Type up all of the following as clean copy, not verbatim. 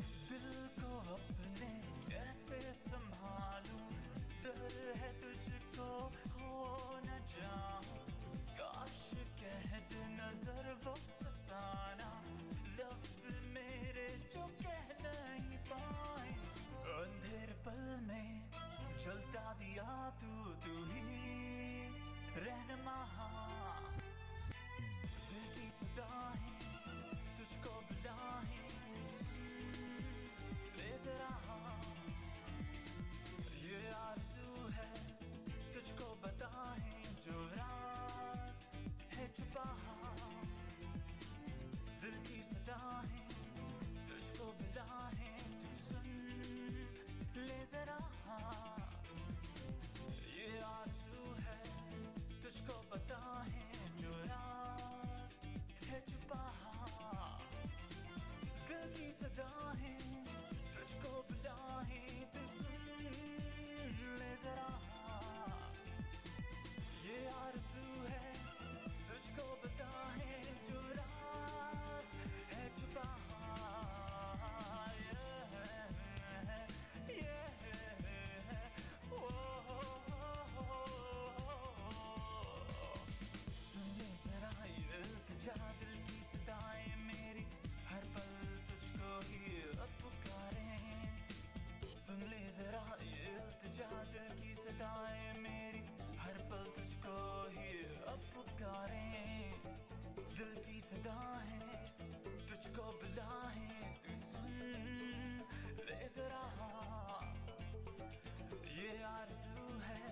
दिल को अपने कैसे संभालूं, डर है तुझको खो न जाऊं, काश कह दे नजर वो फसाना, लफ्ज मेरे जो कह नहीं पाए, अंधेर पल में जलता दिया तू ही रहनुमा, दिल की सदाएं तुझको बुलाएं, ले जरा ये आरज़ू है तुझको बताएं जो राज है छुपा, दिल की सदाएं तुझको बुलाएं, तू सुन ले जरा ये आरज़ू है तुझको बताएं जो राज है छुपा, दिल की सदाएं तुझको बुलाएं, तू सुन ले जरा ये आरज़ू है तुझको बताएं जो राज है छुपा, सुन ले जरा ये इल्तिजा दिल की सदाएं मेरी, हर पल तुझको ही अब पुकारें, सुन ले जरा ये इल्तिजा दिल की सदाएं मेरी, हर पल तुझको ही अब पुकारें, दिल की सदाएं तुझको बुलाएं, तू सुन ले जरा ये आरज़ू है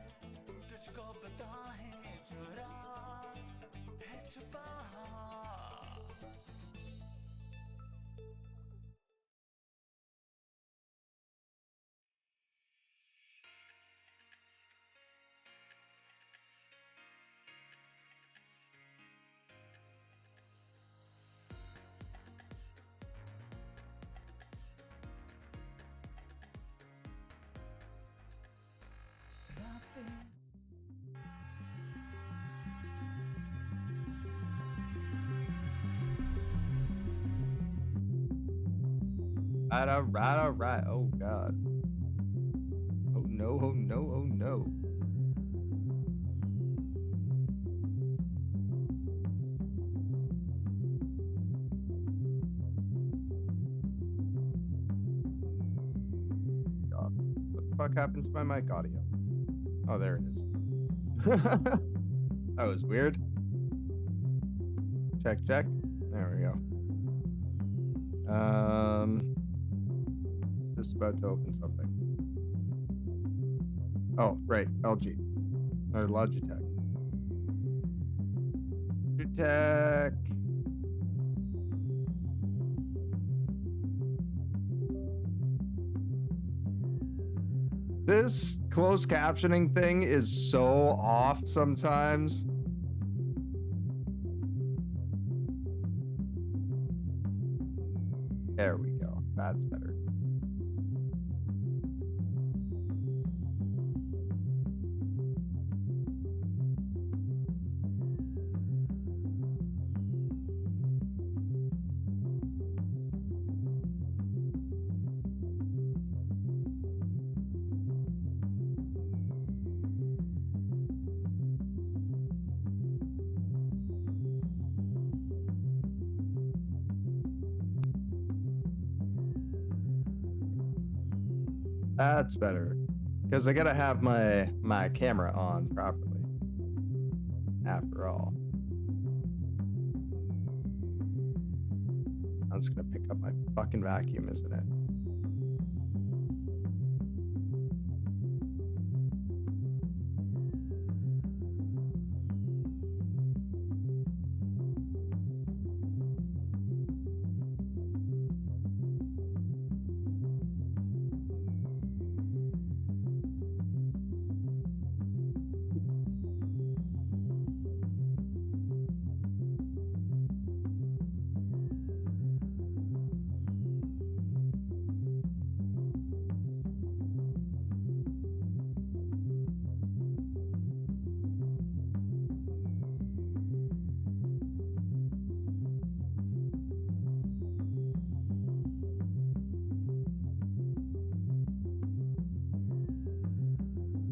तुझको बताएं जो राज है छुपा. All right. Oh, God. Oh, no, oh, no, oh, no. God. What the fuck happened to my mic audio? Oh, there it is. That was weird. Check. There we go. Just about to open something. Oh, right. LG. Or Logitech. Logitech. This closed captioning thing is so off sometimes. There we go. That's better. That's better. Because I gotta have my camera on properly. After all. I'm just gonna pick up my fucking vacuum, isn't it?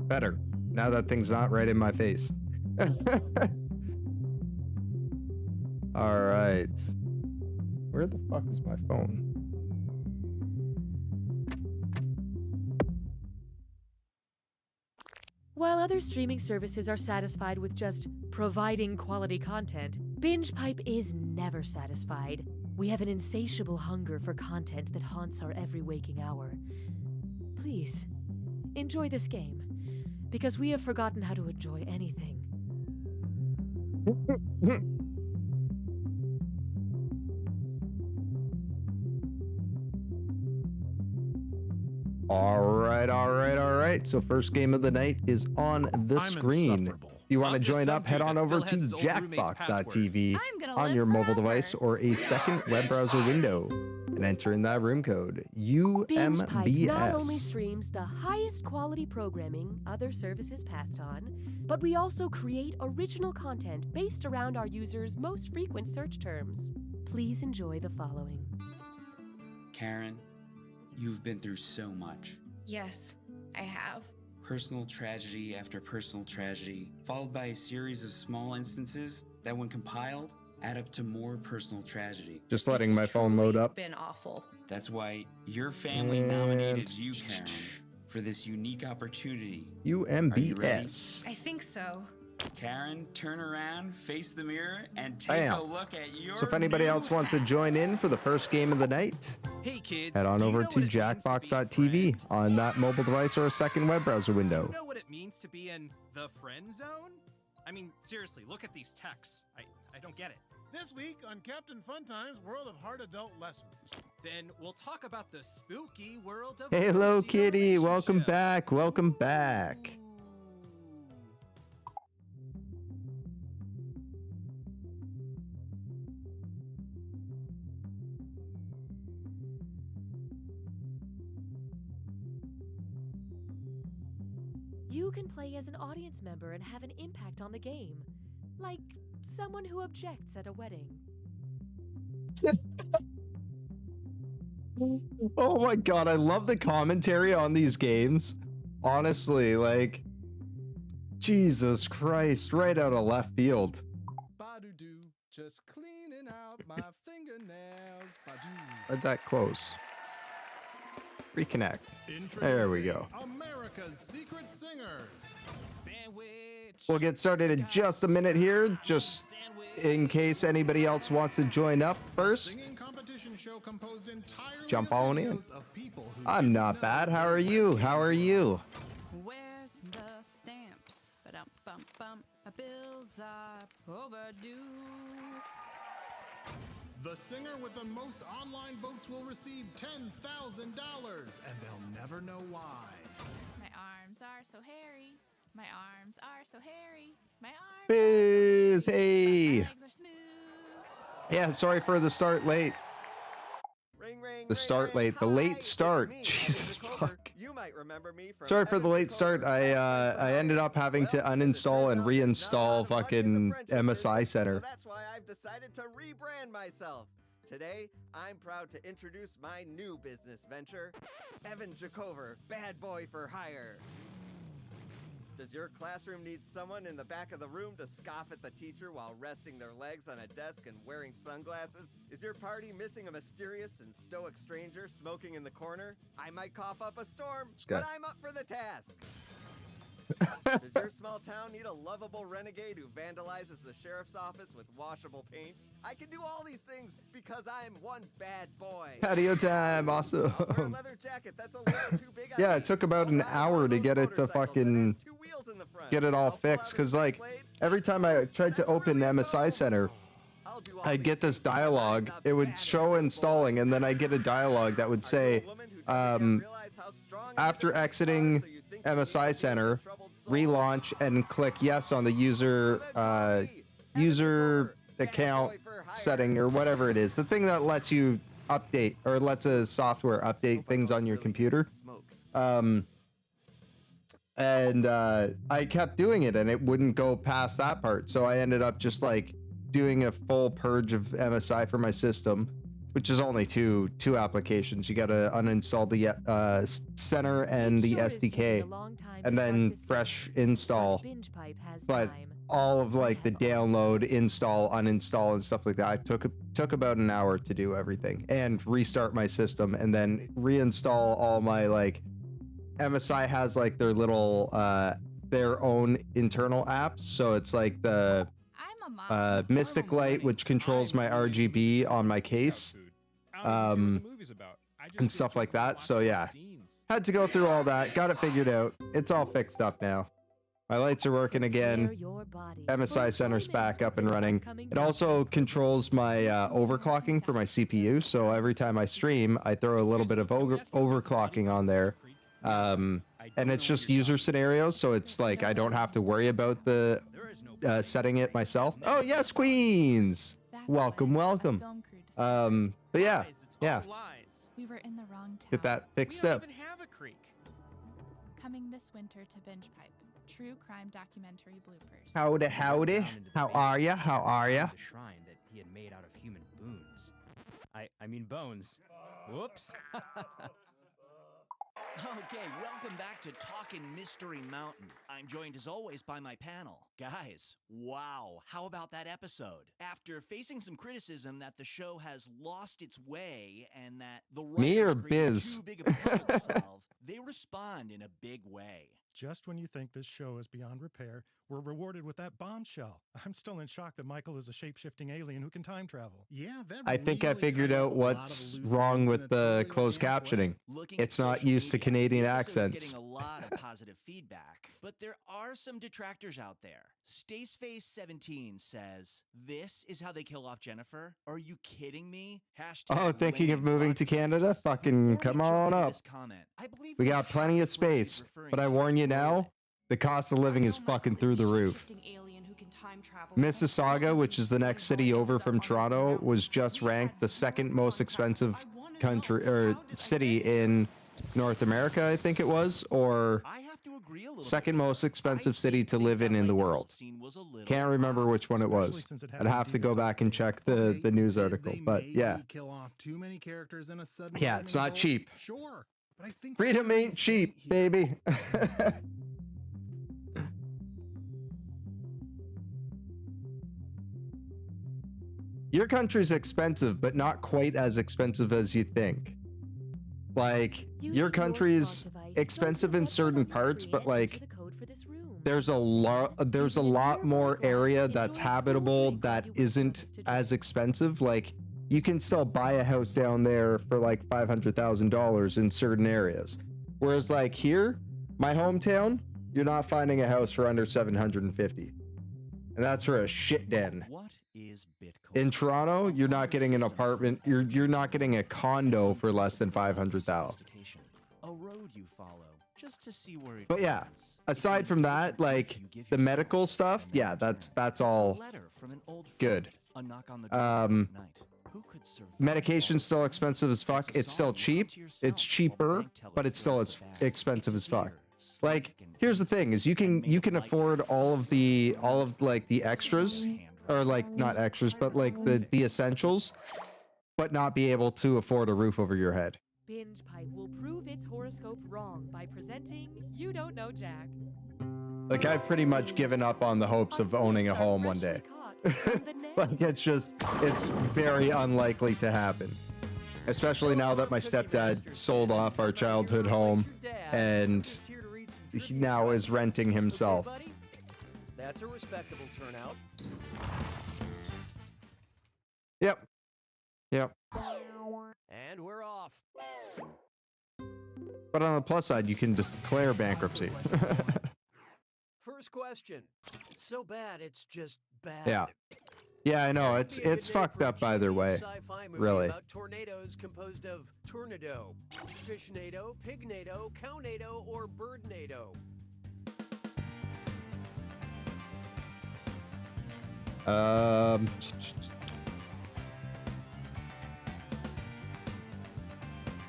Better. Now that thing's not right in my face. All right. Where the fuck is my phone? While other streaming services are satisfied with just providing quality content, BingePipe is never satisfied. We have an insatiable hunger for content that haunts our every waking hour. Please, enjoy this game, because we have forgotten how to enjoy anything. All right. So first game of the night is on the screen. If you want to join up, head on over to jackbox.tv on your mobile device or a second web browser window and enter in that room code BingePipe not only UMBS. streams the highest quality programming other services passed on, but we also create original content based around our users' most frequent search terms. Please enjoy the following. Karen, you've been through so much. Yes, I have. Personal tragedy after personal tragedy, followed by a series of small instances that, when compiled, add up to more personal tragedy. Just letting my phone load up. Been awful. That's why your family nominated you, Karen, for this unique opportunity. UMBS. I think so. Karen, turn around, face the mirror, and take a look at your So if anybody new else wants to hat. join in for the first game of the night, Hey kids, head on do you over know to what it means to be a jackbox.tv friend? on that mobile device or a second web browser Do window. you know what it means to be in the friend zone? I mean, seriously, look at these texts. I don't get it. This week on Captain Funtime's World of Hard Adult Lessons. Then we'll talk about the spooky world of Hello, ghosty kitty. Welcome relationships. back. Welcome back. Ooh. You can play as an audience member and have an impact on the game, like someone who objects at a wedding. Oh my god, I love the commentary on these games. Honestly, like, Jesus Christ, right out of left field. Ba-do-do, just cleaning out my fingernails. Ba-do. Right that close. Reconnect. There we go. America's Secret Singers. We'll get started in just a minute here, just in case anybody else wants to join up first. Singing competition show composed entirely Jump of on in. videos of people who I'm didn't not know bad. the How are you? How are you? Where's the stamps? Ba-dum-bum-bum. My bills are overdue. The singer with the most online votes will receive $10,000, and they'll never know why. My arms are so hairy. My arms are so hairy. My arms Biz, are so hairy. hey. My legs are smooth. Yeah, sorry for the start late. The start late. The late start. Jesus fuck. You might remember me from Sorry for the late start. I ended up having to uninstall and reinstall fucking MSI Center. So that's why I've decided to rebrand myself. Today, I'm proud to introduce my new business venture, Evan Jacover, Bad Boy for Hire. Does your classroom need someone in the back of the room to scoff at the teacher while resting their legs on a desk and wearing sunglasses? Is your party missing a mysterious and stoic stranger smoking in the corner? I might cough up a storm, Scott. but I'm up for the task. Does your small town need a lovable renegade who vandalizes the sheriff's office with washable paint? I can do all these things because I'm one bad boy. Patio time, I'll wear a awesome. leather jacket that's a little too big. Yeah, on it me. took about I'll an ride one hour of to those get it to motorcycles that fucking has two wheels in the front. get it all I'll pull out fixed. a Cause like blade. every time I tried to That's open where we MSI go. Center, I'll do all I'd these get this things because I'm dialogue. the It would bad show boy. installing, and then I get a dialogue that would Are you a say, woman who doesn't yet realize how strong after your business exiting are, so you think you need MSI to Center, be a troubled soul? relaunch and click yes on the user Well, then call me, Evan user Jacover, Bad account Boy for Hire. setting or whatever it is, the thing that lets you update or lets a software update Hope I things don't on your really computer. smoke. And I kept doing it and it wouldn't go past that part, so I ended up just like doing a full purge of MSI for my system, which is only two applications. You gotta uninstall the center and the SDK, and then fresh install. But all of like the download, install, uninstall, and stuff like that, I took about an hour to do everything and restart my system, and then reinstall all my like. MSI has like their little their own internal apps, so it's like the Mystic Light, which controls my RGB on my case, and stuff like that. So yeah, had to go through all that, got it figured out. It's all fixed up now. My lights are working again. MSI Center's back up and running. It also controls my overclocking for my CPU, so every time I stream, I throw a little bit of overclocking on there. And it's just user scenarios, so it's like I don't have to worry about the setting it myself. Oh yes, Queens! Welcome, welcome. But yeah. We were in the wrong town. Get that fixed up. Coming this winter to Binge Pipe. True crime documentary bloopers. Howdy, howdy. How are ya? How are ya? Shrine that he had made out of human boons. I mean bones. Whoops. Okay, welcome back to Talkin' Mystery Mountain. I'm joined as always by my panel. Guys, wow, how about that episode? After facing some criticism that the show has lost its way and that the Me or writers Biz? too big of a puzzle to solve, they respond in a big way. Just when you think this show is beyond repair, we're rewarded with that bombshell. I'm still in shock that Michael is a shape-shifting alien who can time travel. Yeah, that I think I really figured tied out up a lot of what's loose wrong ends with in a the totally closed organic way. captioning. Looking at It's not social used to media, Canadian the episode's accents. getting a lot of positive feedback, but there are some detractors out there. Staceface17 says, "This is how they kill off Jennifer? Are you kidding me?" Oh, thinking of moving to Canada? Fucking come on up. We got plenty of space, but I warn you now, the cost of living is fucking through the roof. Mississauga, which is the next city over from Toronto, was just ranked the second most expensive country or city in North America, I think it was, or second most expensive city to live in the world. Can't remember which one it was. I'd have to go back and check the news article, but yeah. Yeah, it's not cheap. Sure, but I think Freedom ain't cheap, baby. Your country's expensive, but not quite as expensive as you think. Like, your country's expensive in certain parts, but like, there's a lot more area that's habitable that isn't as expensive. Like, you can still buy a house down there for like $500,000 in certain areas. Whereas like here, my hometown, you're not finding a house for under $750. And that's for a shit den. In Toronto, you're not getting an apartment. You're not getting a condo for less than $500,000. A road you follow just to see where it But yeah, aside from that, like the medical stuff, yeah, that's all good. Medication's still expensive as fuck. It's still cheap. It's cheaper, but it's still expensive as fuck. Like, here's the thing: is you can afford all of like the extras. Or like not extras, but like the essentials, but not be able to afford a roof over your head. Binge Pipe will prove its horoscope wrong by presenting You Don't Know Jack. Like, I've pretty much given up on the hopes of owning a home one day. Like, it's very unlikely to happen. Especially now that my stepdad sold off our childhood home and he now is renting himself. That's a respectable turnout. Yep. And we're off. But on the plus side, you can declare bankruptcy. First question. So bad, it's just bad. Yeah. Yeah, I know. It's fucked up either way. Really. About tornadoes composed of tornado, fishnado, pignado, cownado, or birdnado.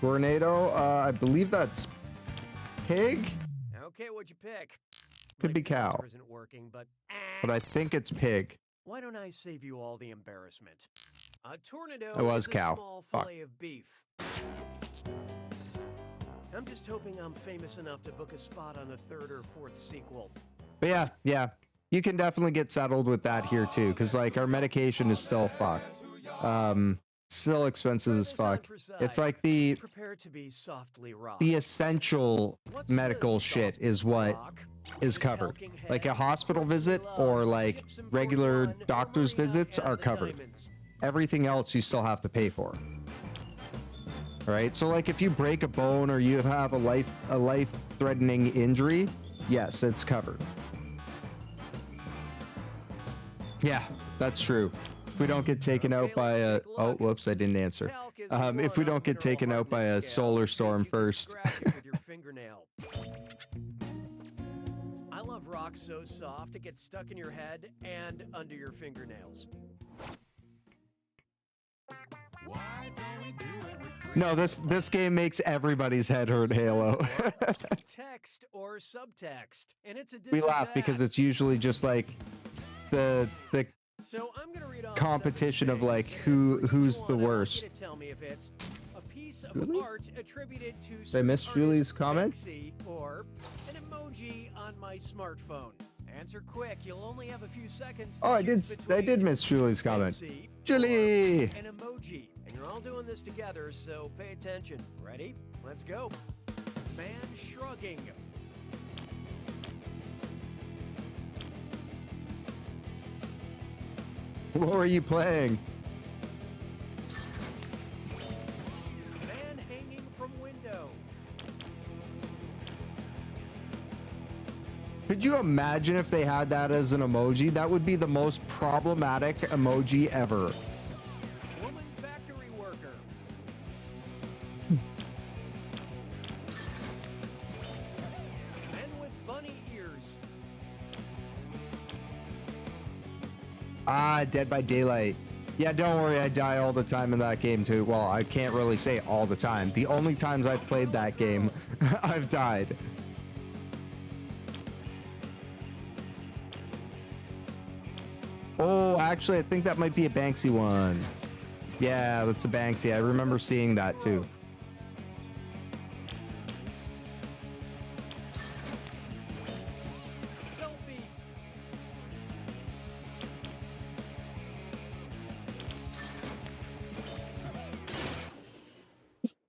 Tornado, I believe that's pig? Okay, what'd you pick? Could be cow. Isn't working, but I think it's pig. why don't I save you all the embarrassment? A tornado It was is a cow. small Fuck. fillet of beef. I'm just hoping I'm famous enough to book a spot on the 3rd or 4th sequel. But yeah, you can definitely get settled with that here too, because like our medication is still fucked. Still expensive as fuck. It's like the essential medical shit is what is covered. Like a hospital visit or like regular doctor's visits are covered. Everything else you still have to pay for. All right, so like if you break a bone or you have a life-threatening injury, yes, it's covered. Yeah, that's true. If we don't get taken out by a... Oh, whoops, I didn't answer. If we don't get taken out by a solar storm first. I love rocks so soft it gets stuck in your head and under your fingernails. No, this game makes everybody's head hurt, Halo. Text or subtext, and it's a We laugh because it's usually just like the so I'm gonna read off competition of like who's the worst. Tell me if it's a piece of Julie? art attributed to Did I miss Julie's comment? or an emoji on my smartphone. Answer quick. You'll only have a few seconds. Oh, I did miss Julie's comment. Julie! An emoji. And you're all doing this together, so pay attention. Ready? Let's go. Man shrugging. What were you playing? Man hanging from window. Could you imagine if they had that as an emoji? That would be the most problematic emoji ever. Woman factory worker. Men with bunny ears. Ah, Dead by Daylight. Yeah, don't worry, I die all the time in that game too. Well, I can't really say all the time. The only times I've played that game, I've died. Oh, actually, I think that might be a Banksy one. Yeah, that's a Banksy. I remember seeing that too. Selfie.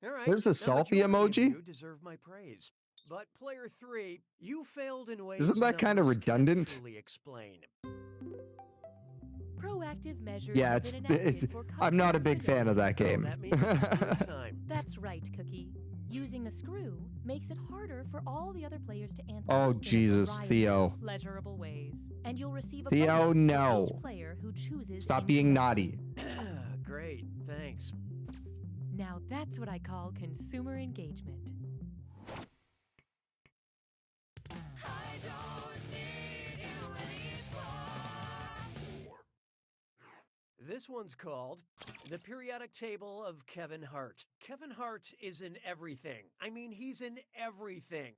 All right. There's a now that selfie you emoji? You deserve my praise. But player 3, you failed in ways Isn't that kind of numbers can't redundant? truly explain. Proactive measures Yeah, have been enacted for I'm not a customer big fan of that game. That means it's screw time. That's right, Cookie. Using the screw makes it harder for all the other players to answer. Oh, in a Jesus, variety Theo. of pleasurable ways, and you'll receive a Theo, bonus no. for each player who chooses. Stop being naughty. Great, thanks. Now that's what I call consumer engagement. This one's called The Periodic Table of Kevin Hart. Kevin Hart is in everything. I mean, he's in everything.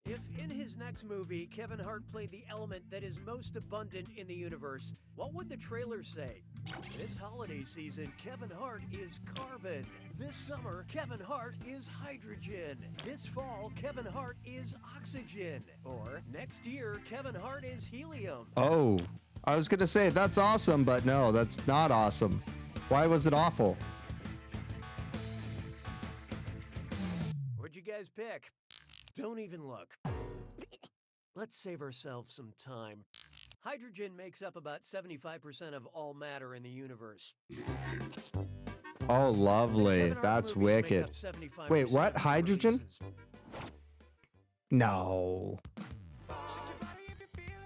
If in his next movie, Kevin Hart played the element that is most abundant in the universe, what would the trailer say? This holiday season, Kevin Hart is carbon. This summer, Kevin Hart is hydrogen. This fall, Kevin Hart is oxygen. Or next year, Kevin Hart is helium. Oh, I was gonna say that's awesome, but no, that's not awesome. Why was it awful? What'd you guys pick? Don't even look. Let's save ourselves some time. Hydrogen makes up about 75% of all matter in the universe. Oh, lovely. That's wicked. Wait, what? Hydrogen? No.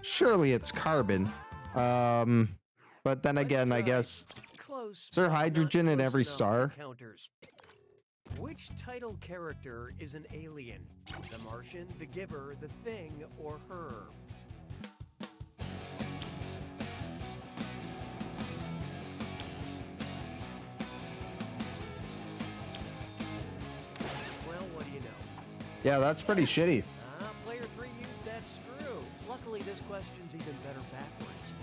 Surely it's carbon. But then again, I guess, is there hydrogen in every star? Which title character is an alien? The Martian, the Giver, the Thing, or her? Well, what do you know? Yeah, that's pretty shitty. Player 3 used that screw. Luckily, this question's even better backwards.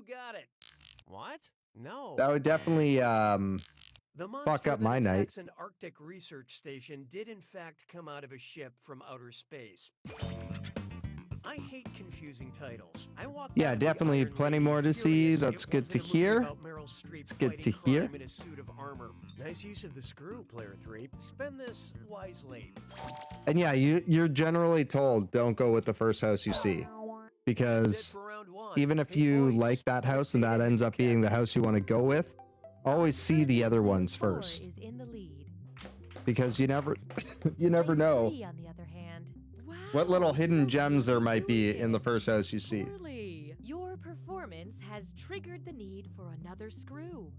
You got it. What? No. That would definitely The fuck monster up that my night. attacks an Arctic research station did in fact come out of a ship from outer space. I hate confusing titles. I walked Yeah, out of the definitely Iron plenty Lady more to see. furious. That's It good to wasn't a movie hear. about Meryl Streep It's good to fighting hear. crime in a suit of armor. Nice use of the screw, player 3. Spend this wisely. And yeah, you're generally told don't go with the first house you see, because even if you like that house and that ends up being the house you want to go with, always see the other ones first, Is in the lead. because you never know Three, on the other hand. what little hidden gems there might be in the first house you see. Poorly. Your performance has triggered the need for another screw.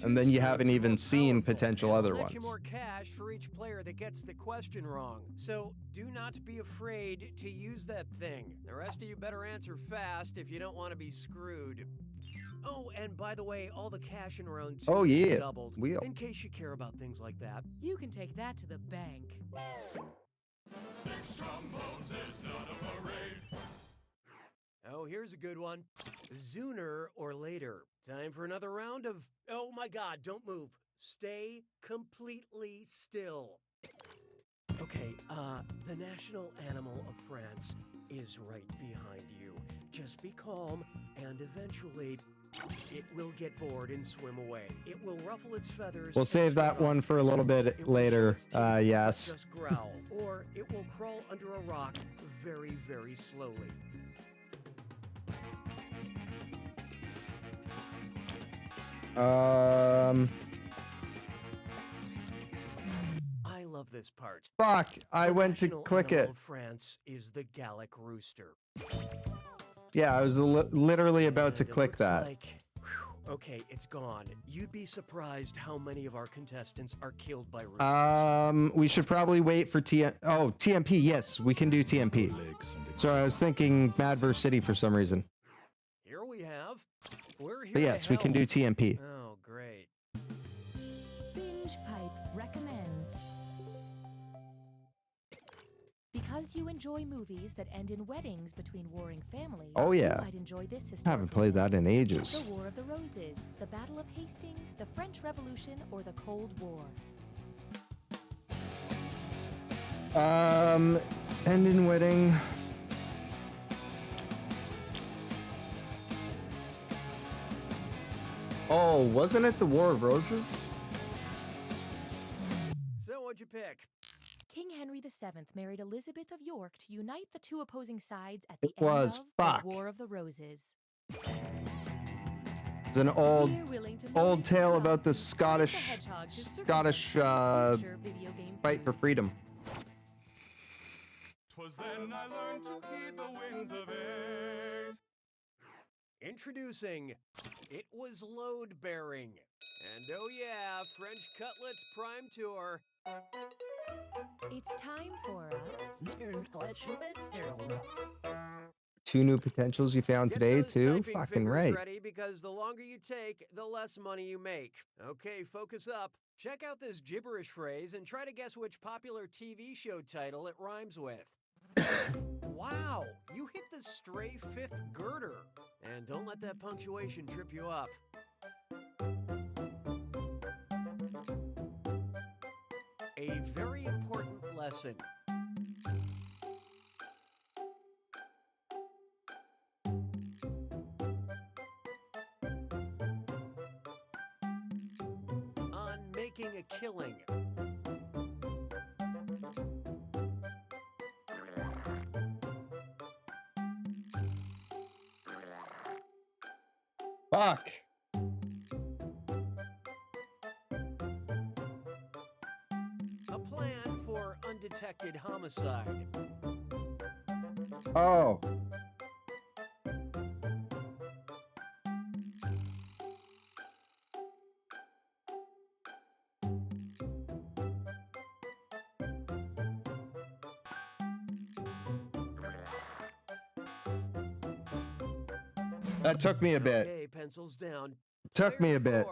And then you haven't even seen potential other I'll net you ones. more cash for each player that gets the question wrong. So do not be afraid to use that thing. The rest of you better answer fast if you don't want to be screwed. Oh, and by the way, all the cash in round 2 is doubled. In case you care about things like that. You can take that to the bank. 6 trombones is not a parade. Oh, here's a good one. Sooner or later. Time for another round of... Oh my god, don't move. Stay completely still. Okay, the national animal of France is right behind you. Just be calm, and eventually... it will get bored and swim away. It will ruffle its feathers. We'll save that one for a little bit later. Yes. Just growl, or it will crawl under a rock very, very slowly. I love this part. Fuck! I went to national click animal it. of France is the Gallic rooster. Yeah, I was literally about to click that. Okay, it's gone. You'd be surprised how many of our contestants are killed by roosters. We should probably wait for TMP. Yes, we can do TMP. So I was thinking Mad vs. City for some reason. Here we have. We're here. But yes, we can do TMP. Oh, great. Binge Pipe recommends. Because you enjoy movies that end in weddings between warring families, Oh, yeah. you might enjoy this Haven't played that in ages. The War of the Roses, the Battle of Hastings, the French Revolution, or the Cold War. End in wedding. Oh, wasn't it the War of Roses? So what'd you pick? King Henry VII married Elizabeth of York to unite the two opposing sides at the It was end of fuck. the War of the Roses. It's an old tale about the Scottish fight for freedom. 'Twas then I learned to heed the winds of eight. Introducing, it was load bearing. And oh yeah, French Cutlets Prime Tour. It's time for Two new potentials you found today, too? Typing Fucking fingers right. ready, because the longer you take, the less money you make. Okay, focus up. Check out this gibberish phrase and try to guess which popular TV show title it rhymes with. Wow, you hit the stray fifth girder. And don't let that punctuation trip you up. A very important lesson. On making a killing. Fuck. A plan for undetected homicide. Oh. That took me a bit. Okay, pencils down. Took me a bit.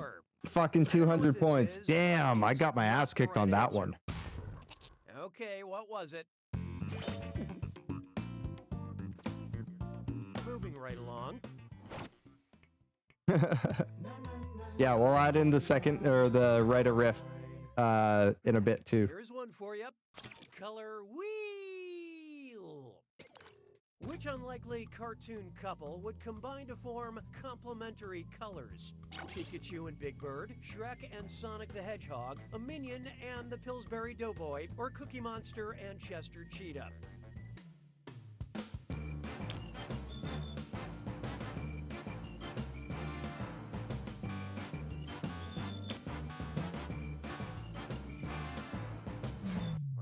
Fucking 200 points. Damn, I got my ass kicked on that one. Okay, what was it? Moving right along. Yeah, we'll add in the second or the writer riff in a bit too. Here's one for you. Color wheel. Which unlikely cartoon couple would combine to form complementary colors? Pikachu and Big Bird, Shrek and Sonic the Hedgehog, a Minion and the Pillsbury Doughboy, or Cookie Monster and Chester Cheetah?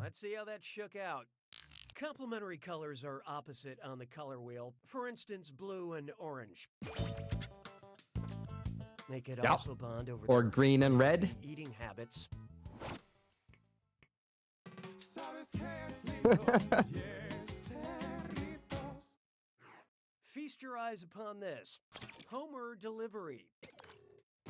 Let's see how that shook out. Complementary colors are opposite on the color wheel. For instance, blue and orange. They could also bond over or green and red. Eating habits. Feast your eyes upon this. Homer delivery.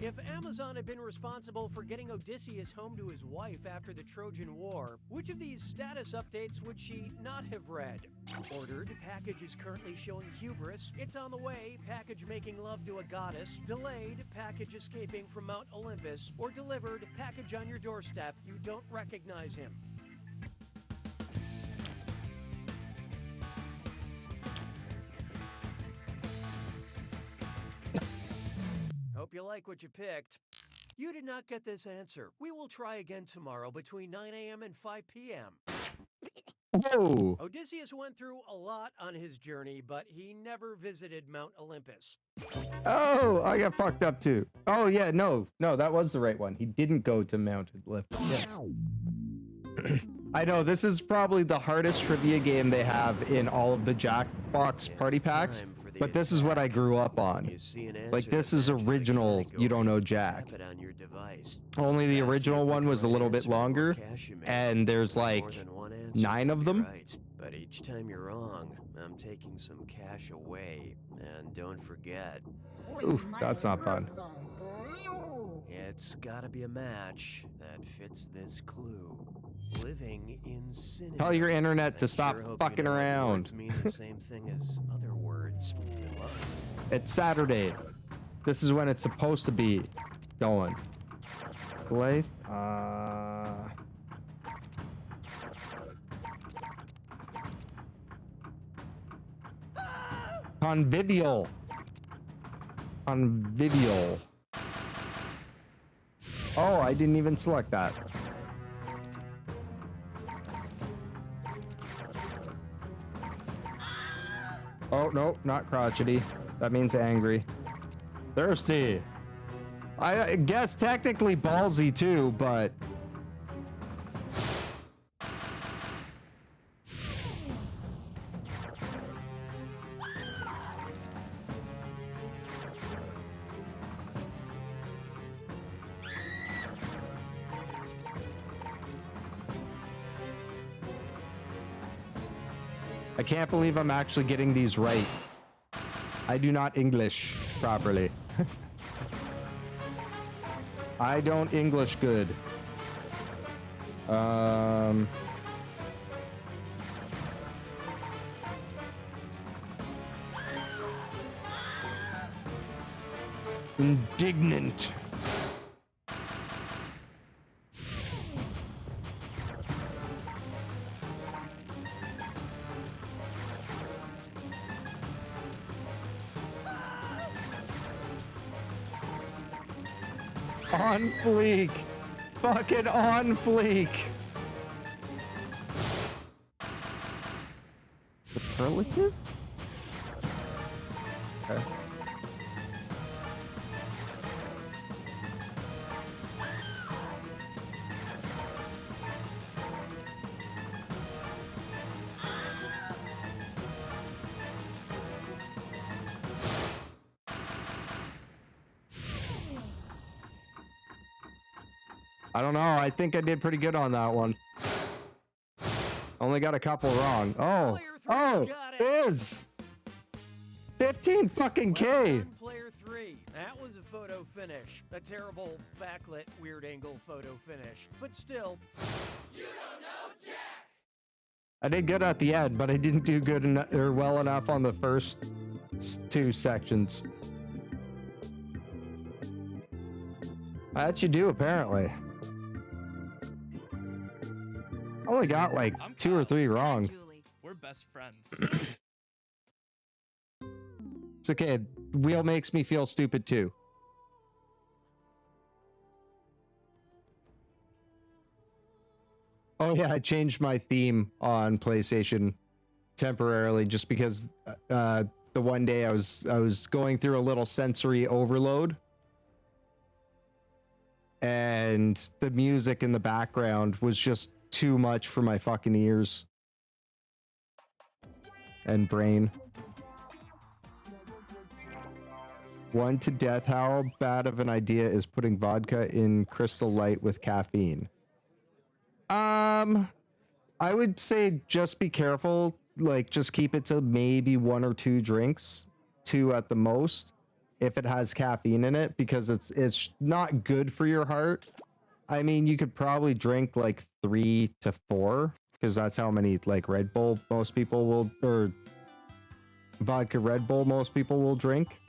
If Amazon had been responsible for getting Odysseus home to his wife after the Trojan War, which of these status updates would she not have read? Ordered, package is currently showing hubris. It's on the way, package making love to a goddess. Delayed, package escaping from Mount Olympus. Or delivered, package on your doorstep. You don't recognize him. Hope you like what you picked. You did not get this answer. We will try again tomorrow between 9 a.m. and 5 p.m. Whoa! Odysseus went through a lot on his journey, but he never visited Mount Olympus. Oh, I got fucked up too. Oh yeah, no, that was the right one. He didn't go to Mount Olympus. Yes. I know, this is probably the hardest trivia game they have in all of the Jackbox party packs, but this is what I grew up on. Like, this is original You Don't Know Jack. Only the original one was a little bit longer, and there's like 9 of them. But each time you're wrong, I'm taking some cash away. And don't forget... Oof, that's not fun. It's gotta be a match that fits this clue. Living in sin. Tell your internet to stop fucking around. Mean the same thing as other words. Good luck. It's Saturday. This is when it's supposed to be going. Blythe, Convivial. Convivial. Oh, I didn't even select that. Oh, no, not crotchety. That means angry. Thirsty. I guess technically ballsy too, but... I can't believe I'm actually getting these right. I do not English properly. I don't English good. Indignant. On fleek. Fucking on fleek. Superlative? Okay. I don't know. I think I did pretty good on that one. Only got a couple wrong. Oh, Biz! 15 fucking K! Player 3. That was a photo finish. A terrible backlit weird angle photo finish. But still... You don't know Jack! I did good at the end, but I didn't do good or well enough on the first 2 sections. That you do, apparently. Only got like 2 or 3 wrong. We're best friends. It's okay. Wheel makes me feel stupid too. Oh yeah, I changed my theme on PlayStation temporarily just because the one day I was going through a little sensory overload. And the music in the background was just too much for my fucking ears and brain. 1 to death. How bad of an idea is putting vodka in Crystal Light with caffeine? I would say just be careful. Like, just keep it to maybe 1 or 2 drinks, 2 at the most, if it has caffeine in it, because it's not good for your heart. I mean, you could probably drink like 3 to 4, because that's how many like Red Bull most people will, or vodka Red Bull most people will drink.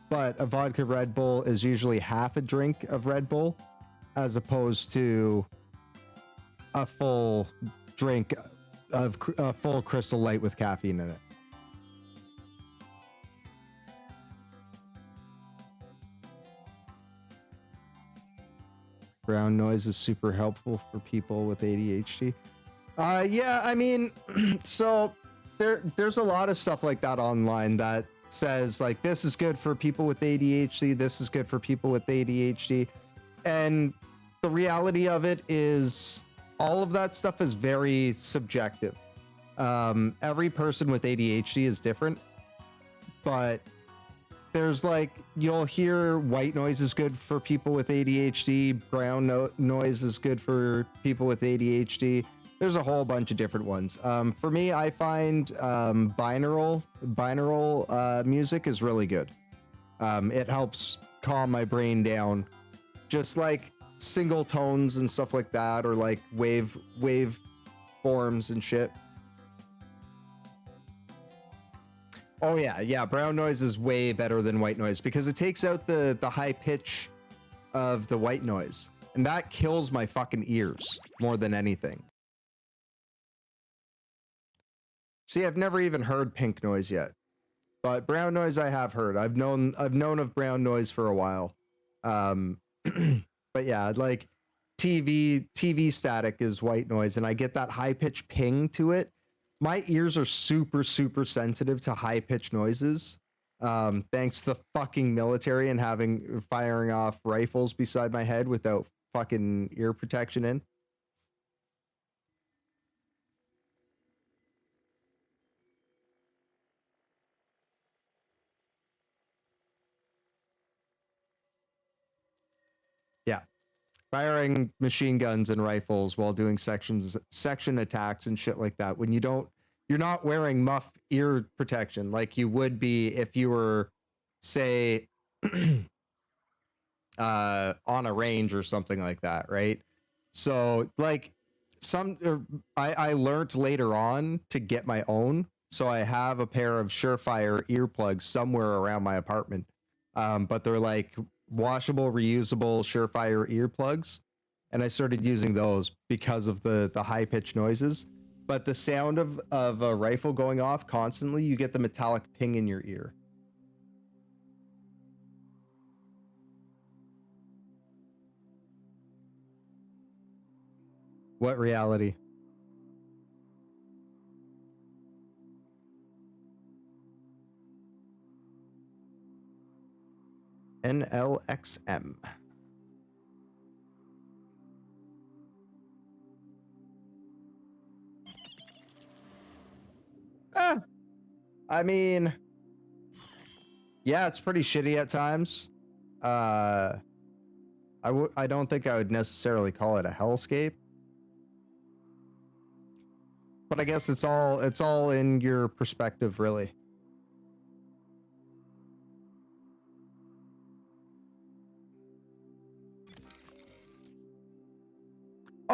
But a vodka Red Bull is usually half a drink of Red Bull, as opposed to a full drink of a full Crystal Light with caffeine in it. Brown noise is super helpful for people with ADHD. Yeah, I mean, so there's a lot of stuff like that online that says like, this is good for people with ADHD, this is good for people with ADHD. And the reality of it is all of that stuff is very subjective. Every person with ADHD is different, but there's like, you'll hear white noise is good for people with ADHD, brown noise is good for people with ADHD. There's a whole bunch of different ones. For me, I find binaural music is really good. It helps calm my brain down. Just like single tones and stuff like that, or like wave forms and shit. Oh yeah, brown noise is way better than white noise because it takes out the high pitch of the white noise, and that kills my fucking ears more than anything. See, I've never even heard pink noise yet, but brown noise I have heard. I've known of brown noise for a while. But yeah, like TV static is white noise, and I get that high pitch ping to it. My ears are super sensitive to high pitched noises. Thanks to the fucking military and firing off rifles beside my head without fucking ear protection in. Yeah. Firing machine guns and rifles while doing section attacks and shit like that, when you're not wearing muff ear protection like you would be if you were, say, on a range or something like that, right? So like I learned later on to get my own, so I have a pair of Surefire earplugs somewhere around my apartment, but they're like washable, reusable Surefire earplugs, and I started using those because of the high-pitched noises. But the sound of a rifle going off constantly, you get the metallic ping in your ear. What reality? NLXM. I mean, yeah, it's pretty shitty at times. I don't think I would necessarily call it a hellscape. But I guess it's all in your perspective, really.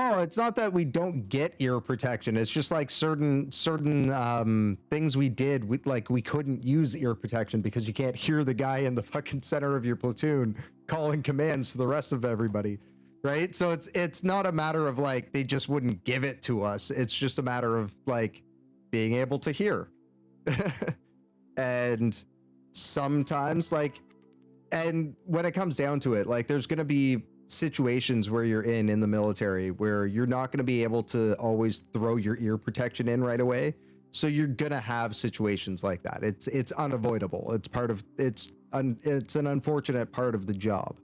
Oh, it's not that we don't get ear protection. It's just like certain things we did. We couldn't use ear protection because you can't hear the guy in the fucking center of your platoon calling commands to the rest of everybody, right? So it's not a matter of like they just wouldn't give it to us. It's just a matter of like being able to hear. And sometimes and when it comes down to it, like there's going to be situations where you're in the military where you're not going to be able to always throw your ear protection in right away. So you're going to have situations like that. It's unavoidable. It's part of it's an unfortunate part of the job.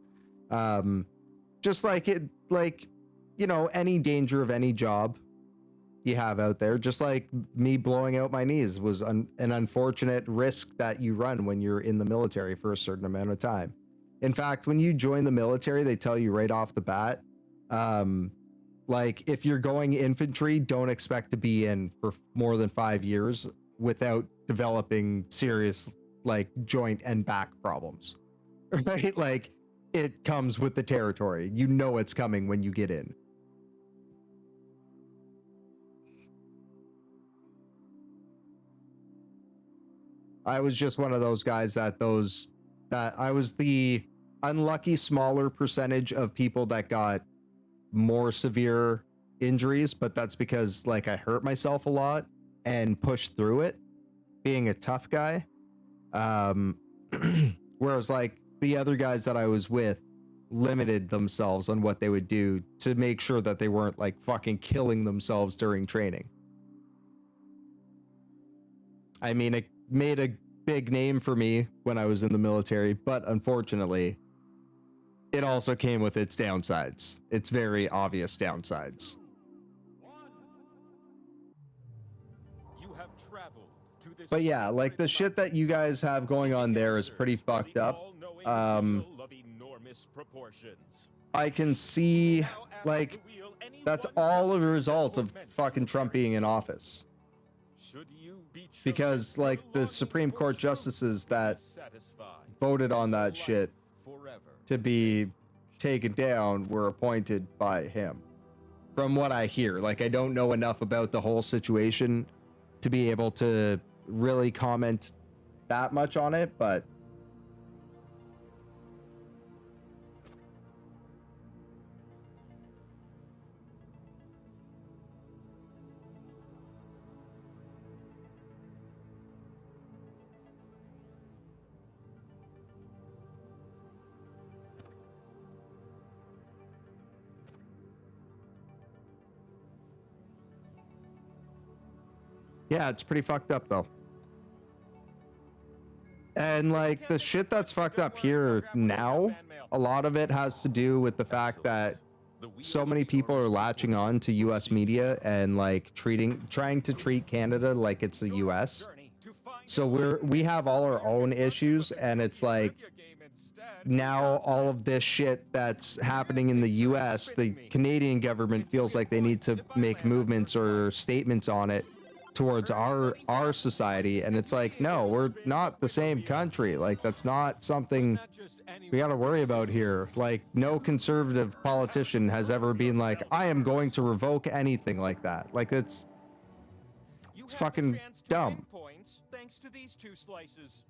Just like any danger of any job you have out there, just like me blowing out my knees was an unfortunate risk that you run when you're in the military for a certain amount of time. In fact, when you join the military, they tell you right off the bat, like if you're going infantry, don't expect to be in for more than 5 years without developing serious like joint and back problems, right? Like it comes with the territory. You know it's coming when you get in. I was just one of those guys that I was the unlucky smaller percentage of people that got more severe injuries, but that's because like I hurt myself a lot and pushed through it, being a tough guy. Whereas like the other guys that I was with limited themselves on what they would do to make sure that they weren't like fucking killing themselves during training. I mean, it made a big name for me when I was in the military, but unfortunately, it also came with its downsides. It's very obvious downsides. You have traveled to this but yeah, like the shit that you guys have going on there is pretty fucked up. I can see like that's all a result of fucking Trump being in office. Because like the Supreme Court justices that voted on that shit to be taken down were appointed by him. From what I hear, like I don't know enough about the whole situation to be able to really comment that much on it, but yeah, it's pretty fucked up though. And like the shit that's fucked up here now, a lot of it has to do with the fact that so many people are latching on to US media and like trying to treat Canada like it's the US. So we have all our own issues, and it's like now all of this shit that's happening in the US, the Canadian government feels like they need to make movements or statements on it towards our society, and it's like, no, we're not the same country. Like that's not something we got to worry about here. Like no conservative politician has ever been like, I am going to revoke anything like that. Like it's fucking dumb. Points thanks to these 2 slices.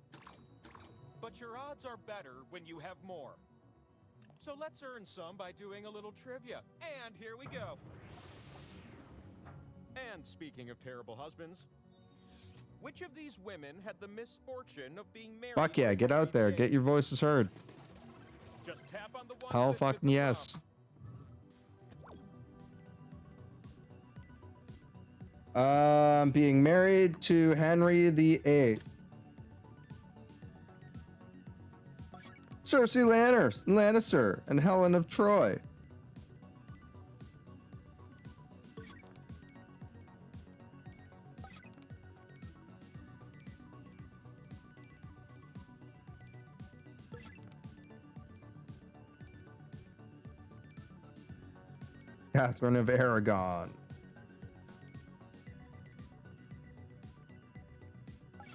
But your odds are better when you have more. So let's earn some by doing a little trivia. And here we go. And speaking of terrible husbands, which of these women had the misfortune of being married? Fuck yeah, get out there, get your voices heard. Just tap on the ones Hell that fucking fit the yes. Being married to Henry VIII. Cersei Lannister and Helen of Troy. Catherine of Aragon.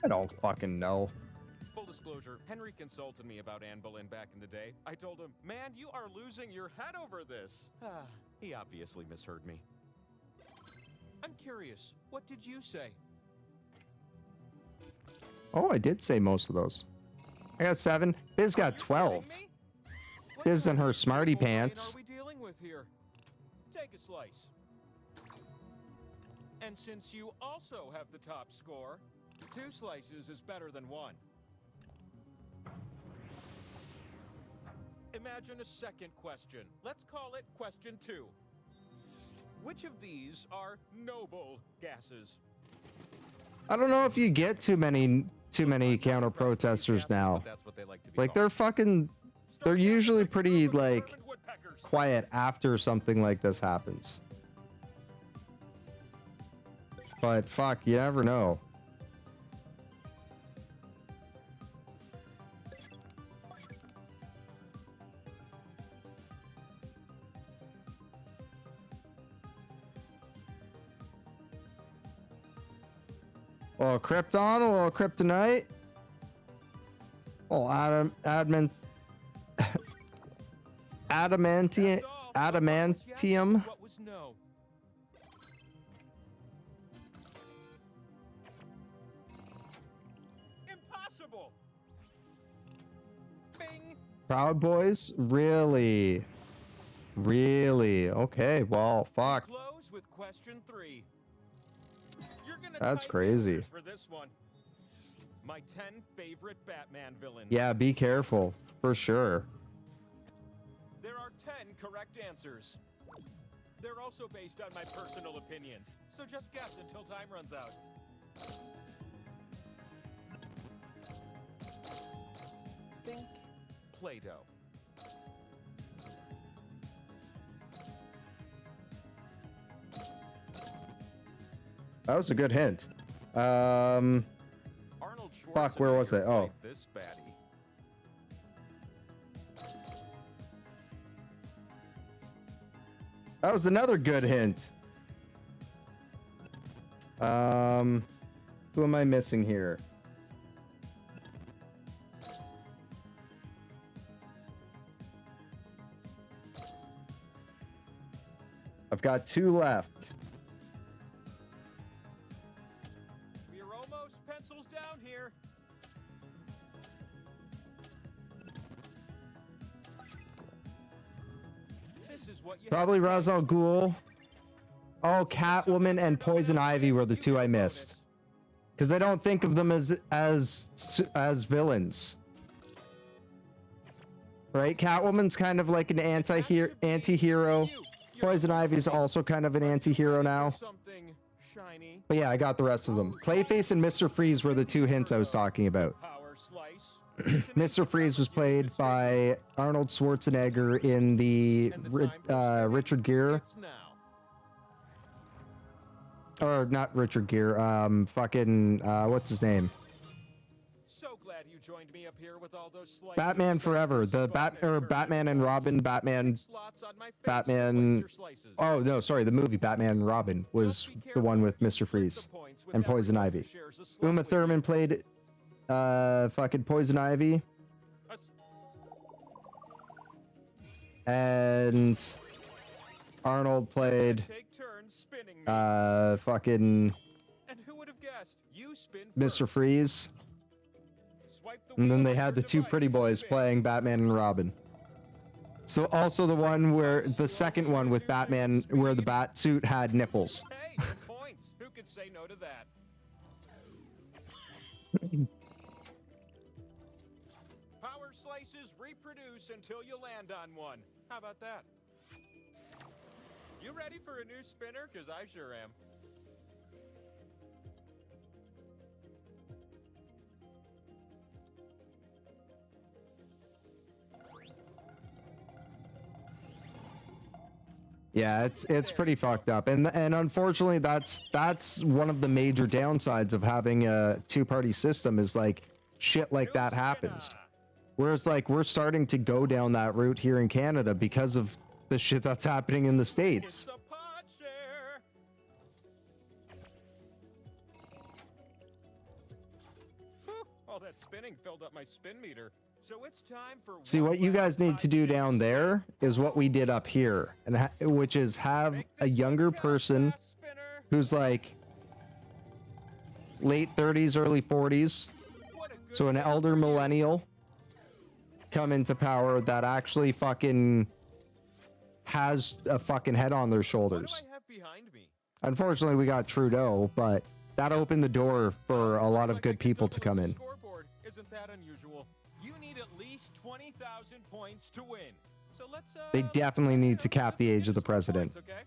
I don't fucking know. disclosure, Henry consulted me about Anne Boleyn back in the day. I told him, man, you are losing your head over this. He obviously misheard me. I'm curious, what did you say? Oh, I did say most of those. I got 7. Biz got 12. Biz and her smarty pants. Are we dealing with here? Take a slice. And since you also have the top score, 2 slices is better than 1. Imagine a second question. Let's call it question 2. Which of these are noble gases? I don't know if you get too many counter protesters now. Like they're usually pretty like quiet after something like this happens. But fuck, you never know. A little Krypton, a little Kryptonite. Oh, adamantium. What was no? Impossible. Bing. Proud Boys? Really? Really? Okay, well, fuck. Close with question 3. You're gonna That's type crazy. answers for this one. My 10 favorite Batman villains. Yeah, be careful, for sure. There are 10 correct answers. They're also based on my personal opinions, so just guess until time runs out. Think Play-Doh. That was a good hint. Arnold Fuck, where was it? Oh. This baddie. That was another good hint. Who am I missing here? I've got 2 left. We're almost pencils down here. This is what you Probably Ra's al Ghul. Oh, Catwoman and Poison Ivy were the 2 I missed. Because I don't think of them as villains. Right? Catwoman's kind of like an anti-hero. Poison Ivy's also kind of an anti-hero now. Something shiny. But yeah, I got the rest of them. Clayface and Mr. Freeze were the 2 hints I was talking about. Power slice. Mr. Freeze was played by Arnold Schwarzenegger in the Richard Gere. Or not Richard Gere, what's his name? So glad you joined me up here with all those slices. Batman Forever, the Batman and Robin, Batman. Oh no, sorry, the movie Batman and Robin was the one with Mr. Freeze and Poison Ivy. Uma Thurman played fucking Poison Ivy. And Arnold played fucking Mr. Freeze. And then they had the 2 pretty boys playing Batman and Robin. So also the one where the second one with Batman where the bat suit had nipples. Hey, points. Who could say no to that? Power slices reproduce until you land on one. How about that? You ready for a new spinner? Because I sure am. Yeah, it's pretty fucked up, and unfortunately that's one of the major downsides of having a 2-party system is like shit like that happens. Whereas like we're starting to go down that route here in Canada because of the shit that's happening in the States. All that that spinning filled up my spin meter. So it's time for See, what you guys need to do down there is what we did up here, and which is have a younger person who's like late 30s, early 40s, so an elder millennial, come into power that actually fucking has a fucking head on their shoulders. Unfortunately, we got Trudeau, but that opened the door for a lot of good people to come in. Isn't that unusual? You need at least 20,000 points to win. So let's They definitely need to cap the age of the president. okay?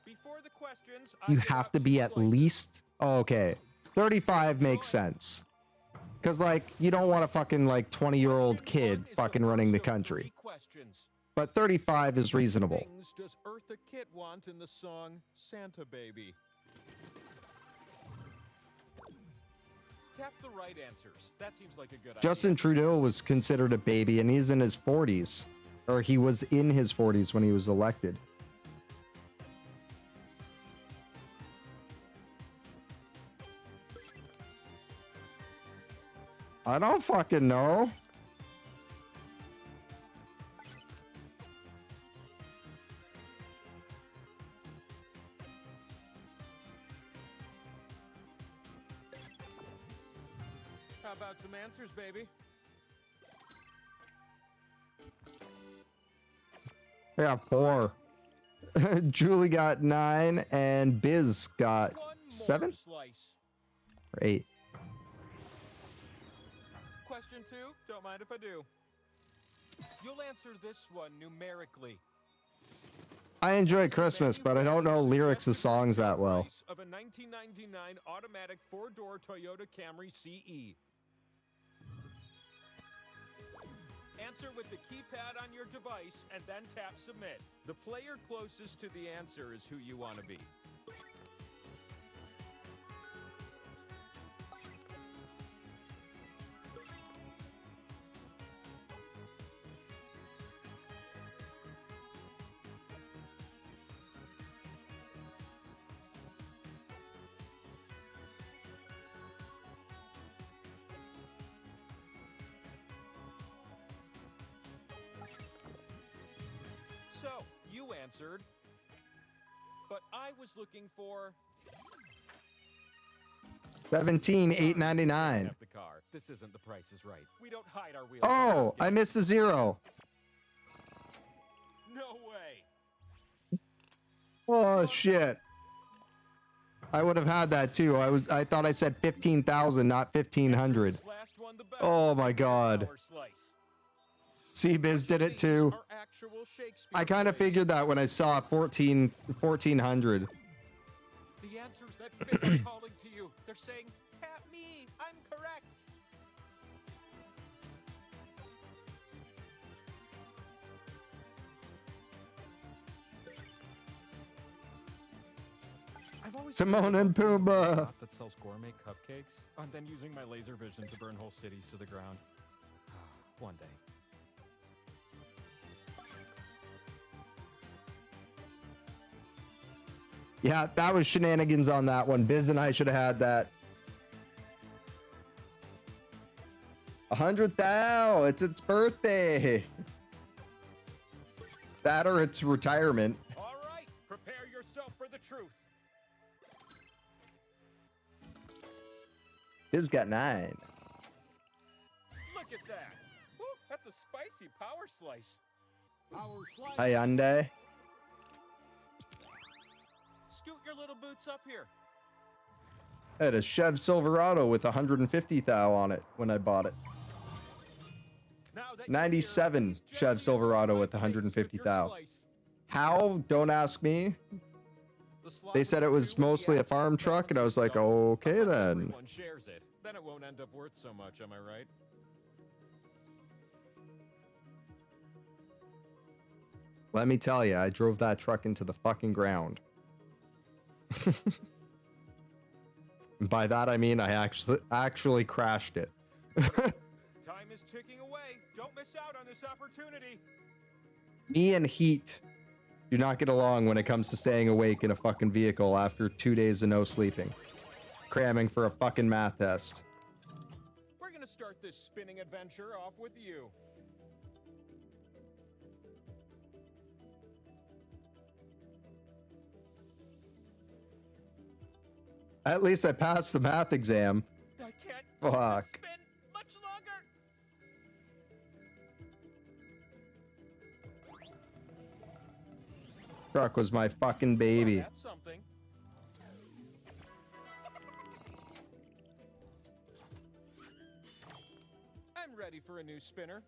Before the questions, You have to be at least, oh, okay, 35 makes sense. Because, like, you don't want a fucking, like, 20-year-old kid fucking running the country. But 35 is reasonable. Things does Eartha Kitt want in the song Santa Baby? Tap the right answers. That seems like a good idea. Justin Trudeau was considered a baby, and he's in his 40s. Or he was in his 40s when he was elected. I don't fucking know. How about some answers, baby? I got 4. Julie got 9, and Biz got 7? Slice. Or 8. Question 2, don't mind if I do. You'll answer this one numerically. I enjoy Christmas, but I don't know lyrics of songs that well. Of a 1999 automatic 4-door Toyota Camry CE. Answer with the keypad on your device and then tap submit. The player closest to the answer is who you want to be. So, you answered, but I was looking for 17,899. the car. This isn't the Price is Right. We don't hide our wheels. Oh, I missed the 0. No way. Oh shit. I would have had that too. I thought I said 15,000, not 1,500. Oh my god. See, Biz did it too. I kind of figured that when I saw 1,400. The answers that fit are calling to you. They're saying, tap me. I'm correct. I've always Timon and Pumbaa. that sells gourmet cupcakes and then using my laser vision to burn whole cities to the ground. One day. Yeah, that was shenanigans on that one. Biz and I should have had that. 100,000. It's its birthday. That or its retirement. All right, prepare yourself for the truth. Biz got 9. Look at that. Woo, that's a spicy power slice. Hyundai. Scoot your little boots up here. I had a Chev Silverado with 150,000 on it when I bought it. 97 Chev Silverado with 150,000. How? Don't ask me. They said it was mostly a farm truck, and I was like, okay then. Everyone shares it. Then it won't end up worth so much, am I right? Let me tell you, I drove that truck into the fucking ground. By that I mean I actually crashed it. Time is ticking away. Don't miss out on this opportunity. Me and heat do not get along when it comes to staying awake in a fucking vehicle after 2 days of no sleeping. cramming for a fucking math test. We're gonna start this spinning adventure off with you. At least I passed the math exam. I can't Fuck. spin much longer. Truck was my fucking baby. Well, that's something. I'm ready for a new spinner.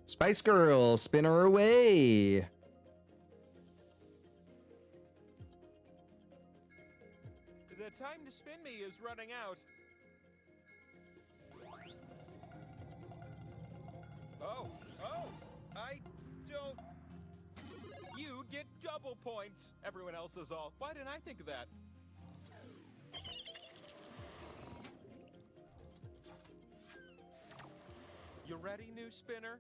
Spice Girl, spin her away. The time to spin me is running out. Oh, I don't. You get double points. Everyone else is all, why didn't I think of that? You ready, new spinner?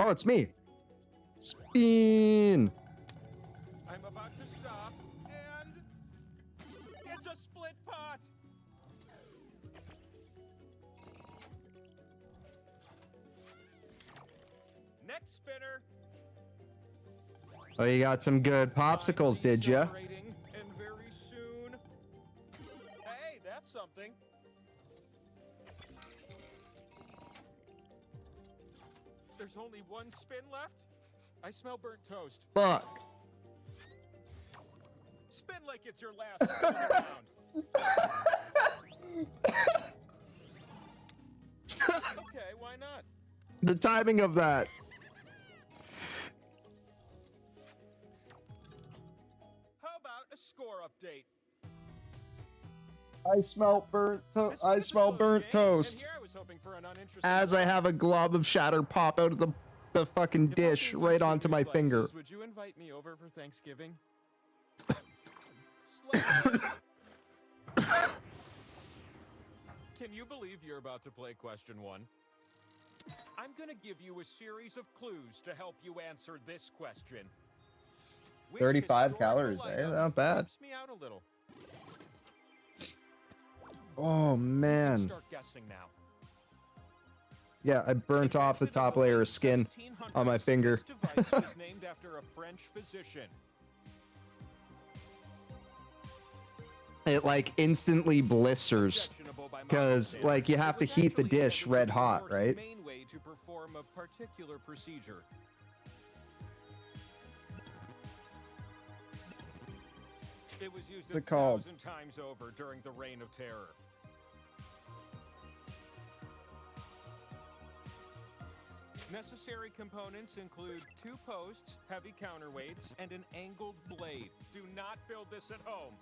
Oh, it's me. Spin. I'm about to stop, and it's a split pot. Next spinner. Oh, you got some good popsicles, did ya? And very soon. Hey, that's something. There's only one spin left. I smell burnt toast. Fuck. Spin like it's your last spin round. Okay, why not? The timing of that. How about a score update? I smell burnt toast. I smell burnt toast. As I have a glob of shatter pop out of the fucking dish right onto my finger. Would you invite me over for Thanksgiving? Can you believe you're about to play question 1? I'm gonna give you a series of clues to help you answer this question. 35 calories, eh? Not bad. Helps me out a little. Oh, man. Start guessing now. Yeah, I burnt off the top layer of skin on my finger. This device was named after a French physician. It like instantly blisters because like you have to heat the dish red hot, right? Main way to perform a particular procedure. It was used What's it called? 1,000 times over during the Reign of Terror. Necessary components include 2 posts, heavy counterweights, and an angled blade. Do not build this at home.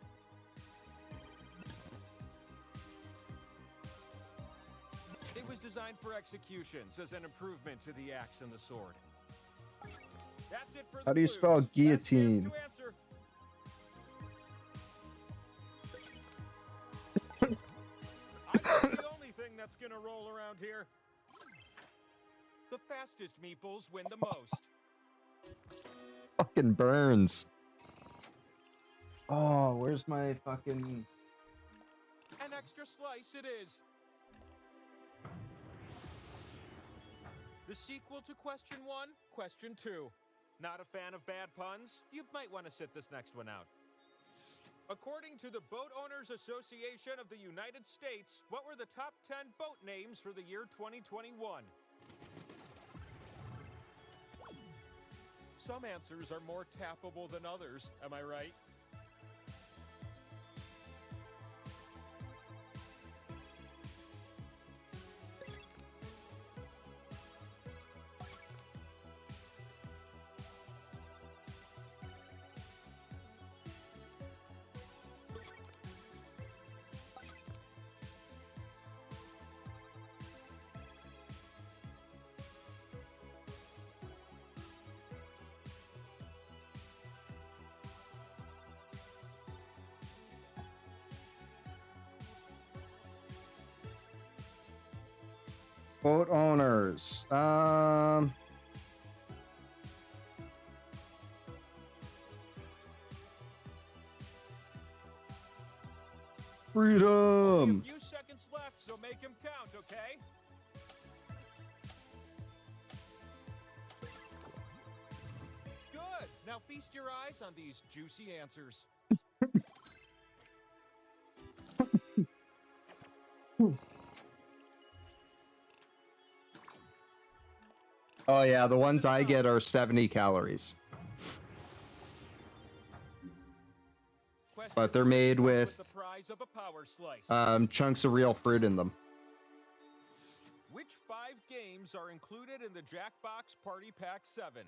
It was designed for executions as an improvement to the axe and the sword. That's it for How do you spell guillotine? I'm not the only thing that's gonna roll around here. The fastest meeples win the most. Fucking burns. Oh, where's my fucking... An extra slice it is. The sequel to question 1, question 2. Not a fan of bad puns? You might want to sit this next one out. According to the Boat Owners Association of the United States, what were the top 10 boat names for the year 2021? Some answers are more tappable than others, am I right? Boat owners. Freedom! A few seconds left, so make him count, okay? Good. Now feast your eyes on these juicy answers. Oh yeah, the ones I get are 70 calories. But they're made with the prize of a power slice. chunks of real fruit in them. Which 5 games are included in the Jackbox Party Pack 7?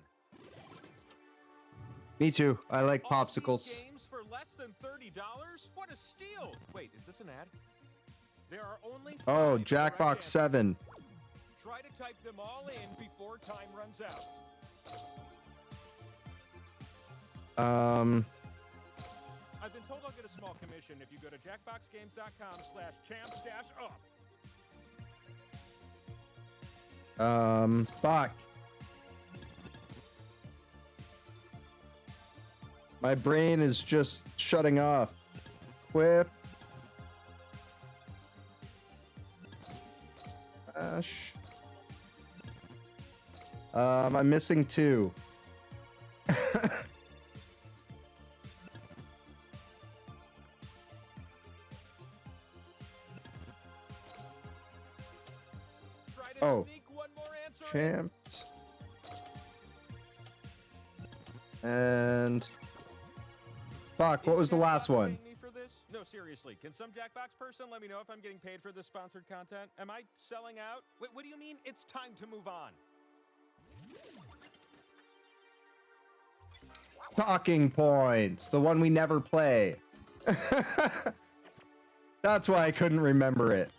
Me too. I like All popsicles. these games for less than $30? What a steal! Wait, is this an ad? There are only Oh, 5 correct Jackbox answers. 7. Try to type them all in before time runs out. I've been told I'll get a small commission if you go to jackboxgames.com/champs-up. Fuck. My brain is just shutting off. Quip. Ash. I'm missing 2. Oh, Champs. And fuck, what was the last one? No, seriously, can some Jackbox person let me know if I'm getting paid for this sponsored content? Am I selling out? Wait, what do you mean it's time to move on? Talking Points, the one we never play. That's why I couldn't remember it.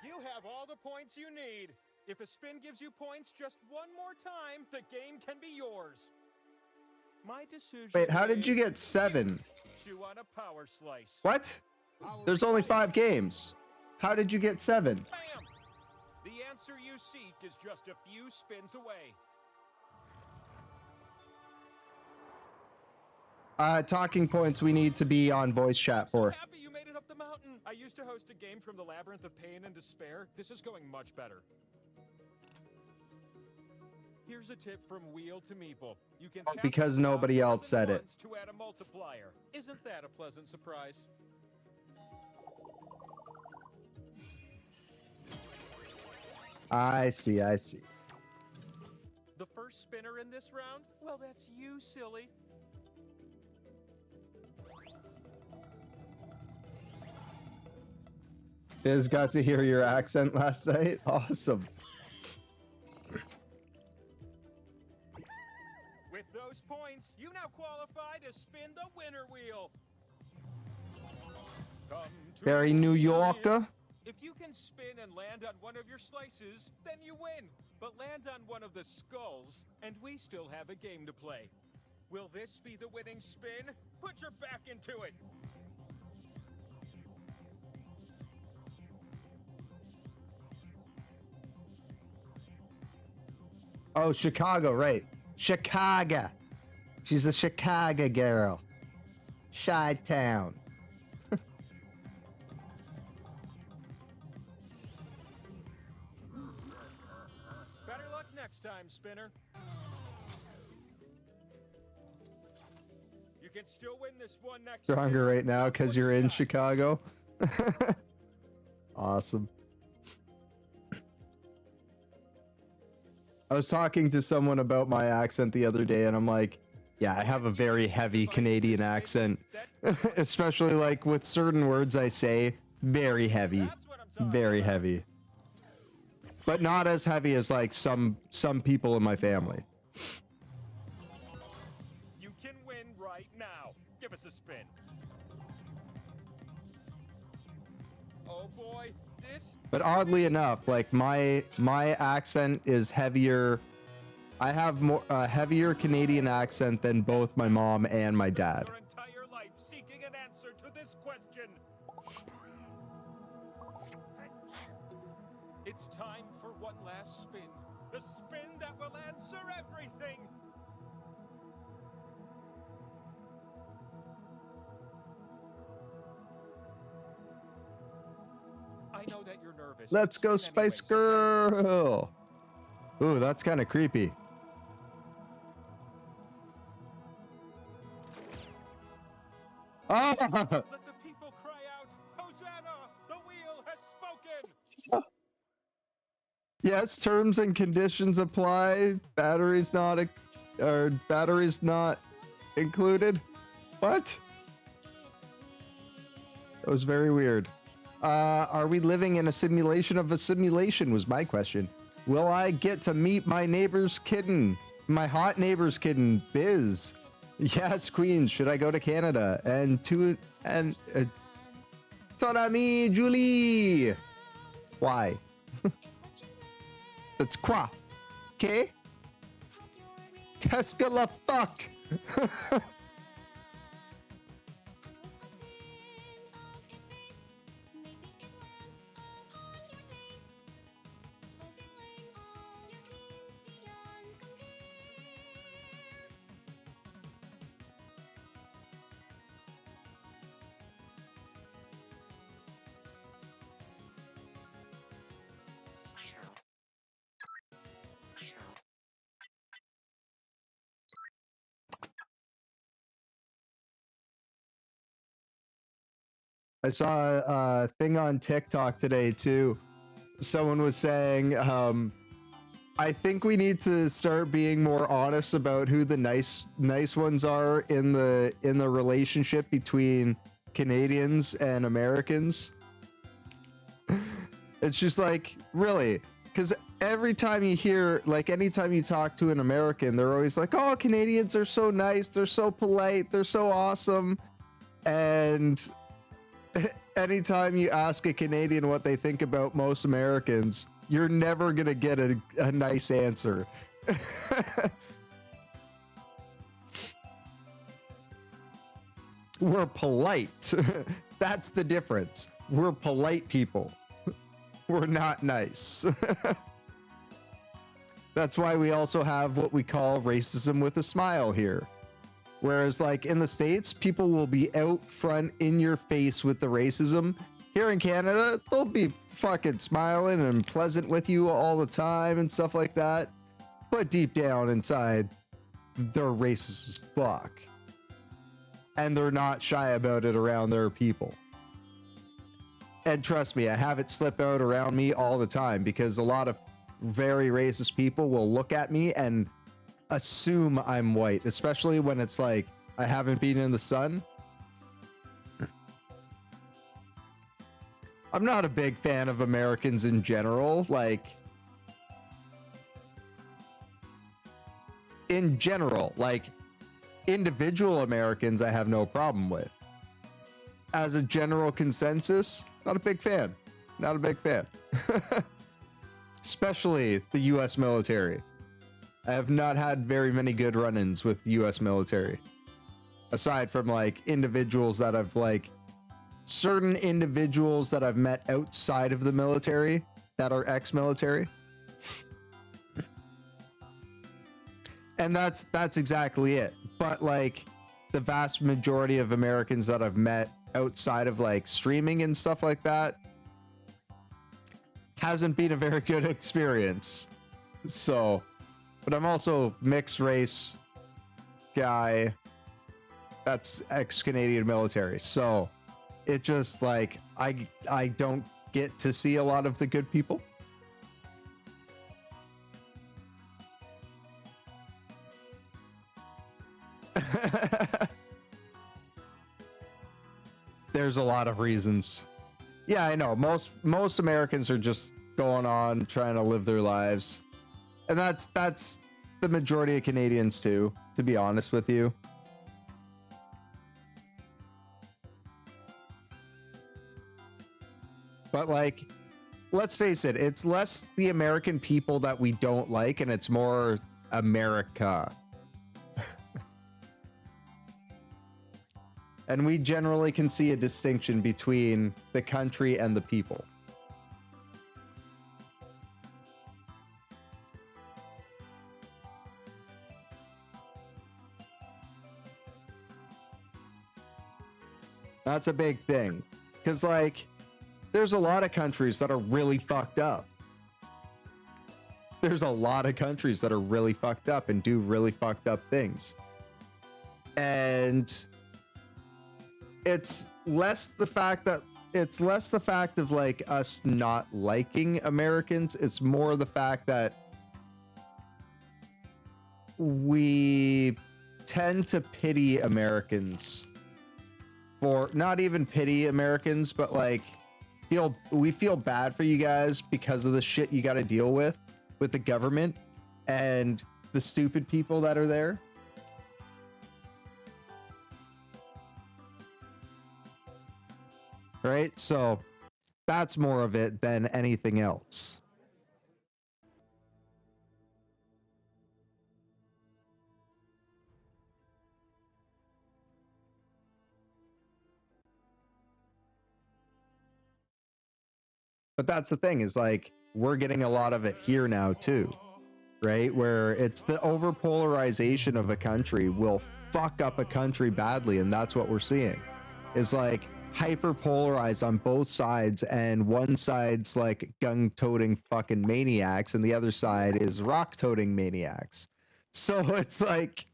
You have all the points you need. If a spin gives you points just one more time, the game can be yours. My decision. Wait, how did you get 7? Chew on a power slice. What? There's only 5 games. How did you get 7? Bam! The answer you seek is just a few spins away. Talking Points we need to be on voice chat for. Happy you made it up the mountain. I used to host a game from the Labyrinth of Pain and Despair. This is going much better. Here's a tip from Wheel to Meeple. You can tap Because nobody else said it. to add a multiplier. Isn't that a pleasant surprise? I see, I see. The first spinner in this round? Well, that's you, silly. Biz got to hear your accent last night. Awesome. With those points, you now qualify to spin the winner wheel. Come to Very New Yorker. If you can spin and land on one of your slices, then you win. But land on one of the skulls, and we still have a game to play. Will this be the winning spin? Put your back into it. Oh, Chicago, right. Chicago. She's a Chicago girl. Chi-town. Better luck next time, spinner. You can still win this one next Stronger right now because you're in Chicago. Awesome. I was talking to someone about my accent the other day, and I'm like, yeah, I have a very heavy Canadian accent. Especially like with certain words I say, very heavy. Very heavy. But not as heavy as like some people in my family. You can win right now. Give us a spin. Oh boy, this. But oddly enough, like my accent is heavier. I have more heavier Canadian accent than both my mom and my dad. Your entire life seeking an answer to this question. It's time for one last spin. The spin that will answer everything. I know that you're nervous. Let's go, Spice Girl. Ooh, that's kind of creepy. Ah! Let the people cry out, Hosanna! The wheel has spoken! Yes, terms and conditions apply. Batteries not included. What? That was very weird. Are we living in a simulation of a simulation was my question. Will I get to meet my neighbor's kitten? My hot neighbor's kitten, Biz. Yes, Queen. Should I go to Canada? Ton ami, Julie. Why? That's quoi? Okay? Qu'est-ce que la fuck? I saw a thing on TikTok today too. Someone was saying, I think we need to start being more honest about who the nice ones are in the relationship between Canadians and Americans. It's just like, really? Because every time you hear, like, anytime you talk to an American, they're always like, oh, Canadians are so nice, they're so polite, they're so awesome. And anytime you ask a Canadian what they think about most Americans, you're never going to get a nice answer. We're polite. That's the difference. We're polite people. We're not nice. That's why we also have what we call racism with a smile here. Whereas, like, in the States, people will be out front in your face with the racism. Here in Canada, they'll be fucking smiling and pleasant with you all the time and stuff like that. But deep down inside, they're racist as fuck. And they're not shy about it around their people. And trust me, I have it slip out around me all the time because a lot of very racist people will look at me and assume I'm white, especially when it's like I haven't been in the sun. I'm not a big fan of Americans in general. Like, in general, like, individual Americans I have no problem with. As a general consensus, not a big fan. Not a big fan. Especially the US military. I have not had very many good run-ins with the US military. Aside from, like, individuals that I've, like, certain individuals that I've met outside of the military that are ex-military. And that's exactly it. But, like, the vast majority of Americans that I've met outside of, like, streaming and stuff like that hasn't been a very good experience. So, but I'm also mixed race guy that's ex-Canadian military. So it just, like, I don't get to see a lot of the good people. There's a lot of reasons. Yeah, I know. Most Americans are just going on trying to live their lives. And that's the majority of Canadians too, to be honest with you. But, like, let's face it, it's less the American people that we don't like, and it's more America. And we generally can see a distinction between the country and the people. That's a big thing. Because, like, there's a lot of countries that are really fucked up. There's a lot of countries that are really fucked up and do really fucked up things. And it's less the fact of like us not liking Americans. It's more the fact that we tend to pity Americans for not even pity Americans, but like we feel bad for you guys because of the shit you got to deal with the government and the stupid people that are there. Right? So that's more of it than anything else. But that's the thing, is like we're getting a lot of it here now too, right? Where it's the overpolarization of a country will fuck up a country badly, and that's what we're seeing. Is like hyper polarized on both sides, and one side's like gun-toting fucking maniacs and the other side is rock-toting maniacs. So it's like,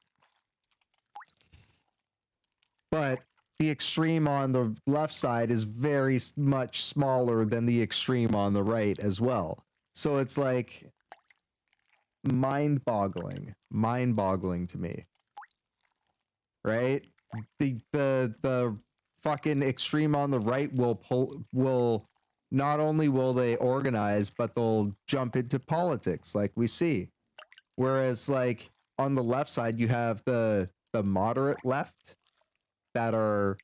but the extreme on the left side is very much smaller than the extreme on the right as well. So it's like mind-boggling to me, right? The fucking extreme on the right will not only will they organize, but they'll jump into politics like we see. Whereas like on the left side, you have the moderate left that are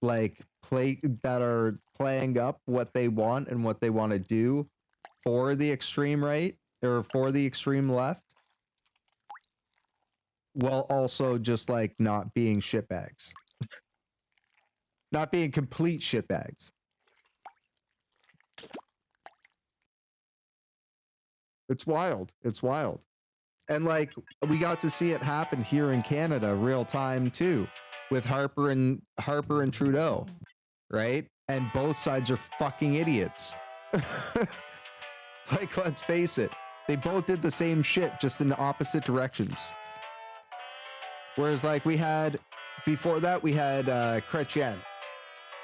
like playing up what they want and what they want to do for the extreme right or for the extreme left, while also just like not being shitbags. Not being complete shitbags. It's wild. It's wild. And like we got to see it happen here in Canada real time too, with Harper and Trudeau, right? And both sides are fucking idiots. Like, let's face it, they both did the same shit, just in opposite directions. Whereas like before that we had Chrétien,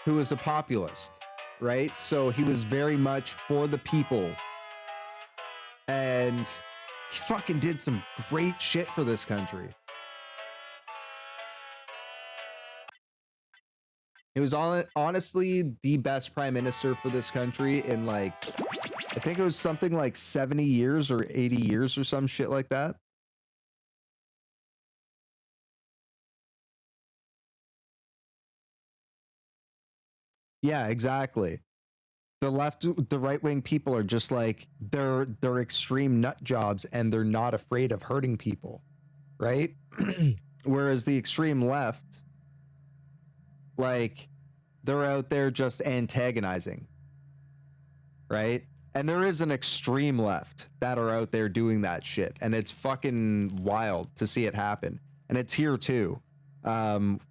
who was a populist, right? So he was very much for the people. And he fucking did some great shit for this country. He was honestly the best prime minister for this country in like, I think it was something like 70 years or 80 years or some shit like that. Yeah, exactly. The right-wing people are just like, they're extreme nut jobs and they're not afraid of hurting people, right? Whereas the extreme left, like, they're out there just antagonizing, right? And there is an extreme left that are out there doing that shit, and it's fucking wild to see it happen. And it's here too,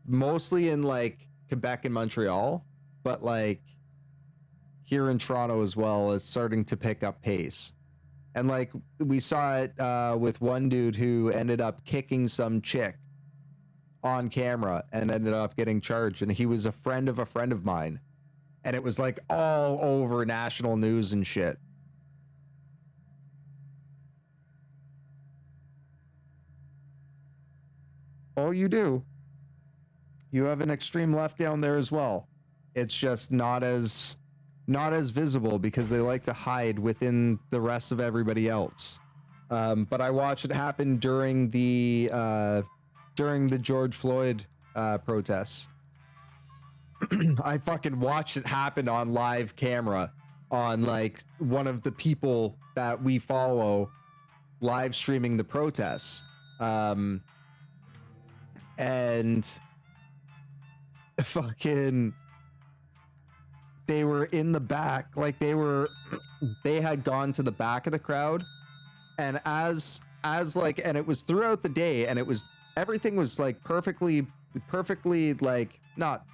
mostly in like Quebec and Montreal, but like here in Toronto as well, it's starting to pick up pace. And like we saw it with one dude who ended up kicking some chick on camera and ended up getting charged, and he was a friend of mine, and it was like all over national news and shit. Oh, you do. You have an extreme left down there as well. It's just not as visible because they like to hide within the rest of everybody else. But I watched it happen during the George Floyd protests. I fucking watched it happen on live camera on like one of the people that we follow live streaming the protests. And fucking they were in the back, like they had gone to the back of the crowd, and as like, and it was throughout the day, and it was, everything was like perfectly like, not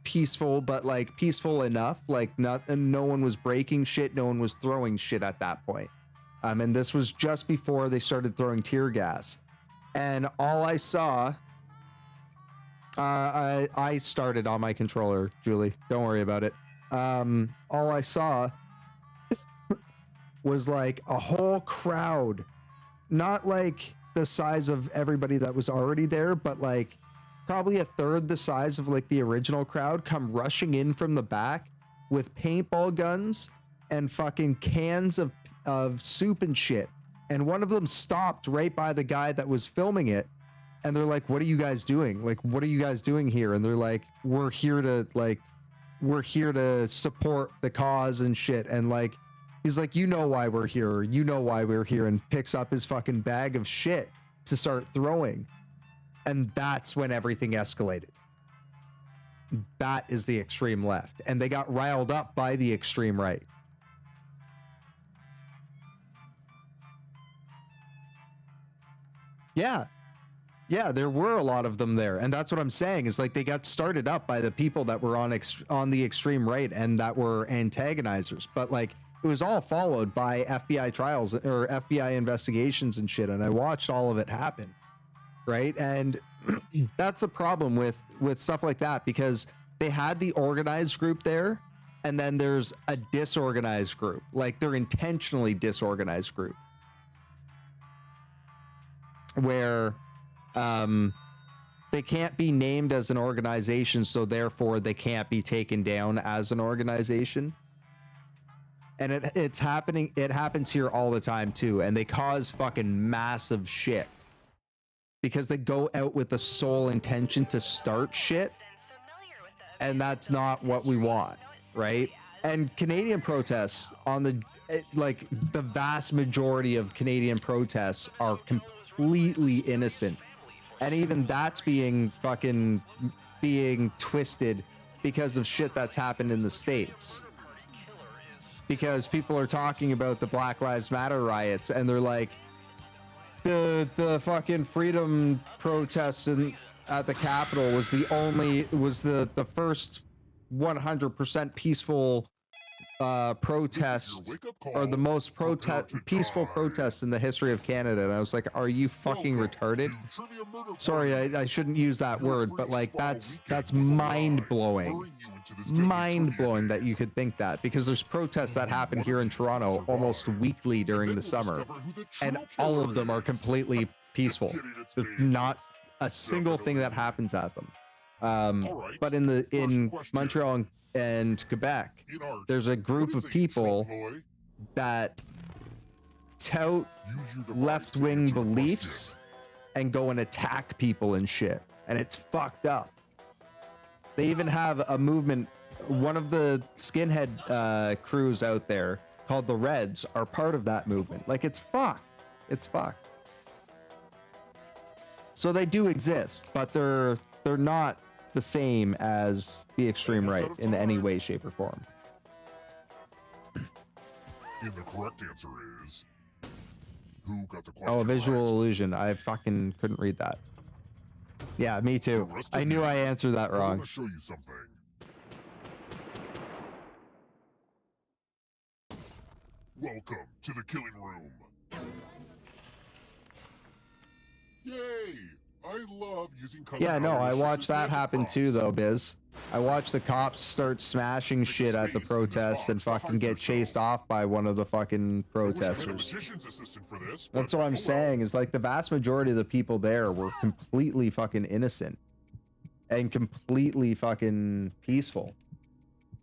peaceful, but like peaceful enough. Like no one was breaking shit. No one was throwing shit at that point. And this was just before they started throwing tear gas. And all I saw, I started on my controller, Julie. Don't worry about it. All I saw was like a whole crowd, not like the size of everybody that was already there, but like probably a third the size of like the original crowd come rushing in from the back with paintball guns and fucking cans of soup and shit. And one of them stopped right by the guy that was filming it. And they're like, what are you guys doing? Like, what are you guys doing here? And they're like, we're here to support the cause and shit. And like, he's like, you know why we're here. You know why we're here. And picks up his fucking bag of shit to start throwing. And that's when everything escalated. That is the extreme left. And they got riled up by the extreme right. Yeah, there were a lot of them there. And that's what I'm saying is like they got started up by the people that were on the extreme right and that were antagonizers. But like it was all followed by FBI trials or FBI investigations and shit. And I watched all of it happen. Right. And that's the problem with stuff like that, because they had the organized group there and then there's a disorganized group. Like they're intentionally disorganized group where they can't be named as an organization, so therefore they can't be taken down as an organization. And it happens here all the time too, and they cause fucking massive shit because they go out with the sole intention to start shit, and that's not what we want, right? And Canadian protests the vast majority of Canadian protests are completely innocent. And even that's being twisted because of shit that's happened in the States. Because people are talking about the Black Lives Matter riots and they're like, the fucking freedom protests at the Capitol was the first 100% peaceful protest, or the most peaceful protest in the history of Canada. And I was like, are you fucking retarded? Sorry, I shouldn't use that word, but like that's mind-blowing that you could think that, because there's protests that happen here in Toronto almost weekly during the summer and all of them are completely peaceful. There's not a single thing that happens at them. But in Montreal and Quebec, there's a group of people that tout left-wing beliefs and go and attack people and shit, and it's fucked up. They even have a movement. One of the skinhead crews out there called the Reds are part of that movement. Like, it's fucked. It's fucked. So they do exist, but they're not the same as the extreme right in any way, shape, or form. And the correct answer is, who got the question? Oh, a visual illusion. I fucking couldn't read that. Yeah, me too. I knew I answered that wrong. I want to show you something. Welcome to the killing room. Yay! I love using color. Yeah, no, I watched that happen too, though, Biz. I watched the cops start smashing shit at the protests and fucking get chased off by one of the fucking protesters. That's what I'm saying, is like the vast majority of the people there were completely fucking innocent and completely fucking peaceful.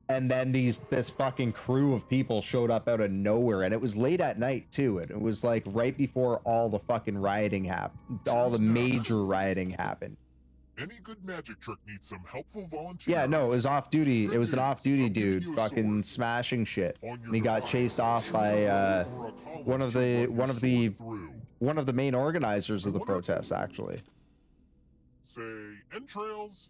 And then this fucking crew of people showed up out of nowhere, and it was late at night too, and it was like right before all the fucking rioting happened, all the major rioting happened. Any good magic trick needs some helpful volunteers. Yeah, no, it was off duty. It was an off-duty dude fucking smashing shit, and he got chased off by one of the main organizers of the protests, actually. Say entrails.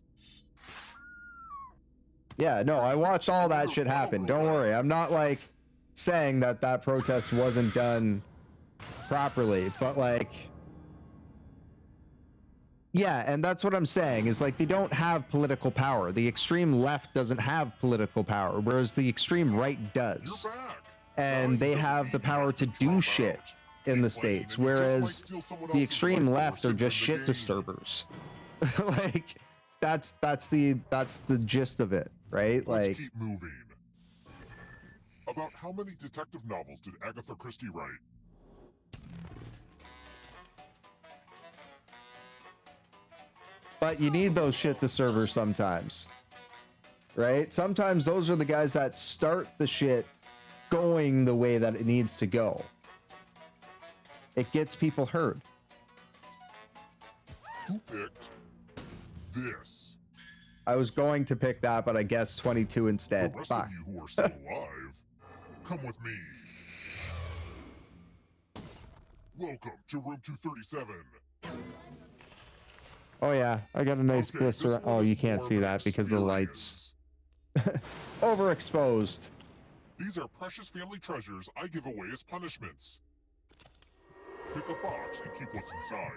Yeah, no, I watched all that shit happen. Don't worry. I'm not like saying that protest wasn't done properly, but like Yeah, and that's what I'm saying, is like they don't have political power. The extreme left doesn't have political power, whereas the extreme right does. And they have the power to do shit in the States, whereas the extreme left are just shit disturbers. Like that's the gist of it, right? Let's Like keep moving. About how many detective novels did Agatha Christie write? but you need those shit disturbers sometimes. Right? Sometimes those are the guys that start the shit going the way that it needs to go. It gets people heard. Who picked this? I was going to pick that, but I guess 22 instead. The rest Fuck. of you who are still alive, come with me. Welcome to room 237. Oh yeah, I got a nice blister. Oh, you can't see that because of the lights. Overexposed. These are precious family treasures I give away as punishments. Pick a box and keep what's inside.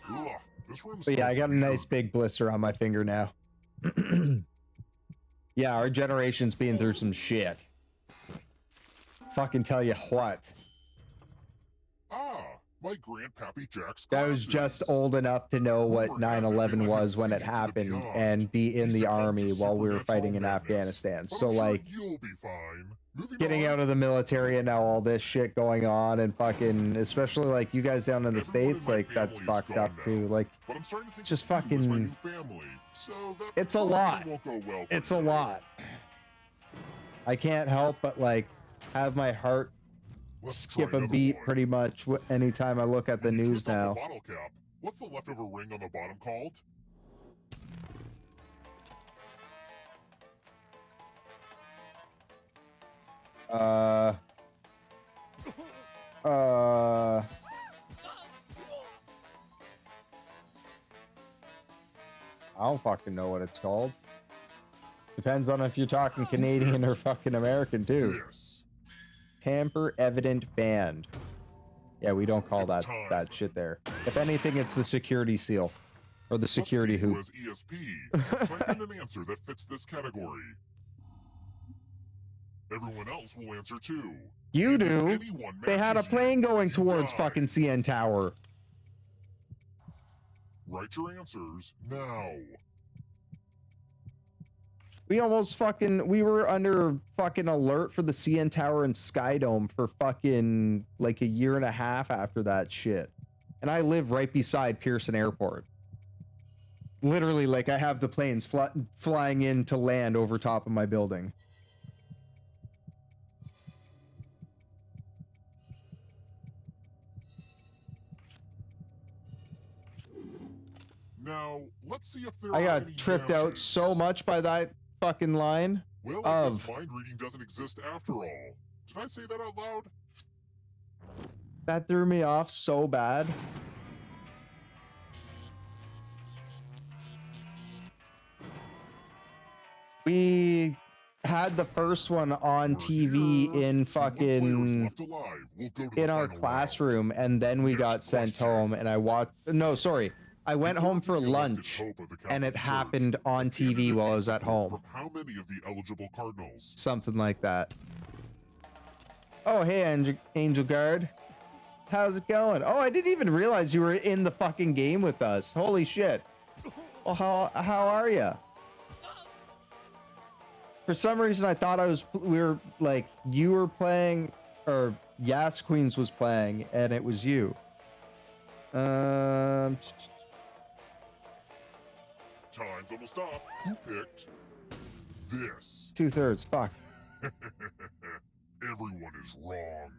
Ugh, this room's But yeah, I got a weird. nice big blister on my finger now. Yeah, our generation's been through some shit. Fucking tell you what. Ah, my grandpappy Jack's I was just old enough to know what 9/11 was when it happened and be in the army while we were fighting in Afghanistan. So like, You'll be fine. Moving getting on. out of the military and now all this shit going on and fucking, especially like you guys down in the States, like that's fucked up too. Like, But I'm starting to think it's just of you as my fucking, new family, so that it's a probably lot. won't go well for It's you. a lot. I can't help but like have my heart skip a beat pretty much anytime I look at the news Twist off now. the bottle cap. What's the leftover ring on the bottom called? I don't fucking know what it's called. Depends on if you're talking Canadian or fucking American too. Tamper evident band. Yeah, we don't call that shit there. If anything, it's the security seal or the security hoop. Let's see who has ESP. Type in an answer that fits this category. Everyone else will answer too. You And if do. anyone They had a matches you, plane going you towards die. fucking CN Tower. Write your answers now. We almost fucking, we were under fucking alert for the CN Tower and Skydome for fucking like a year and a half after that shit. And I live right beside Pearson Airport. Literally, like I have the planes flying in to land over top of my building. Now, let's see if there I are got any tripped out matches. so much by that fucking line Well, I of guess mind reading doesn't exist after all. Did I say that out loud? that threw me off so bad. We had the first one on TV in fucking in our classroom, and then we got sent home, and I watched. No, sorry, I went home for lunch, and it happened on TV while I was at home. How many of the eligible cardinals? Something like that. Oh, hey, Angel Guard. How's it going? Oh, I didn't even realize you were in the fucking game with us. Holy shit. Well, how are you? For some reason, I thought we were like, you were playing, or Yas Queens was playing, and it was you. Time's almost up. Who picked this? 2/3. Fuck. Everyone is wrong.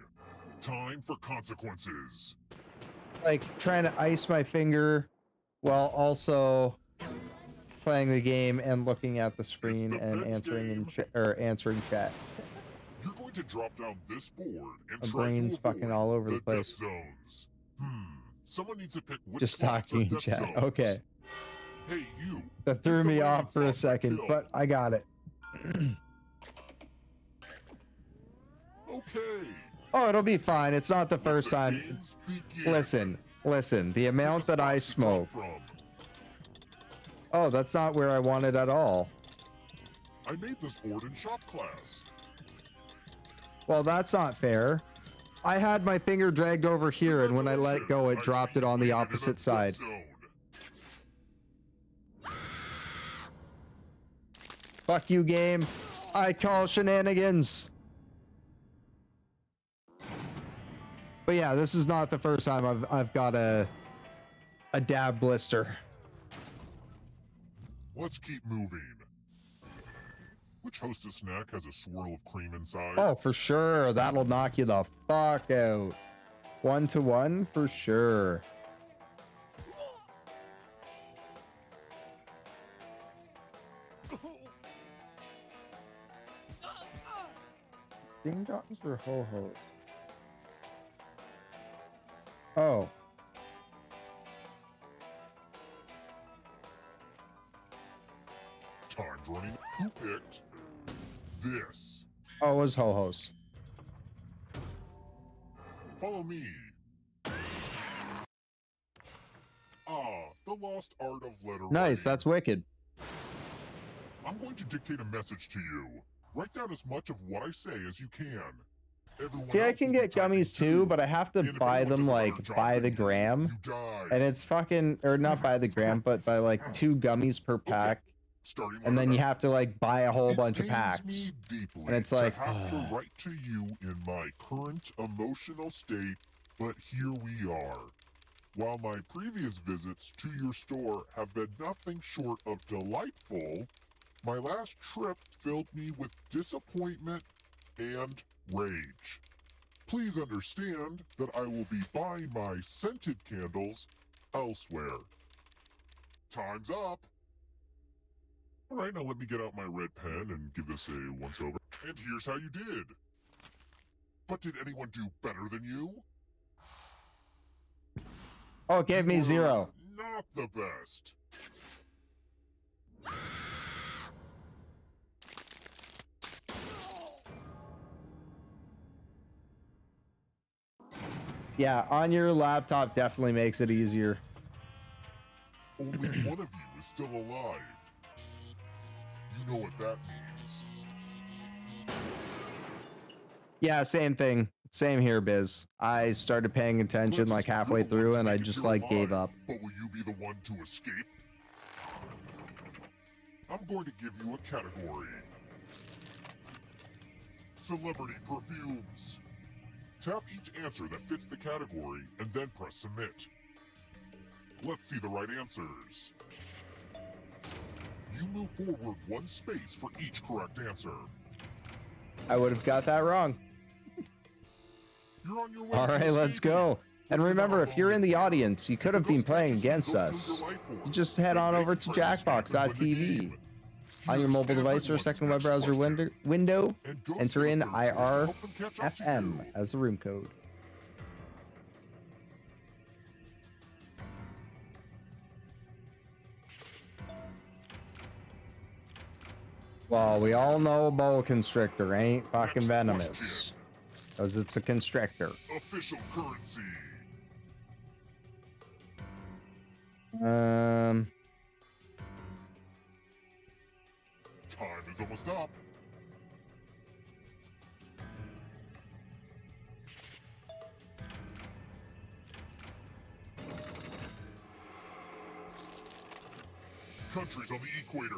Time for consequences. Like trying to ice my finger while also playing the game and looking at the screen and answering answering chat. You're going to drop down this board and My try brain's to avoid fucking all over the death place. zones. Someone needs to pick which Just spots are talking in death chat. zones. Okay. Hey, you. That threw me off for a second, but I got it. Okay. Oh, it'll be fine. It's not the first time. Listen. The amount that I smoke Oh, that's not where I wanted at all. I made this board in shop class. Well, that's not fair. I had my finger dragged over here, and when I let go, it dropped it on the opposite side. Fuck you, game. I call shenanigans. But yeah, this is not the first time I've got a dab blister. Let's keep moving. Which Hostess snack has a swirl of cream inside? Oh, for sure. That'll knock you the fuck out. 1-to-1 for sure. Ding dongs or ho-hos? Oh. Time's running. Who picked this? Oh, it was ho-hos. Follow me. The lost art of letter Nice, that's wicked. I'm going to dictate a message to you. Write down as much of what I say as you can. Everyone See, I else can will be get gummies too, but I have to buy them like by the gram. And it's fucking, or not by the gram, but by like 2 gummies per pack. And then you have to like buy a whole bunch of packs. And it's like, I have to write to you in my current emotional state, but here we are. While my previous visits to your store have been nothing short of delightful, my last trip filled me with disappointment and rage. Please understand that I will be buying my scented candles elsewhere. Time's up. All right, now let me get out my red pen and give this a once-over. And here's how you did. But did anyone do better than you? oh, it gave me 0. Not the best. Yeah, on your laptop definitely makes it easier. Only one of you is still alive. You know what that means. Yeah, same thing. Same here, Biz. I started paying attention like halfway through and I just like gave up. But will you be the one to escape? I'm going to give you a category. Celebrity perfumes. Tap each answer that fits the category and then press submit. Let's see the right answers. You move forward 1 space for each correct answer. I would have got that wrong. You're on your way. All right, let's go. And remember, if you're in the audience, you could have been playing against us. You just head on over to jackbox.tv. On your mobile device or second web browser window, enter in IRFM as the room code. Well, we all know a boa constrictor ain't fucking venomous. Because it's a constrictor. Official currency. Time is almost up. Countries on the equator.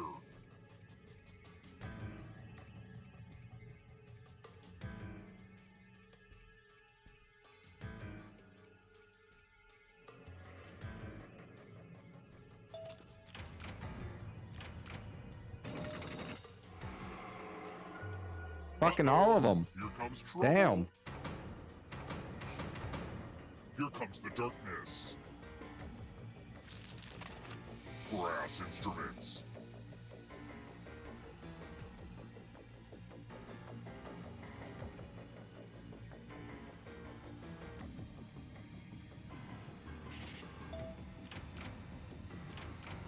Fucking all of them. Here comes trouble. Damn. Here comes the darkness. Brass instruments.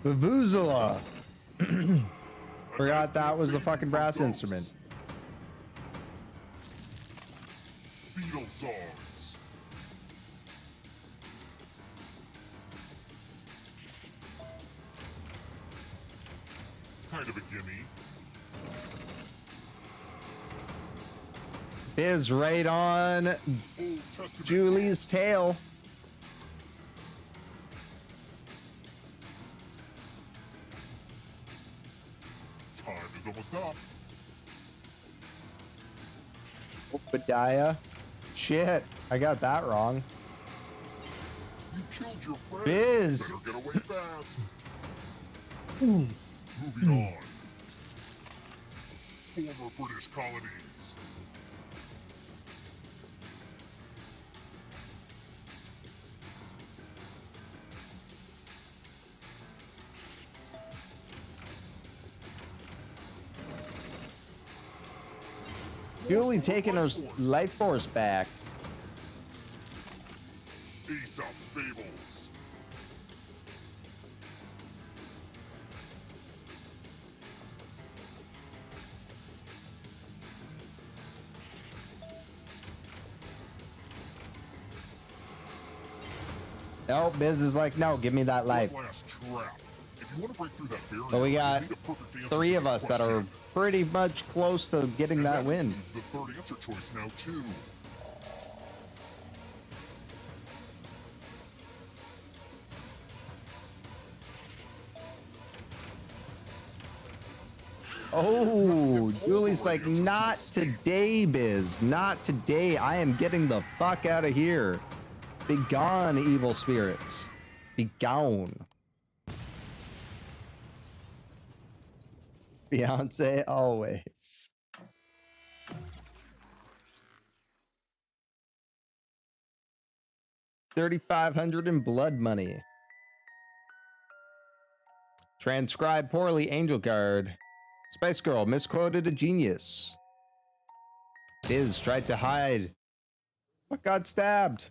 Vuvuzela. Forgot that was a fucking brass instrument. Beatles songs. kind of a gimme. Biz right on Julie's tail. Time is almost up. Obadiah. Shit, I got that wrong. You killed your friend. Biz. Better get away fast. Moving on. Former British colonies. Julie taking her life force back. Aesop's Fables. No, Biz is like, no, give me that life. One last trap. If you want to break through that barrier, But we got you need a perfect answer 3 to of this us that are question. pretty much close to getting And that win. includes the third answer choice now too. Oh, Julie's like, not today, Biz. Not today. I am getting the fuck out of here. Be gone, evil spirits. Be gone. Beyonce always. $3,500 in blood money. Transcribed poorly, Angel Guard. Spice Girl misquoted a genius. Biz tried to hide, but got stabbed.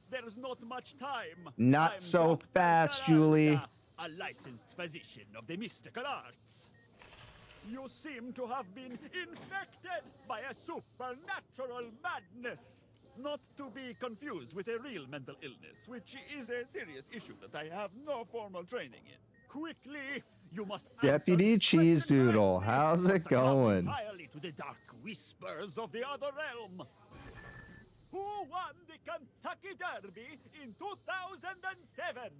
There's not much time. Not I'm so Dr. fast, Garanta, Julie. a licensed physician of the mystical arts. You seem to have been infected by a supernatural madness. Not to be confused with a real mental illness, which is a serious issue that I have no formal training in. Quickly, you must Deputy Cheese Doodle, how's it going? entirely to the dark whispers of the other realm. Who won the Kentucky Derby in 2007?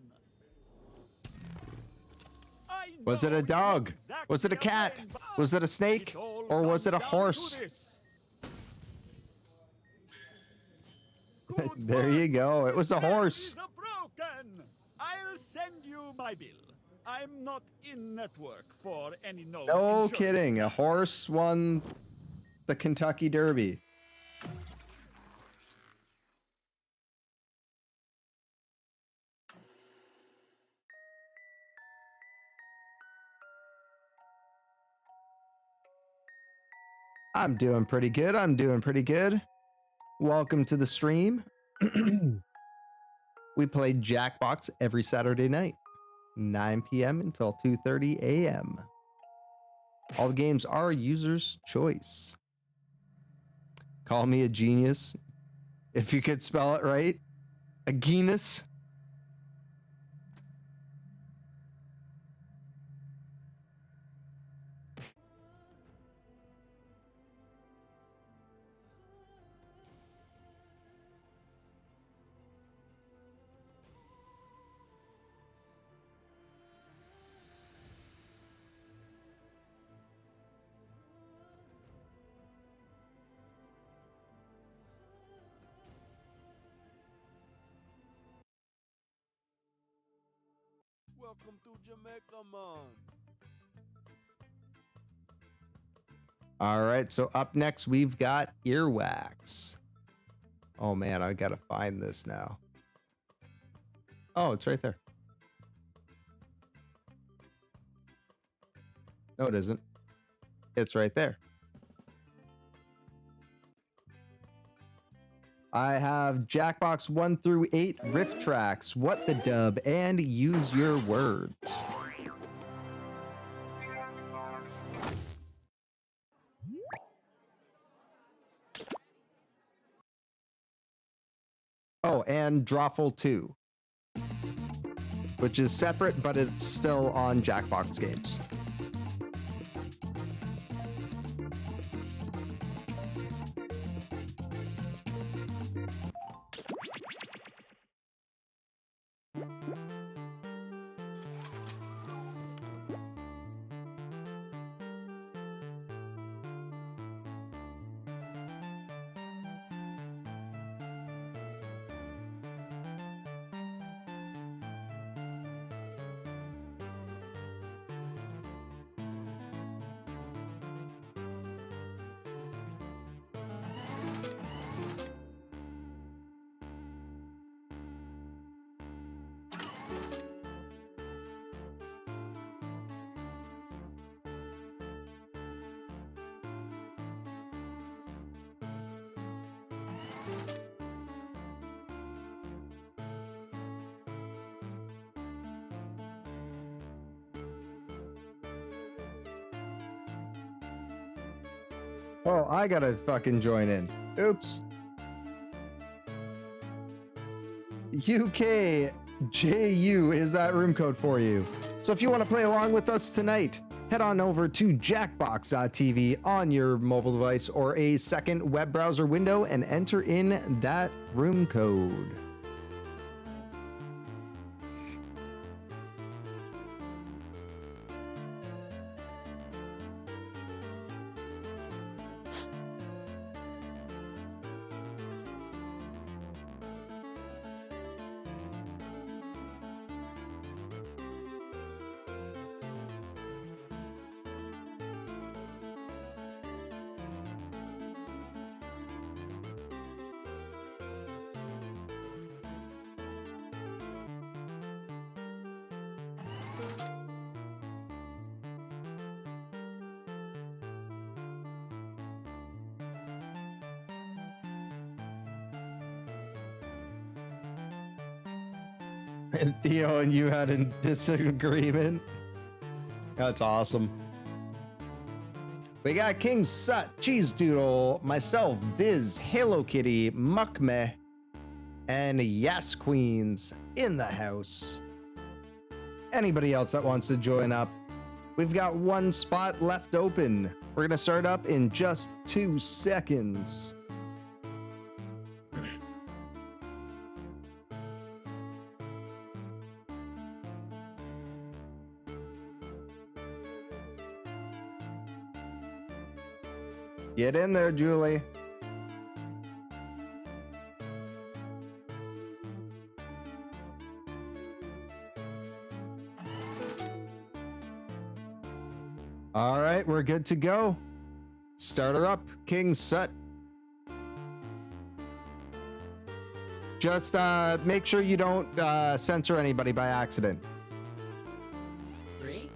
Was it a dog? Was it a cat? Was it a snake? Or was it a horse? There you go. It was a horse. Broken. I'll send you my bill. I'm not in network for any No insurance. kidding. A horse won the Kentucky Derby. I'm doing pretty good. I'm doing pretty good. Welcome to the stream. We play Jackbox every Saturday night, 9 p.m. until 2:30 a.m. All the games are user's choice. Call me a genius, if you could spell it right. A genus. Welcome to Jamaica, man. All right, so up next we've got Earwax. Oh man, I gotta find this now. Oh, it's right there. No, it isn't. It's right there. I have Jackbox 1 through 8 riff tracks, What the Dub, and Use Your Words. Oh, and Drawful 2. which is separate, but it's still on Jackbox Games. Oh, I gotta fucking join in. Oops. UKJU is that room code for you. So if you want to play along with us tonight, head on over to jackbox.tv on your mobile device or a second web browser window and enter in that room code. And Theo and you had a disagreement. That's awesome. We got King Sut, Cheese Doodle, myself, Biz, Halo Kitty, Muckmeh, and Yes Queens in the house. Anybody else that wants to join up? We've got one spot left open. We're gonna start up in just 2 seconds. Get in there, Julie. All right, we're good to go. Start her up, King Sut. Just make sure you don't censor anybody by accident. 3,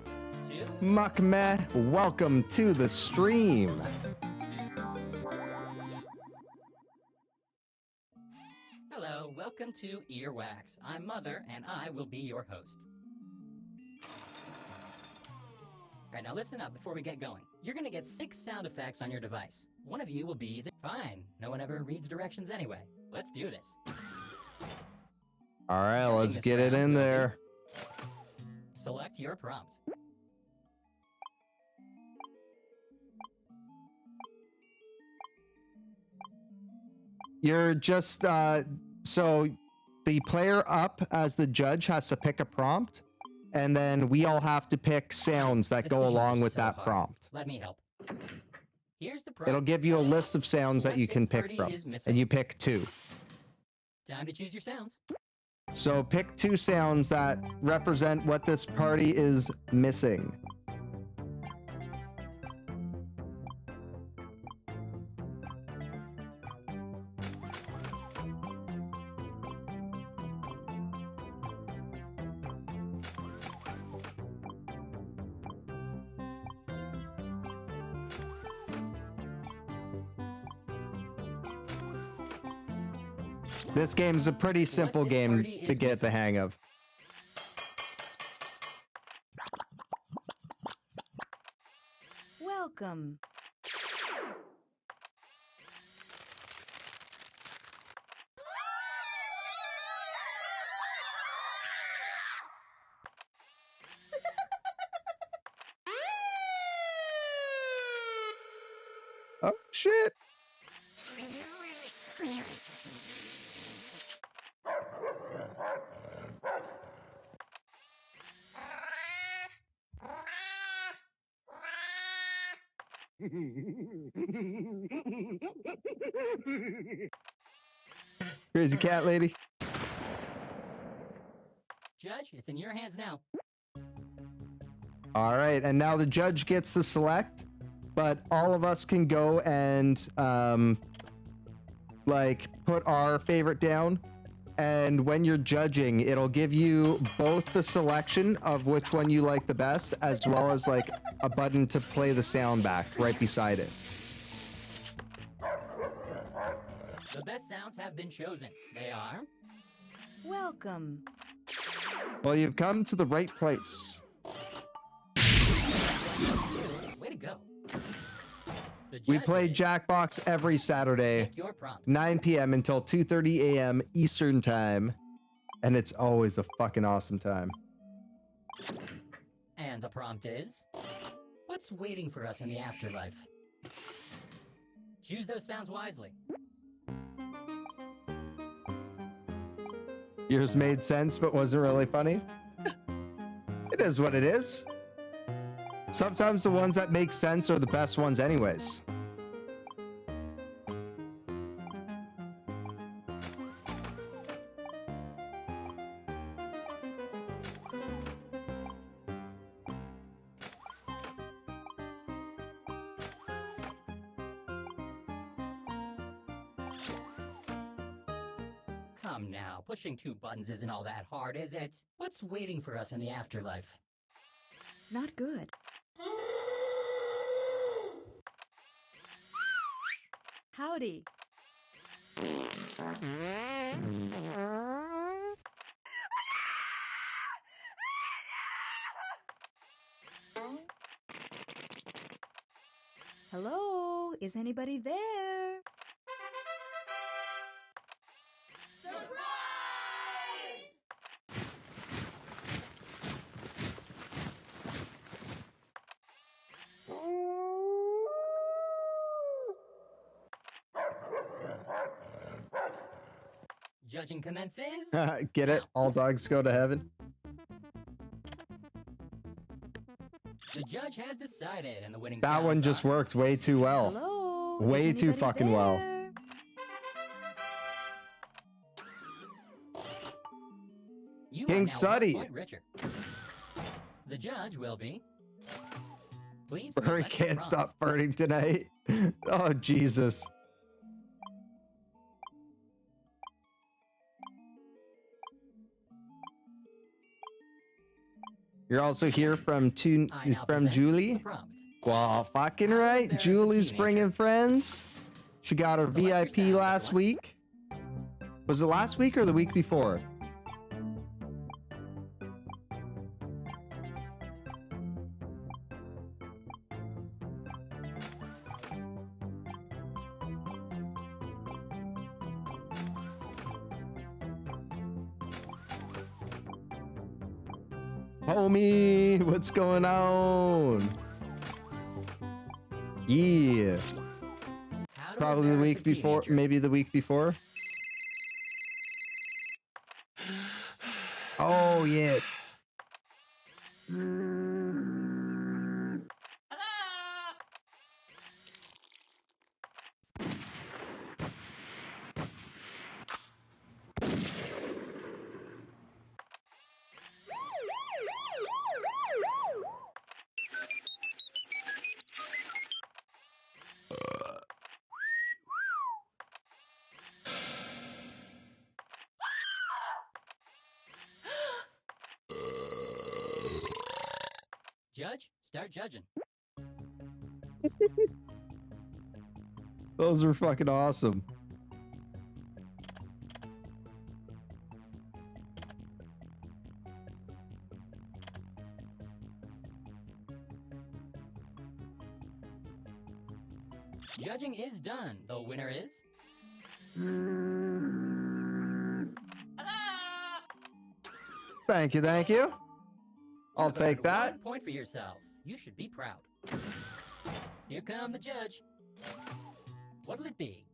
2. Muckmeh, welcome to the stream. Hello, welcome to Earwax. I'm Mother, and I will be your host. Alright, now listen up before we get going. You're gonna get 6 sound effects on your device. One of you will be the... Fine, no one ever reads directions anyway. Let's do this. All right, let's get it in there. Select your prompt. You're just, so the player up as the judge has to pick a prompt, and then we all have to pick sounds that go along with that prompt. Let me help. Here's the prompt. It'll give you a list of sounds that you can pick from, and you pick 2. Time to choose your sounds. So pick 2 sounds that represent what this party is missing. This game is a pretty simple game to get the hang of. Welcome. Oh, shit. Crazy cat lady. Judge, it's in your hands now. All right, and now the judge gets to select, but all of us can go and like put our favorite down. And when you're judging, it'll give you both the selection of which one you like the best, as well as like a button to play the sound back right beside it. The best sounds have been chosen. They are... Welcome. Well, you've come to the right place. Way to go. We play Jackbox every Saturday, Pick your prompt. 9 p.m. until 2:30 a.m. Eastern time, and it's always a fucking awesome time. And the prompt is... What's waiting for us in the afterlife? Choose those sounds wisely. Yours made sense, but wasn't really funny. It is what it is. Sometimes the ones that make sense are the best ones anyways. Come now, pushing 2 buttons isn't all that hard, is it? What's waiting for us in the afterlife? Not good. Howdy. Hello? Is anybody there? Judging commences. Get it? All dogs go to heaven. The judge has decided, and the winning That sounds one just are... worked way too well. Hello? Way Is too anybody fucking well. there? You King are now Suddy. 1 point richer. The judge will be... Please Furry select your can't prompt. stop burning tonight. Oh, Jesus. You're also here from I now present Julie. the prompt. Well, fucking How right. embarrass a Julie's teenager? bringing friends. She got her Select your VIP sound, last everyone. week. Was it last week or the week before? Homie, what's going on? Yeah. How to Probably the embarrass week a before, teenager. maybe the week before. Oh, yes. Judge, start judging. Those are fucking awesome. Judging is done. The winner is... Thank you, thank you. I'll You've take earned that. 1 point for yourself. You should be proud. Here come the judge. What'll it be?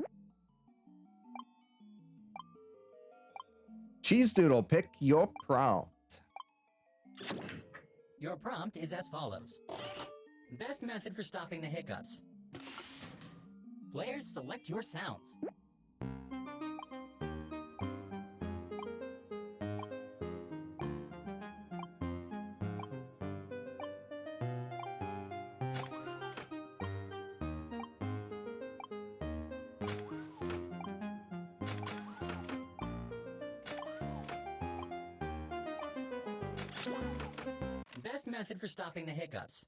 Cheese Doodle, pick your prompt. Your prompt is as follows. Best method for stopping the hiccups. Players, select your sounds. Best method for stopping the hiccups.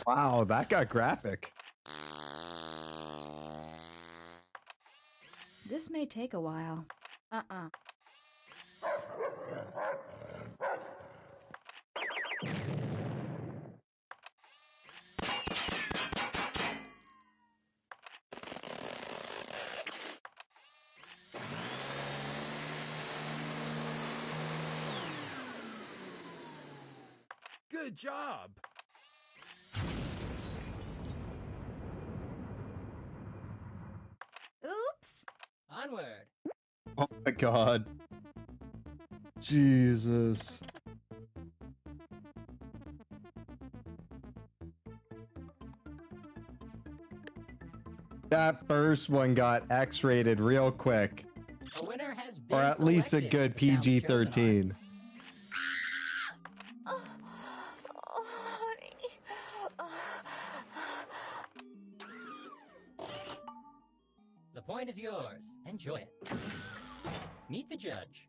Wow, that got graphic. This may take a while. Good job. Oops. Onward. Oh my god. Jesus. That first one got X-rated real quick. A winner has been Or at least a selected. good The sounds chosen are- PG-13. The point is yours. Enjoy it. Meet the judge.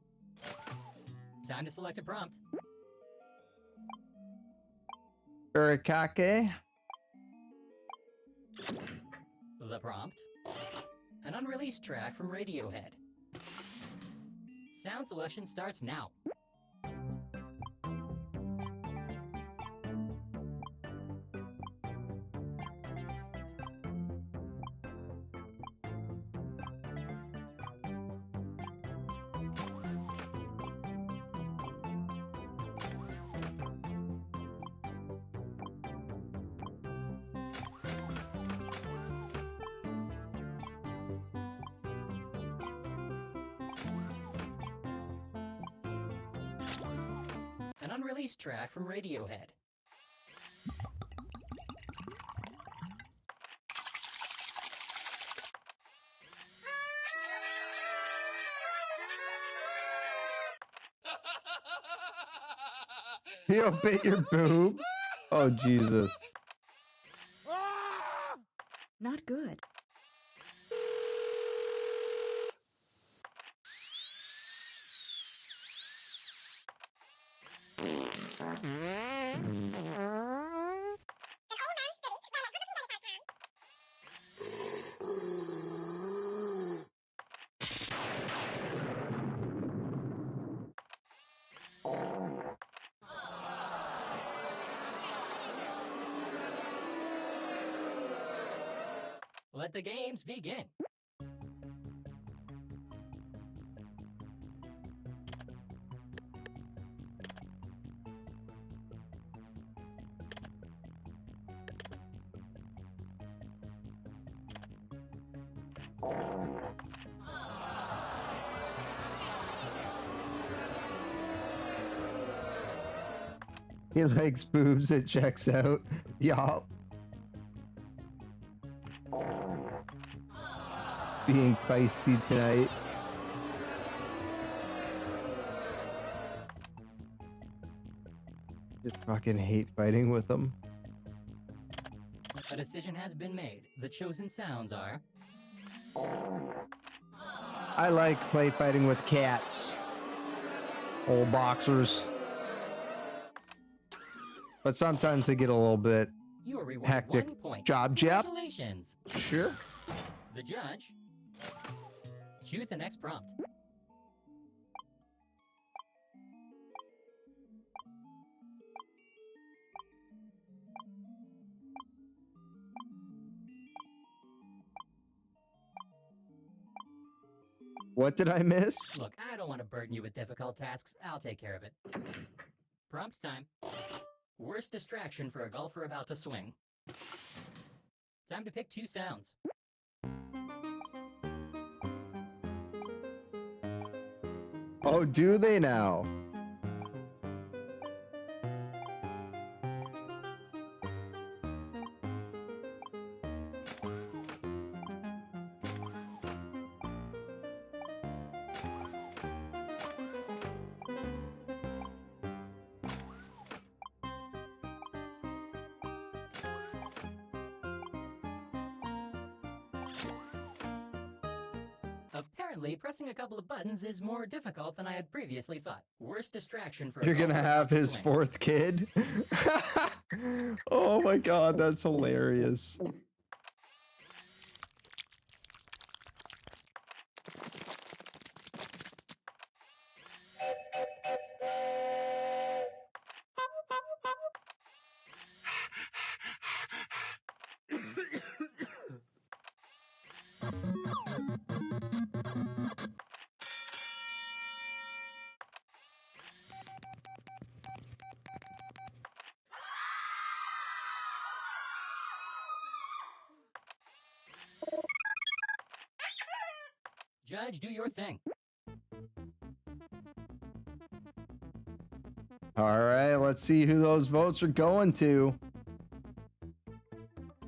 Time to select a prompt. Urikake. The prompt. An unreleased track from Radiohead. Sound selection starts now. An unreleased track from Radiohead. You bit your boob? Oh, Jesus. Not good. Let the games begin. He likes boobs, it checks out. Yup. Being feisty tonight. Just fucking hate fighting with them. A decision has been made. The chosen sounds are... I like play fighting with cats. Old boxers. But sometimes they get a little bit You are rewarded hectic. 1 point. Job, Jep? Congratulations. Sure. The judge. Choose the next prompt. What did I miss? Look, I don't want to burden you with difficult tasks. I'll take care of it. Prompt time. Worst distraction for a golfer about to swing. Time to pick 2 sounds. Oh, do they now? Apparently, pressing a couple of buttons is more difficult than I had previously thought. Worst distraction for a You're gonna golfer have about to his swing. 4th kid? Oh my god, that's hilarious. Judge, do your thing. All right, let's see who those votes are going to.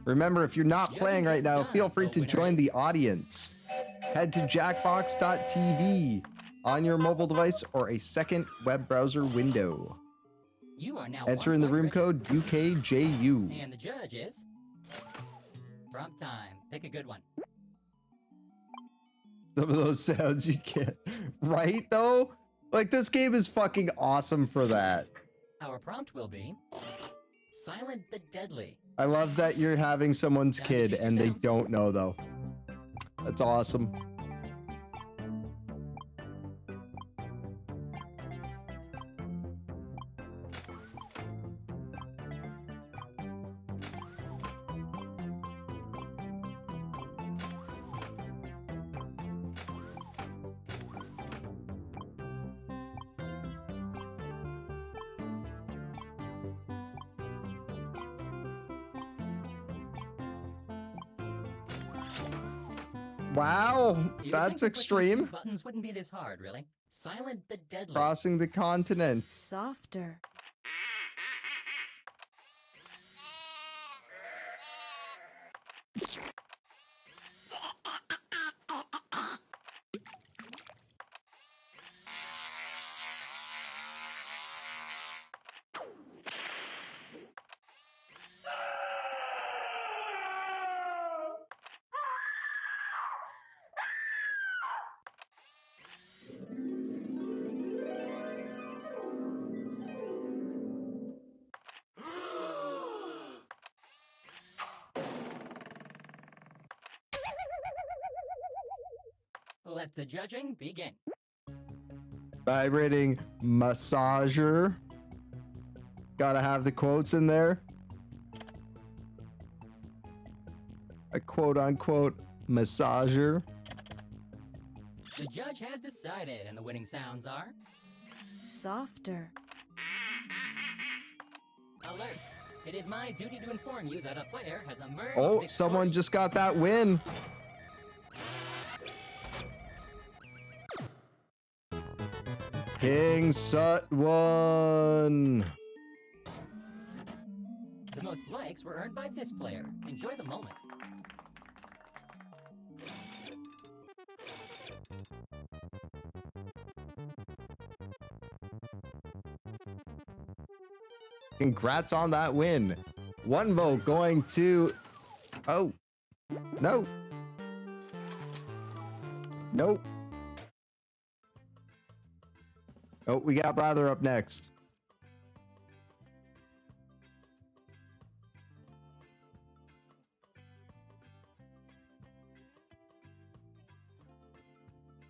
Remember, if you're not playing right now, feel free to join the audience. Head to jackbox.tv on your mobile device or a second web browser window. You are now Enter 1 in the point room richer. code UKJU. And the judge is... Prompt time. Pick a good one. Some of those sounds you get. Right, though? Like, this game is fucking awesome for that. Our prompt will be... Silent but Deadly. I love that you're having someone's kid and they don't know, though. That's awesome. Wow, You would think that's that pushing extreme. 2 buttons wouldn't be this hard, really. Silent but Deadly. Crossing the continent. Softer. Let the judging begin. Vibrating massager. Gotta have the quotes in there. A quote-unquote massager. The judge has decided, and the winning sounds are... Softer. Alert! It is my duty to inform you that a player has emerged Oh, victorious. someone just got that win. King Sut won. The most likes were earned by this player. Enjoy the moment. Congrats on that win. 1 vote going to... Oh. No. Nope. Oh, we got Blather up next.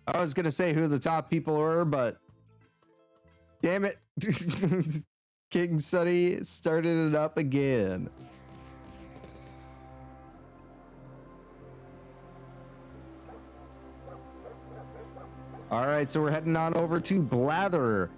I was gonna say who the top people were, but damn it. King Sunny started it up again. All right, so we're heading on over to Blather.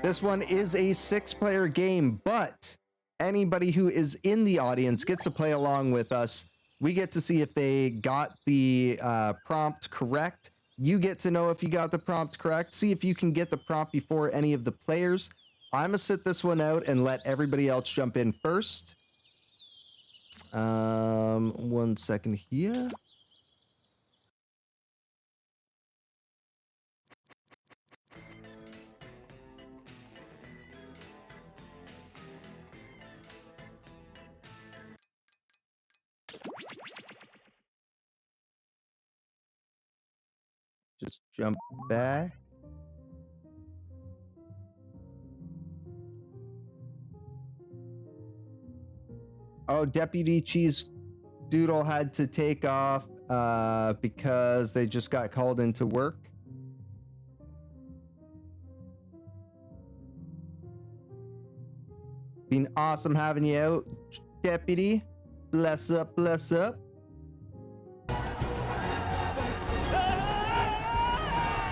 This one is a 6-player game, but anybody who is in the audience gets to play along with us. We get to see if they got the prompt correct. You get to know if you got the prompt correct. See if you can get the prompt before any of the players. I'm gonna sit this one out and let everybody else jump in first. 1 second here. Just jump back. Oh, Deputy Cheese Doodle had to take off because they just got called into work. Been awesome having you out, Deputy. Bless up, bless up.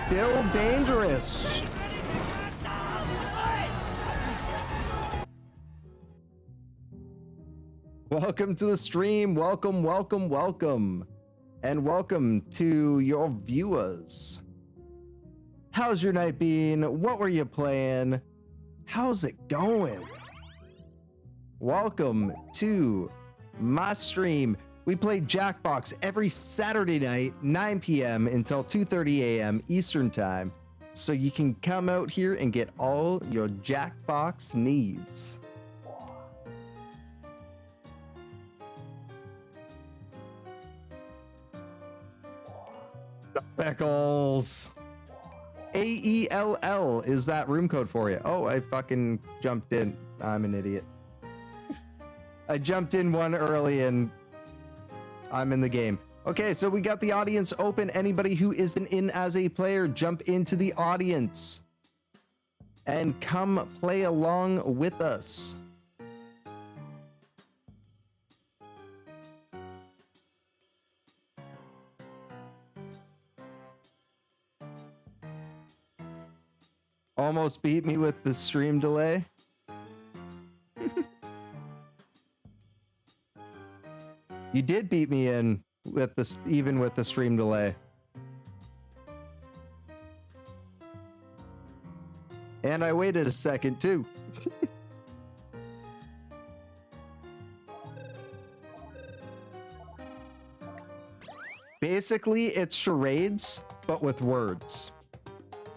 Still dangerous. Welcome to the stream. Welcome, welcome, welcome. And welcome to your viewers. How's your night been? What were you playing? How's it going? Welcome to my stream. We play Jackbox every Saturday night, 9 p.m. until 2:30 a.m. Eastern Time. So you can come out here and get all your Jackbox needs. Speckles. AELL is that room code for you. Oh, I fucking jumped in. I'm an idiot. I jumped in one early and I'm in the game. Okay, so we got the audience open. Anybody who isn't in as a player, jump into the audience and come play along with us. Almost beat me with the stream delay. You did beat me in with this, even with the stream delay. And I waited a second too. Basically, it's charades, but with words.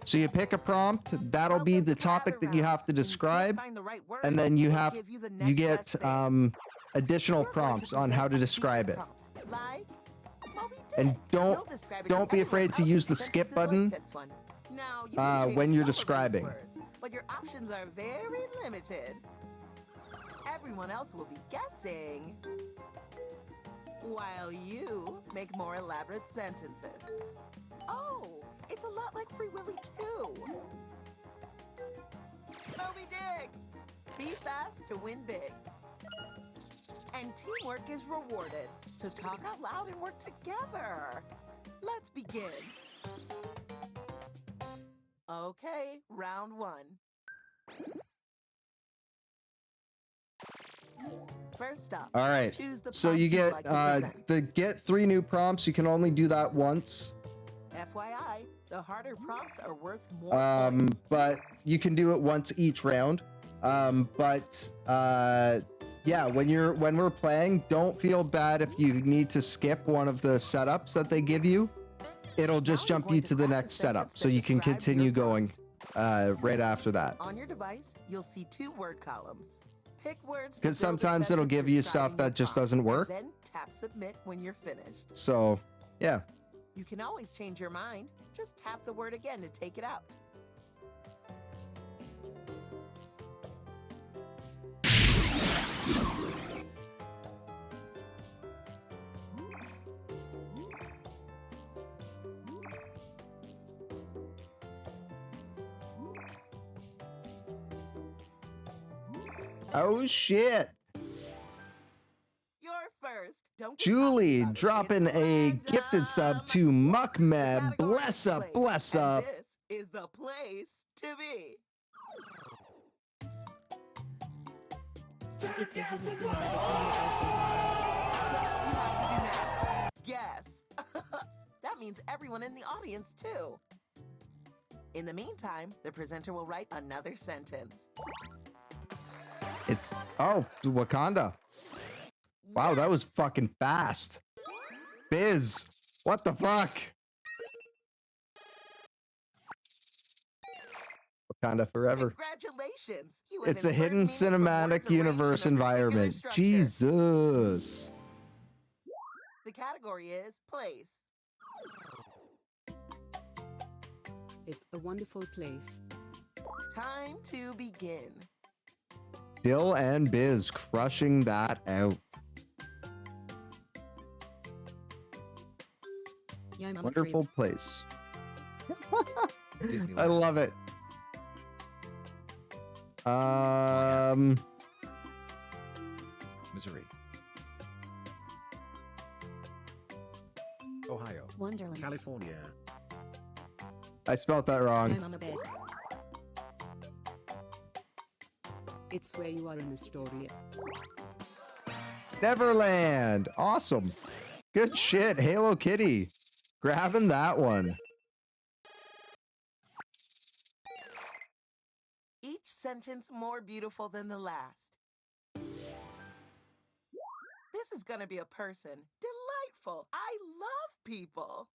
So you pick a prompt, that'll be the topic that you have to describe, and then you get additional prompts on how to describe it. And don't be afraid to use the skip button when you're describing. But your options are very limited. Everyone else will be guessing while you make more elaborate sentences. Oh, it's a lot like Free Willy too. Moby Dick! Be fast to win big. And teamwork is rewarded, so talk out loud and work together. Let's begin. Okay, round one. First up, all right, choose the so prompt you get like to get 3 new prompts. You can only do that once. FYI, the harder prompts are worth more points. But you can do it once each round. Yeah, when we're playing, don't feel bad if you need to skip one of the setups that they give you. It'll just jump you to the next setup, so you can continue going right after that. On your device, you'll see 2 word columns. Pick words Because sometimes it'll give you stuff that just doesn't work. Then tap submit when you're finished. So, yeah. You can always change your mind. Just tap the word again to take it out. Oh shit! You're first. Don't Julie dropping a gifted sub to Muckmeb. Bless up, bless up. This is the place to be. It's a hidden cinematic universe. Guess what you have to do now? Guess. That means everyone in the audience, too. In the meantime, the presenter will write another sentence. It's, oh, Wakanda. Wow, that was fucking fast. Biz, what the fuck? Wakanda forever. Congratulations! You have It's a hidden inferred meaning from cinematic words arranged universe in a particular environment. structure. Jesus. The category is place. It's a wonderful place. Time to begin. Dill and Biz crushing that out. Yo, Mama Wonderful Cream. place. I love it. Missouri. Ohio. Wonderland. California. I spelt that wrong. Yo, Mama Bed. It's where you are in the story. Neverland. Awesome. Good shit. Halo Kitty. Grabbing that one. Each sentence more beautiful than the last. This is gonna be a person. Delightful. I love people.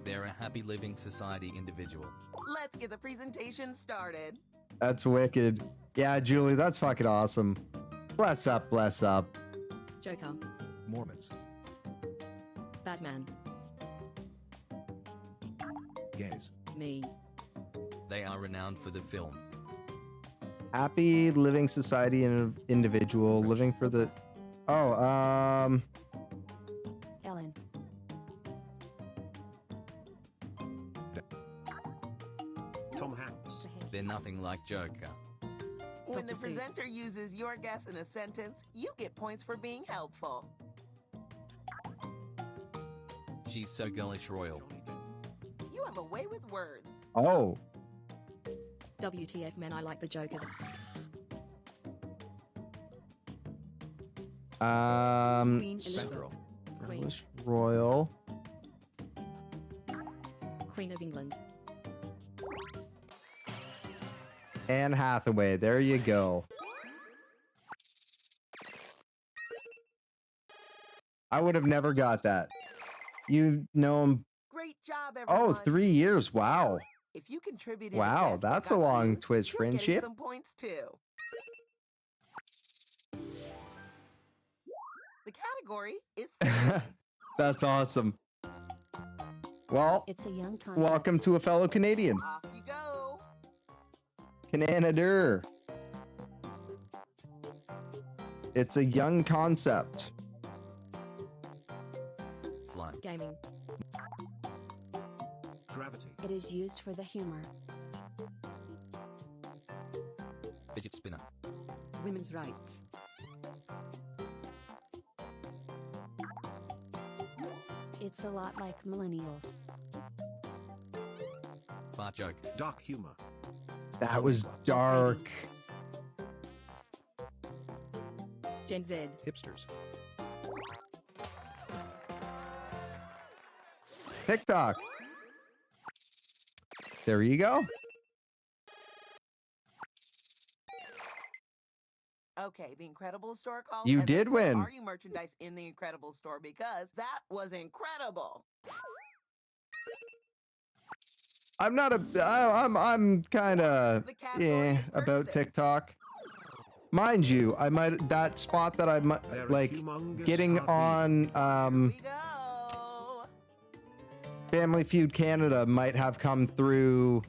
They're a happy living society individual. Let's get the presentation started. That's wicked. Yeah, Julie, that's fucking awesome. Bless up, bless up. Joker. Mormons. Batman. Gays. Me. They are renowned for the film. Happy living society and individual living for the. Oh, Ellen. Tom Hanks. They're nothing like Joker. When the Dr. Seuss. presenter uses your guess in a sentence, you get points for being helpful. She's so girlish royal. You have a way with words. oh. WTF, man, I like the Joker. Queen Elizabeth. Queen. English Royal. Queen of England. Anne Hathaway. There you go. I would have never got that. You know him. Great job, everyone. Oh, 3 years. Wow. If you contributed, Wow, guess that's that a got long you, Twitch you're getting friendship. some points too. The category is That's awesome. Well, It's a young concept. welcome to a fellow Canadian. off you go. Canadair. It's a young concept. Slime. Gaming. Gravity. It is used for the humor. Fidget spinner. Women's rights. It's a lot like millennials. Fart jokes. Dark humor. That was dark. Gen Z. Hipsters. TikTok. There you go. Okay, the Incredible Store called. You and they did said, win. Are you merchandise in the Incredible Store? Because that was incredible. I'm not a. I'm kind of about TikTok. Mind you, I might that spot that I might They're a like humongous getting RV. on Family Feud Canada might have come through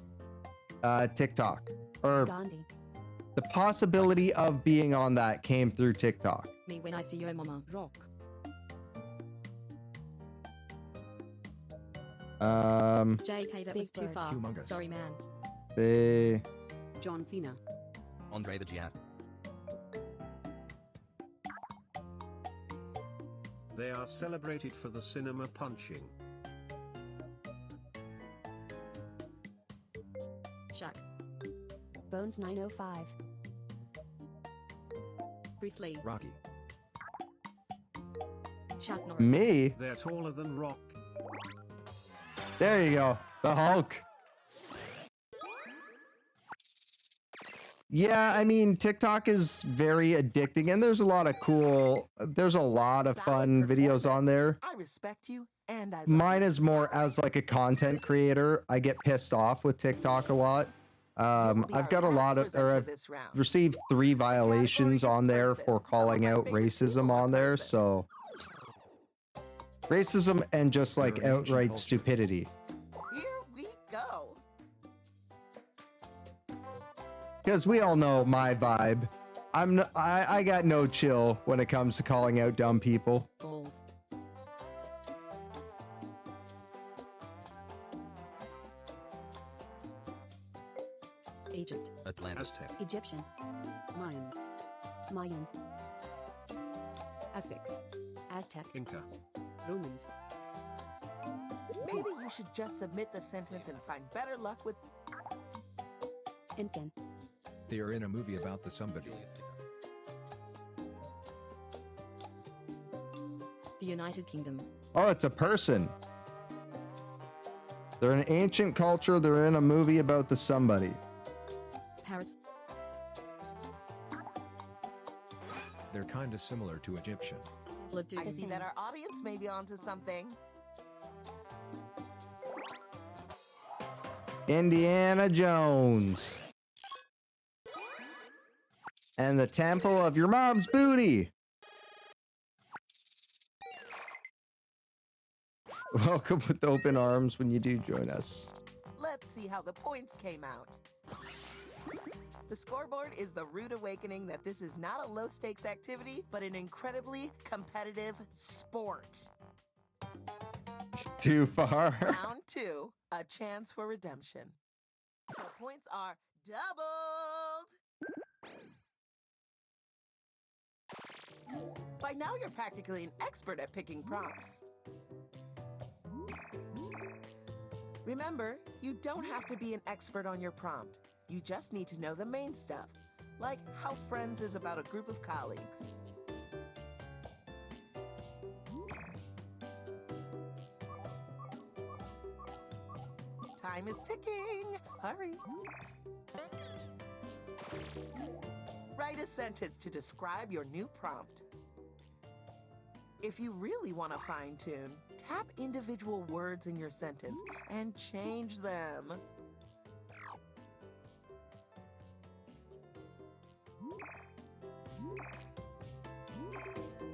TikTok, or Gandhi. the possibility of being on that came through TikTok. Me when I see you, mama. Rock. JK, that was too far. Humongous. Sorry, man. They John Cena. Andre the Giant. They are celebrated for the cinema punching. Chuck. Bones 905. Bruce Lee. Rocky. Chuck Norris. Me? They're taller than rock. There you go. The Hulk. Yeah, I mean, TikTok is very addicting, and there's a lot of fun videos on there. I respect you, and I love Mine is more as like a content creator. I get pissed off with TikTok a lot. I've got I've received 3 violations on there for calling out racism on there. So racism and just like outright stupidity. Here we go. Because we all know my vibe. I got no chill when it comes to calling out dumb people. Balls. Egypt. Atlantis. Egyptian. Mayans. Mayan. Aztecs. Aztec. Inca. Romans. Maybe you should just submit the sentence and find better luck with Incan. They are in a movie about the somebody. The United Kingdom. Oh, it's a person. They're an ancient culture. They're in a movie about the somebody. Paris. They're kinda similar to Egyptian. I see that our audience may be onto something. Indiana Jones. And the Temple of Your Mom's Booty. Welcome with open arms when you do join us. Let's see how the points came out. The scoreboard is the rude awakening that this is not a low-stakes activity, but an incredibly competitive sport. Too far. Round 2, a chance for redemption. The points are doubled. By now, you're practically an expert at picking prompts. Remember, you don't have to be an expert on your prompt. You just need to know the main stuff, like how Friends is about a group of colleagues. Time is ticking. Hurry. Write a sentence to describe your new prompt. If you really want to fine-tune, tap individual words in your sentence and change them.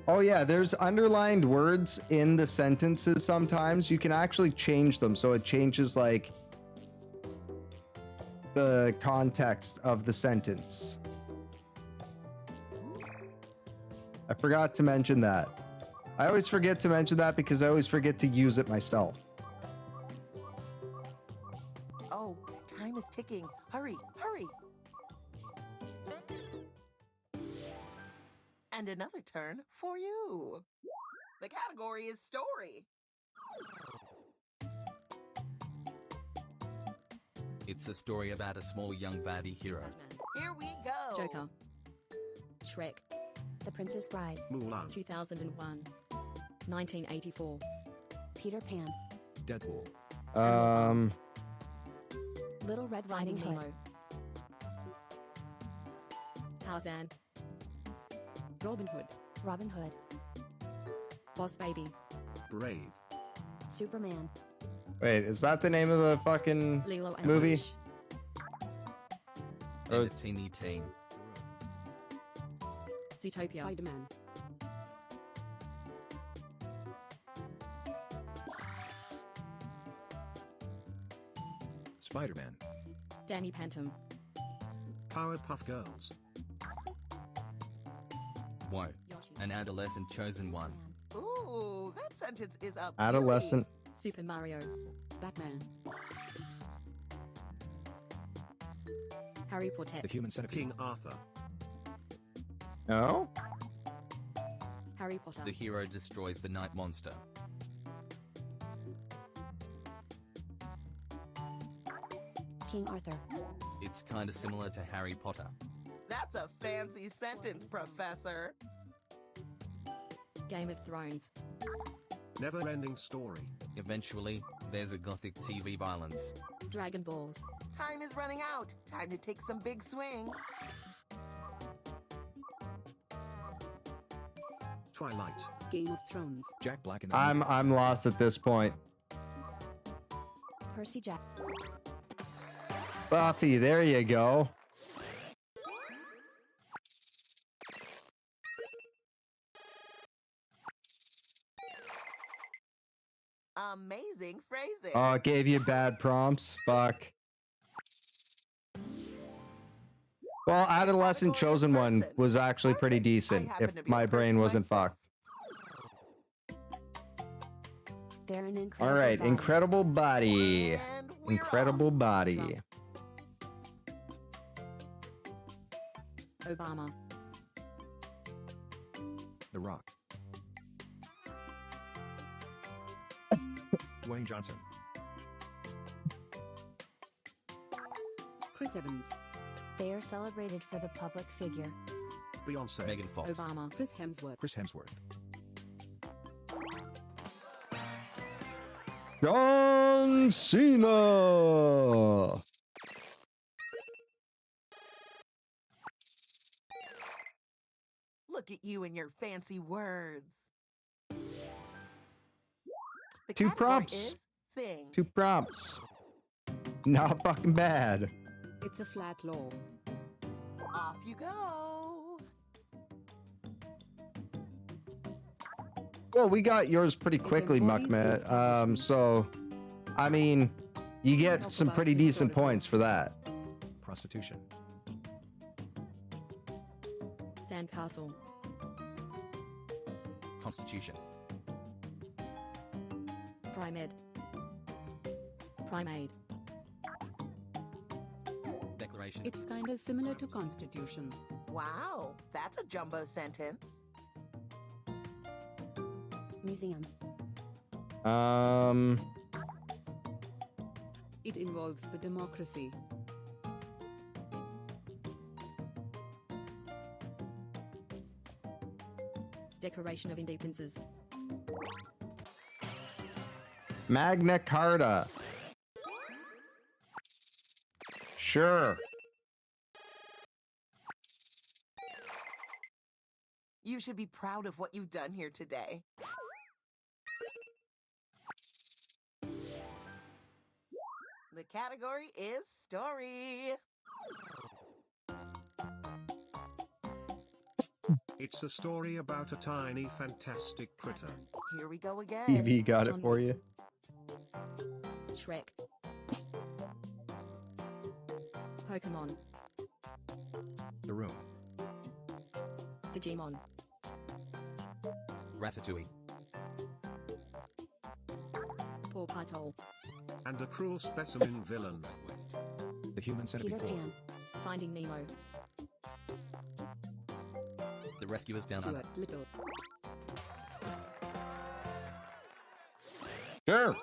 Oh yeah, there's underlined words in the sentences sometimes. You can actually change them so it changes like the context of the sentence. I forgot to mention that. I always forget to mention that because I always forget to use it myself. Oh, time is ticking. Hurry, hurry. And another turn for you. The category is story. It's a story about a small young baddie hero. Here we go. Joker. Shrek. The Princess Bride. Mulan. 2001. 1984. Peter Pan. Deadpool. Little Red Riding Finding Hood. Nemo. Tarzan. Robin Hood. Robin Hood. Boss Baby. Brave. Superman. Wait, is that the name of the fucking Lilo and movie? Stitch. And a teeny teen. Zootopia. Spider-Man. Spider-Man. Danny Phantom. Powerpuff Girls. Whoa. An adolescent chosen one. Ooh, that sentence is up. Adolescent. Super Mario. Batman. Harry Potter. The Human Centipede. King Arthur. No? Harry Potter. The hero destroys the night monster. King Arthur. It's kind of similar to Harry Potter. That's a fancy sentence, Professor. Game of Thrones. Never-ending story. Eventually, there's a gothic TV violence. Dragon Balls. Time is running out. Time to take some big swings. Twilight. Game of Thrones. Jack Black and I'm lost at this point. Percy Jack. Buffy, there you go. Amazing phrasing. Oh, it gave you bad prompts. Fuck. Well, Adolescent Chosen One was actually pretty decent if my brain wasn't fucked. They're an incredible All right, body. incredible body. Incredible body. Obama. The Rock. Dwayne Johnson. Chris Evans. They are celebrated for the public figure. Beyonce. Megan Fox. Obama. Chris Hemsworth. Chris Hemsworth. John Cena. Look at you and your fancy words. The Two category prompts. is thing. 2 prompts. Not fucking bad. It's a flat law. Off you go. Well, we got yours pretty quickly, Muckmet. So, I mean, you get some pretty decent points for that. Prostitution. Sandcastle. Constitution. Primed. Primate. Declaration. It's kinda similar to Constitution. Wow, that's a jumbo sentence. Museum. It involves the democracy. Declaration of Independences. Magna Carta. Sure. You should be proud of what you've done here today. The category is story. It's a story about a tiny, fantastic critter. Here we go again. TV got it for you. Shrek. Pokemon. The Room. Digimon. Ratatouille. Paw Patrol. And a cruel specimen villain. The Human Centipede Peter 4. Pan. Finding Nemo. The Rescuers Down Under. Stuart Little. Sure.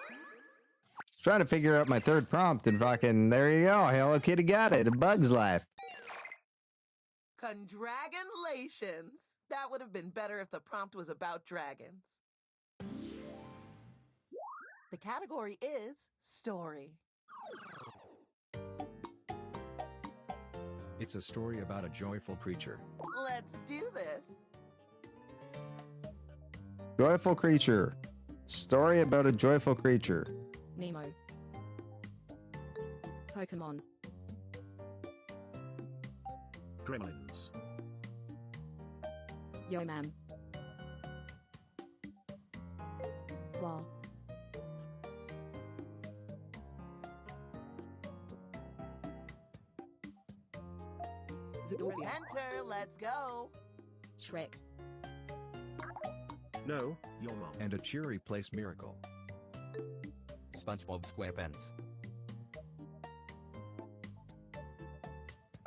Trying to figure out my third prompt and fucking, there you go. Hello Kitty got it. A Bug's Life. Congratulations. That would have been better if the prompt was about dragons. The category is story. It's a story about a joyful creature. Let's do this. Joyful creature. Story about a joyful creature. Nemo. Pokemon. Gremlins. Yo Ma'am. Wall. Zootopia. Presenter, let's go. Shrek. No, your mom. And a cheery place miracle. SpongeBob SquarePants.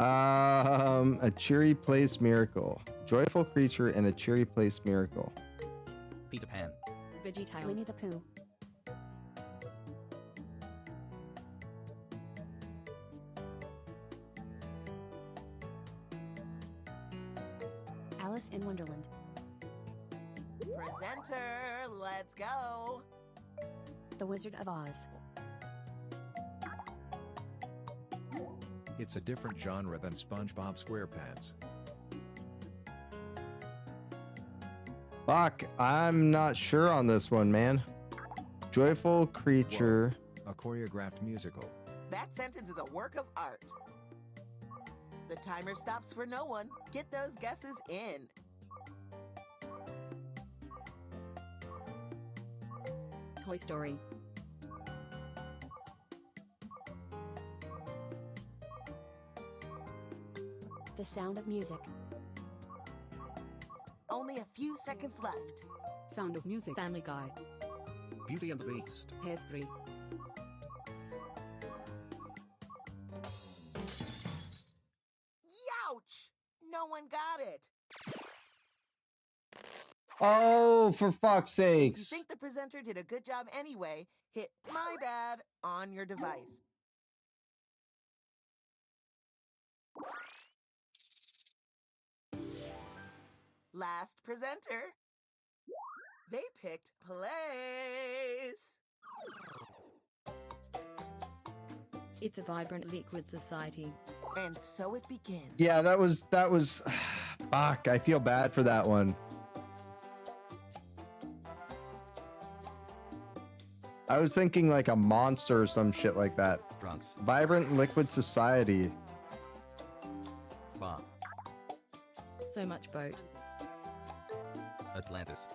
A cheery place miracle. Joyful creature and a cheery place miracle. Peter Pan. VeggieTales. Winnie the Pooh. Alice in Wonderland. Presenter, let's go. The Wizard of Oz. It's a different genre than SpongeBob SquarePants. Fuck, I'm not sure on this one, man. Joyful creature. Whoa. A choreographed musical. That sentence is a work of art. The timer stops for no one. Get those guesses in. Toy Story. The Sound of Music. Only a few seconds left. Sound of Music. Family Guy. Beauty and the Beast. Hairspray. Youch! No one got it. Oh, for fuck's If you sakes. think the presenter did a good job anyway, hit my bad on your device. Last presenter. They picked place. It's a vibrant liquid society. And so it begins. Yeah, that was fuck, I feel bad for that one. I was thinking like a monster or some shit like that. Drunks. Vibrant liquid society. Bomb. So much boat. Atlantis.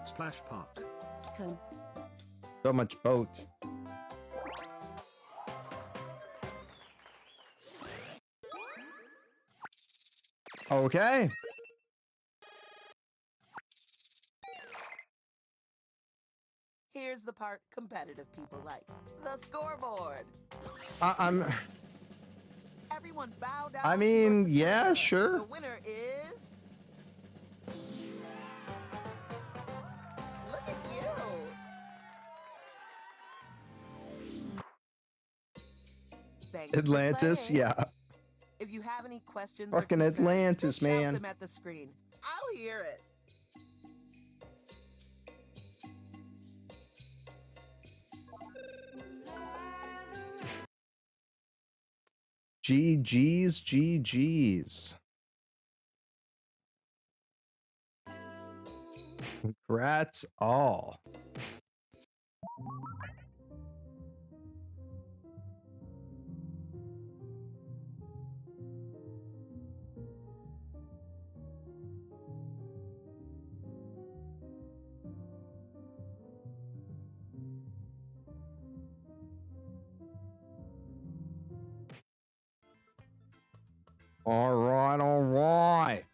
Splash Park. Cone. So much boat. Okay. Here's the part competitive people like. The scoreboard. Everyone bow down. I mean, yeah, sure. The winner is... Look at you. Thanks for Atlantis, playing. yeah. If you have any questions Fucking or concerns, Atlantis, just shout man. them at the screen. I'll hear it. GG's, GG's. Congrats all. All right.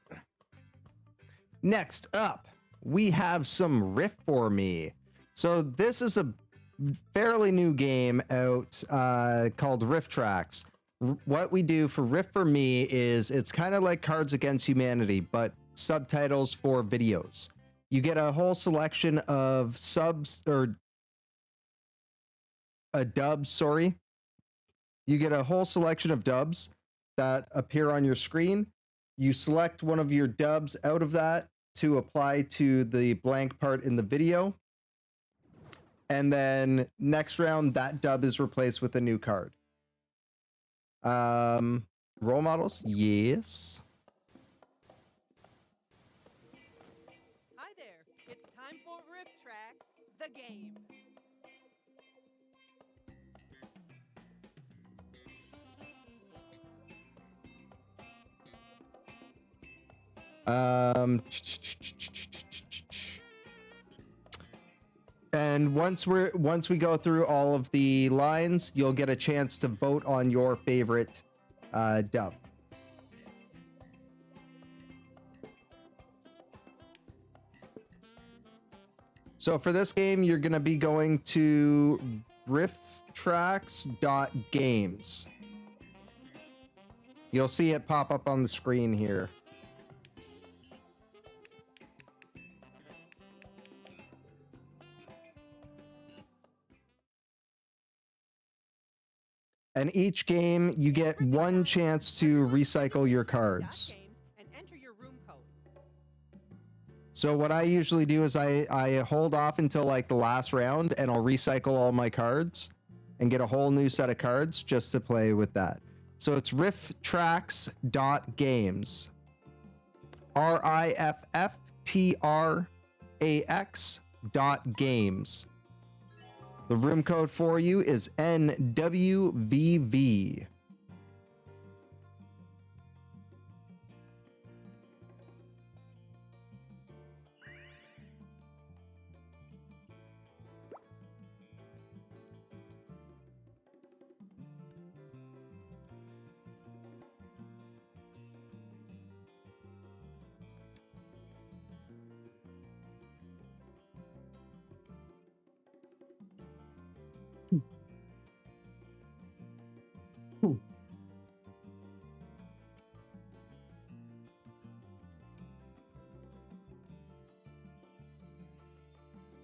Next up, we have some Riff for Me. So this is a fairly new game out called Riff Tracks. What we do for Riff for Me is it's kind of like Cards Against Humanity, but subtitles for videos. You get a whole selection of subs or dubs, sorry. You get a whole selection of dubs that appear on your screen. You select one of your dubs out of that to apply to the blank part in the video. And then next round, that dub is replaced with a new card. Role models? Yes. Hi there. It's time for Riff Tracks, the game. And once we go through all of the lines, you'll get a chance to vote on your favorite dub. So for this game, you're going to be going to rifftracks.games. You'll see it pop up on the screen here. And each game, you get one chance to recycle your cards. And enter your room code. So what I usually do is I hold off until like the last round, and I'll recycle all my cards and get a whole new set of cards just to play with that. So it's rifftrax.games. rifftrax.games. The room code for you is NWVV.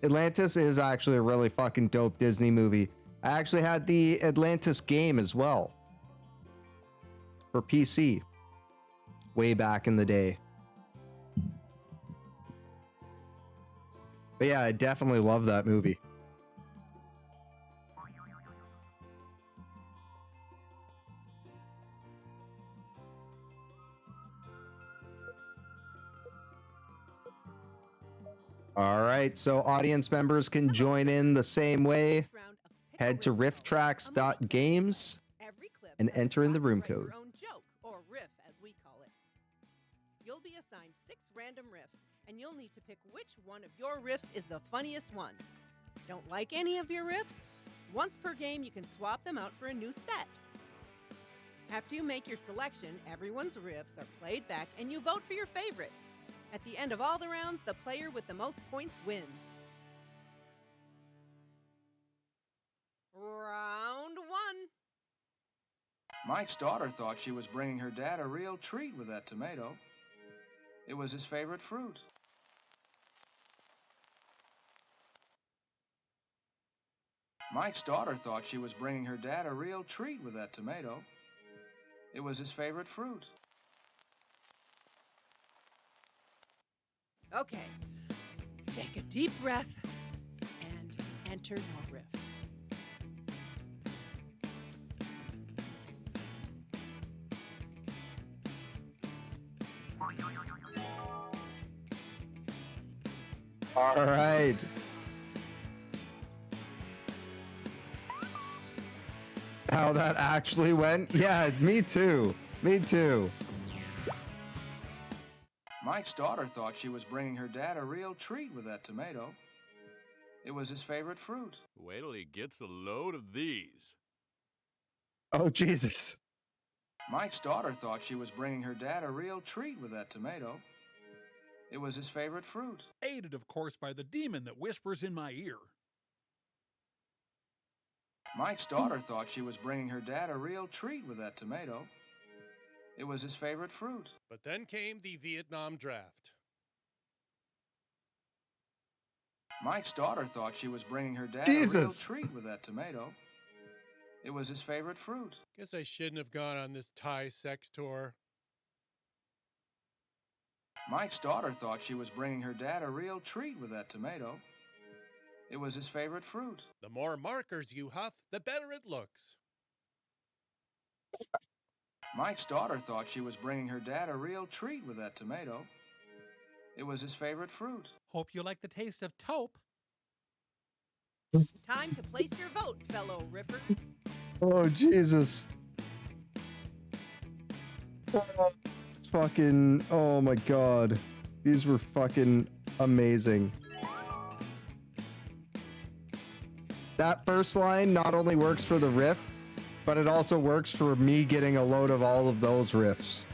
Atlantis is actually a really fucking dope Disney movie. I actually had the Atlantis game as well for PC way back in the day. But yeah, I definitely love that movie. All right, so audience members can join in the same way. Head to rifftrax.games and enter in the room code. Your own joke, or riff as we call it. You'll be assigned 6 random riffs, and you'll need to pick which one of your riffs is the funniest one. Don't like any of your riffs? Once per game, you can swap them out for a new set. After you make your selection, everyone's riffs are played back, and you vote for your favorite. At the end of all the rounds, the player with the most points wins. Round 1. Mike's daughter thought she was bringing her dad a real treat with that tomato. It was his favorite fruit. Mike's daughter thought she was bringing her dad a real treat with that tomato. It was his favorite fruit. Okay, take a deep breath and enter your riff. All right. How that actually went? Yeah, me too. Me too. Mike's daughter thought she was bringing her dad a real treat with that tomato. It was his favorite fruit. Wait till he gets a load of these. Oh, Jesus. Mike's daughter thought she was bringing her dad a real treat with that tomato. It was his favorite fruit. Aided, of course, by the demon that whispers in my ear. Mike's daughter thought she was bringing her dad a real treat with that tomato. It was his favorite fruit. But then came the Vietnam draft. Mike's daughter thought she was bringing her dad Jesus. a real treat with that tomato. It was his favorite fruit. Guess I shouldn't have gone on this Thai sex tour. Mike's daughter thought she was bringing her dad a real treat with that tomato. It was his favorite fruit. The more markers you huff, the better it looks. Mike's daughter thought she was bringing her dad a real treat with that tomato. It was his favorite fruit. Hope you like the taste of taupe. Time to place your vote, fellow riffers. Oh, Jesus. Oh, fucking, oh my God. These were fucking amazing. That first line not only works for the riff, but it also works for me getting a load of all of those riffs.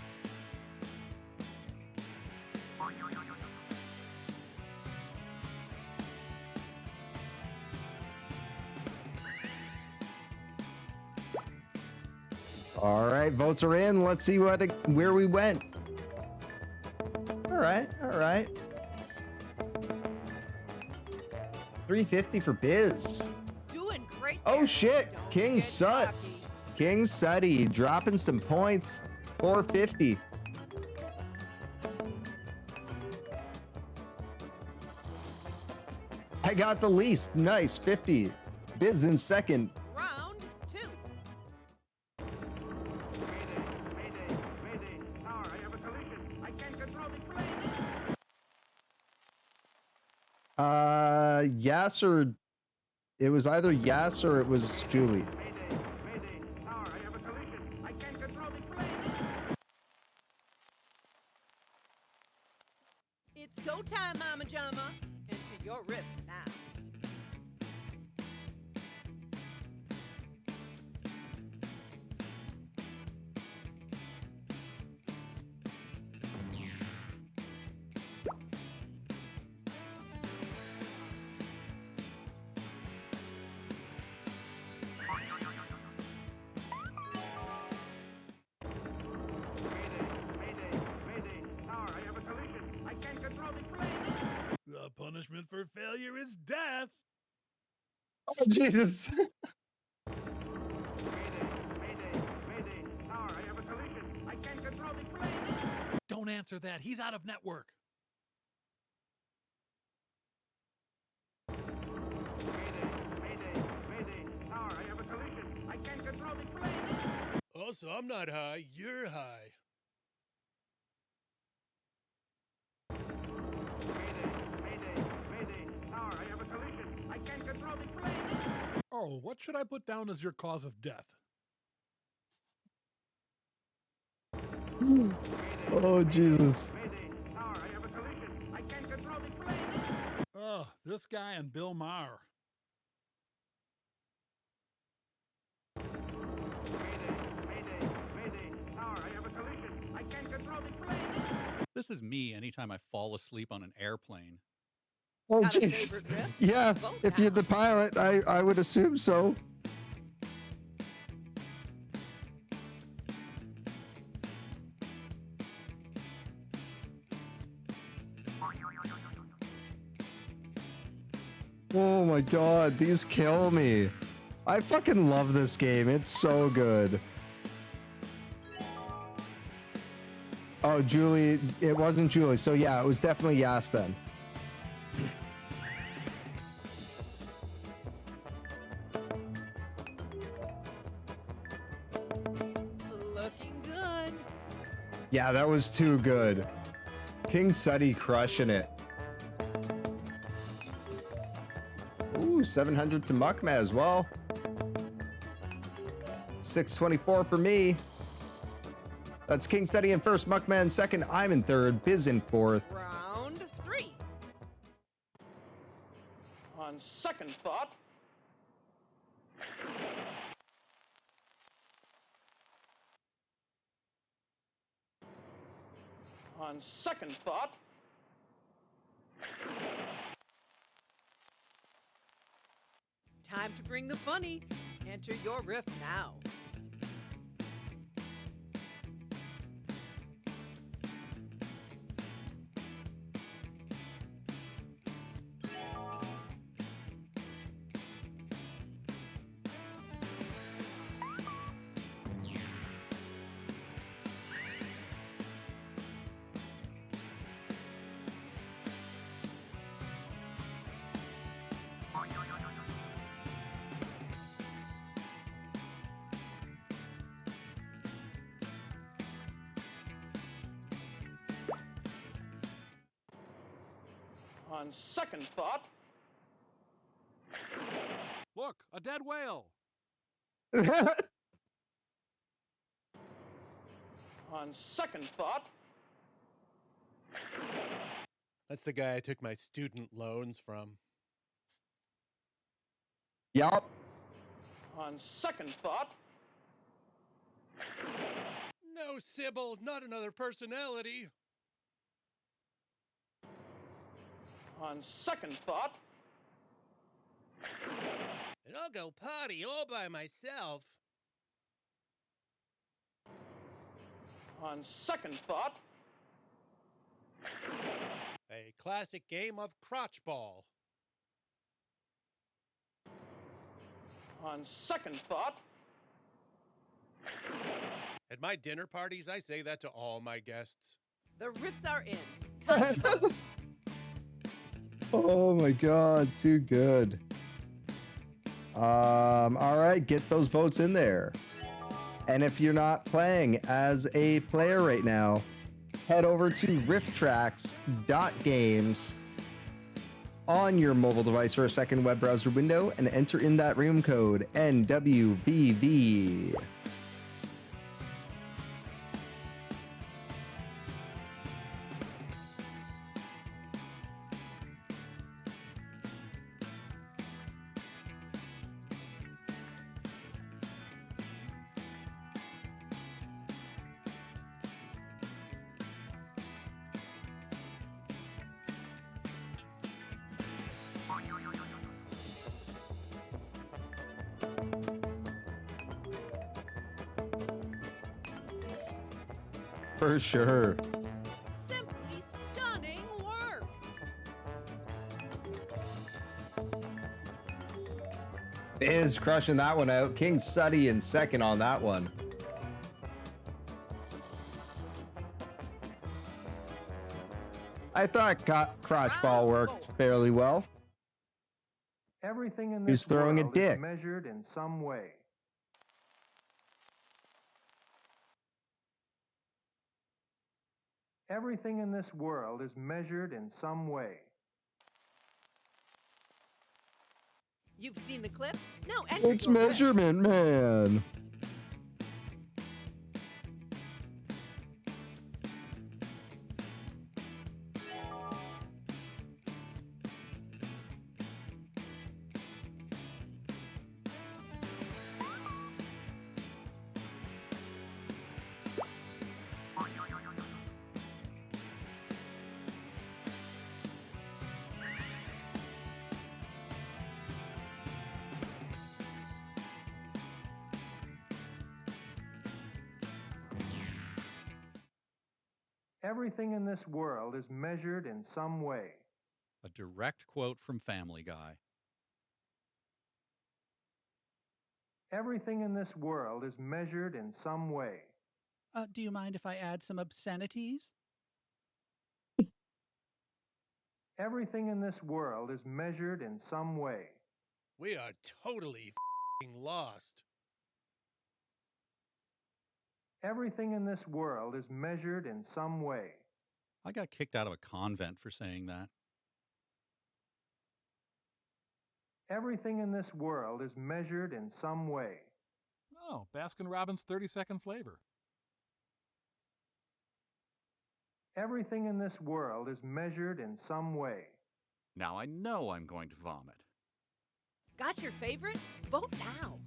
All right, votes are in. Let's see where we went. All right, all right. 350 for Biz. Doing great. Oh shit, King Sut. King Sutty dropping some points. 450. got the least. Nice, 50. Biz in second. Round 2. Yes, or it was either yes or it was Julie. It's go time, Mama Jama. Enter your riff now. The punishment for failure is death. Oh, Jesus. Don't answer that. He's out of network. Also, I'm not high. You're high. Oh, what should I put down as your cause of death? Oh, Jesus. Oh, this guy and Bill Maher. This is me anytime I fall asleep on an airplane. Oh, Got a jeez. favorite riff? Yeah, Vote if you're now. the pilot, I would assume so. Oh my god, these kill me. I fucking love this game. It's so good. Oh, Julie, it wasn't Julie. So yeah, it was definitely Yas then. Looking good. Yeah, that was too good. King Suddy crushing it. Ooh, 700 to Muckma as well. 624 for me. That's King Suddy in first, Muckma in second, I'm in third, Biz in fourth. Round 3. On second thought, on second thought, Time to bring the funny. Enter your riff now. on second thought, Look, a dead whale. on second thought, That's the guy I took my student loans from. Yup. on second thought, No, Sybil, not another personality. on second thought, And I'll go potty all by myself. on second thought, A classic game of crotch ball. on second thought, At my dinner parties, I say that to all my guests. The riffs are in. Time to vote. Oh my god, too good. All right, get those votes in there. And if you're not playing as a player right now, head over to rifftracks.games on your mobile device or a second web browser window and enter in that room code NWBV. For sure. Simply stunning work. Is crushing that one out. King Suddy in second on that one. I thought crotch ball worked fairly well. Everything in Who's this throwing a world dick? is measured in some way. Everything in this world is measured in some way. You've seen the clip? Now enter It's your riff. Measurement Man. Everything in this world is measured in some way. A direct quote from Family Guy. Everything in this world is measured in some way. Do you mind if I add some obscenities? Everything in this world is measured in some way. We are totally f***ing lost. Everything in this world is measured in some way. I got kicked out of a convent for saying that. Everything in this world is measured in some way. Oh, Baskin-Robbins 30-second flavor. Everything in this world is measured in some way. Now I know I'm going to vomit. Got your favorite? Vote now.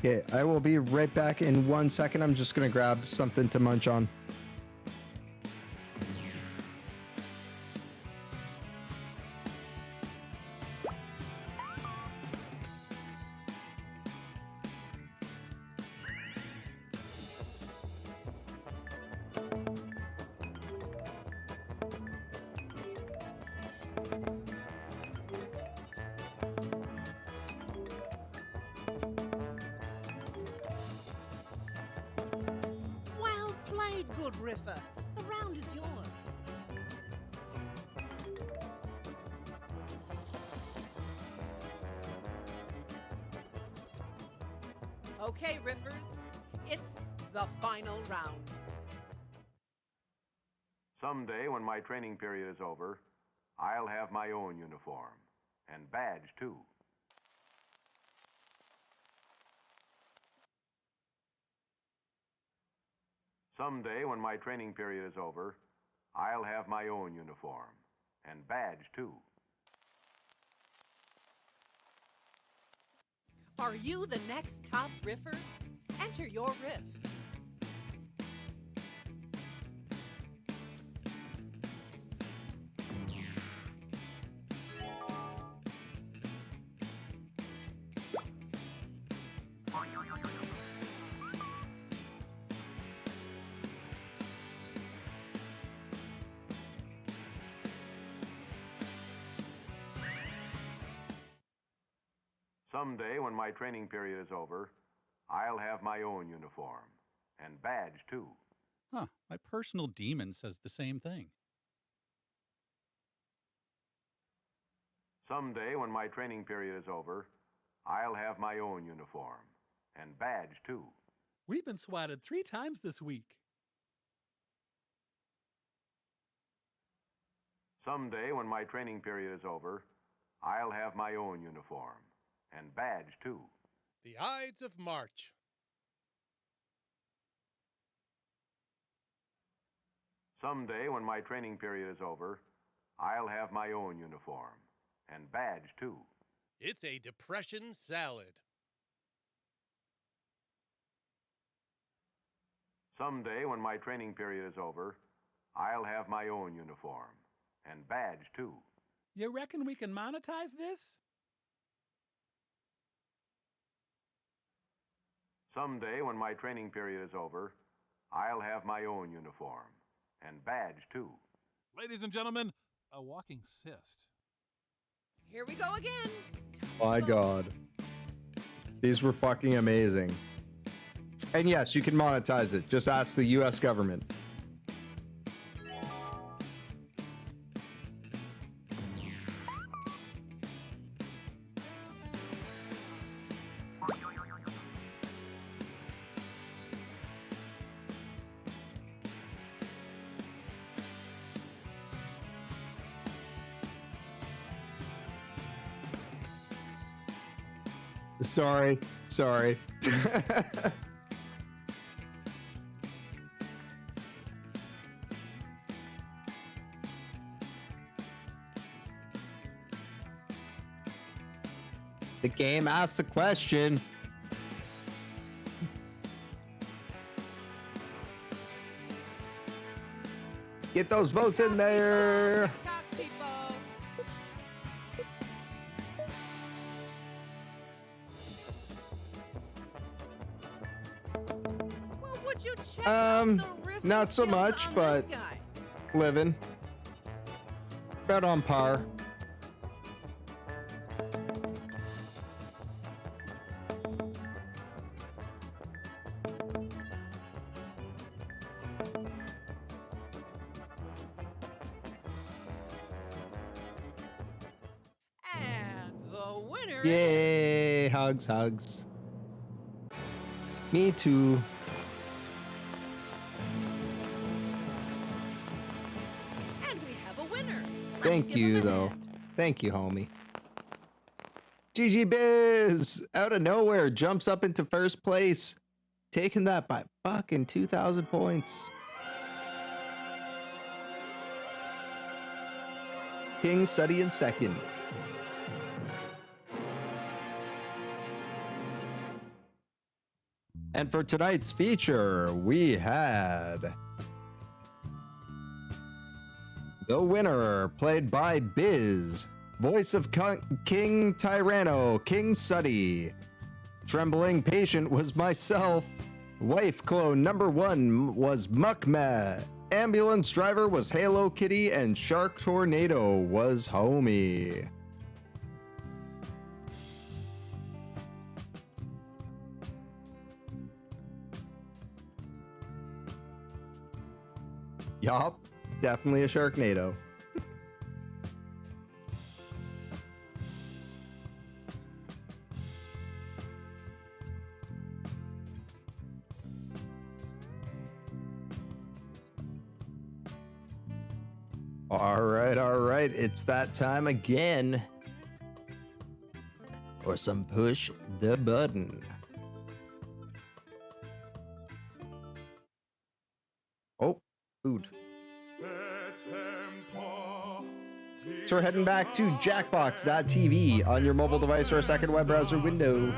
Okay, I will be right back in 1 second. I'm just going to grab something to munch on. Well played, good riffer. The round is yours. Okay, riffers, it's the final round. Someday, when my training period is over, I'll have my own uniform and badge, too. Someday, when my training period is over, I'll have my own uniform and badge, too. Are you the next top riffer? Enter your riff. Someday, when my training period is over, I'll have my own uniform. And badge, too. Huh, my personal demon says the same thing. Someday, when my training period is over, I'll have my own uniform. And badge, too. We've been swatted 3 times this week. Someday, when my training period is over, I'll have my own uniform. And badge, too. The Ides of March. Someday, when my training period is over, I'll have my own uniform. And badge, too. It's a depression salad. Someday, when my training period is over, I'll have my own uniform. And badge, too. You reckon we can monetize this? Someday, when my training period is over, I'll have my own uniform. And badge, too. Ladies and gentlemen, a walking cyst. Here we go again. My God. These were fucking amazing. And yes, you can monetize it. Just ask the US government. Sorry. The game asks the question. Get those votes in there. Well, would you check out the riff Not so skills much, on but this guy? living. About on par. And the winner Yay! Hugs. Me too. and we have a winner. Thank you, though. Thank you, homie. GG Biz, out of nowhere, jumps up into first place, taking that by fucking 2,000 points. King Suddy in second. And for tonight's feature, we had the winner, played by Biz, voice of King Tyranno, King Suddy. Trembling Patient was myself. Wife Clone number 1 was Muckmeh. Ambulance Driver was Halo Kitty, and Shark Tornado was Homie. Yup, definitely a Sharknado. All right. It's that time again for some push the button. Oh, food. So we're heading back to jackbox.tv on your mobile device or a second web browser window.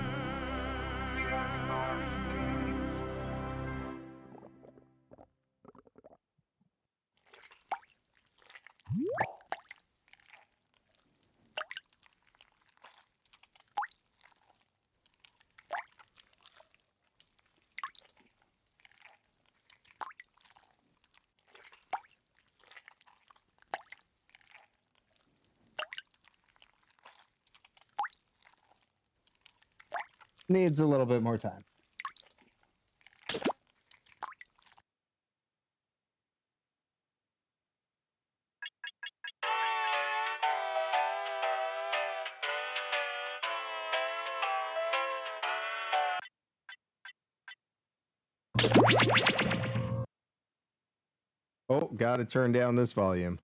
Needs a little bit more time. Oh, gotta turn down this volume.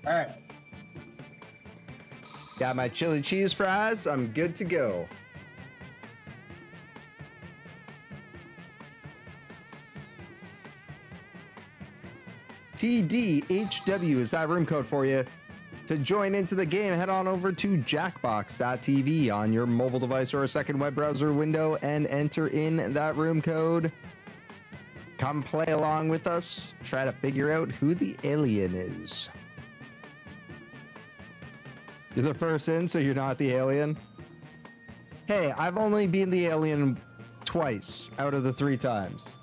All right. Got my chili cheese fries. I'm good to go. TDHW is that room code for you. To join into the game, head on over to jackbox.tv on your mobile device or a second web browser window and enter in that room code. Come play along with us. Try to figure out who the alien is. You're the first in, so you're not the alien? Hey, I've only been the alien twice out of the 3 times.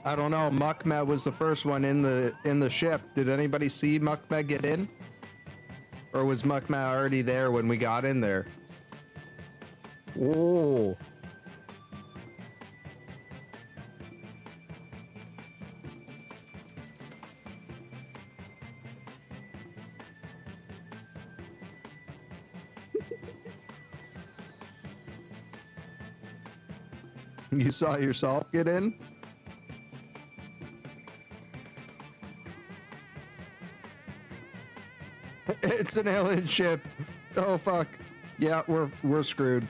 I don't know. Muckmed was the first one in the ship. Did anybody see Muckmed get in? Or was Muckmed already there when we got in there? Oh. You saw yourself get in? It's an alien ship. Oh fuck. Yeah, we're screwed.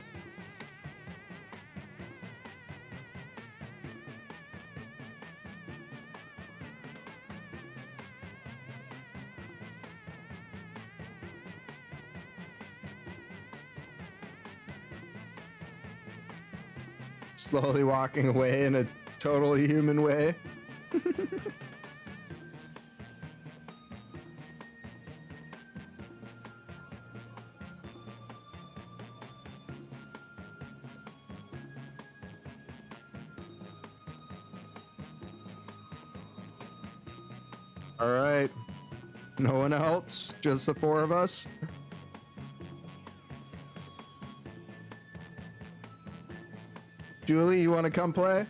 Slowly walking away in a totally human way. All right. No one else? Just the 4 of us? Julie, you want to come play?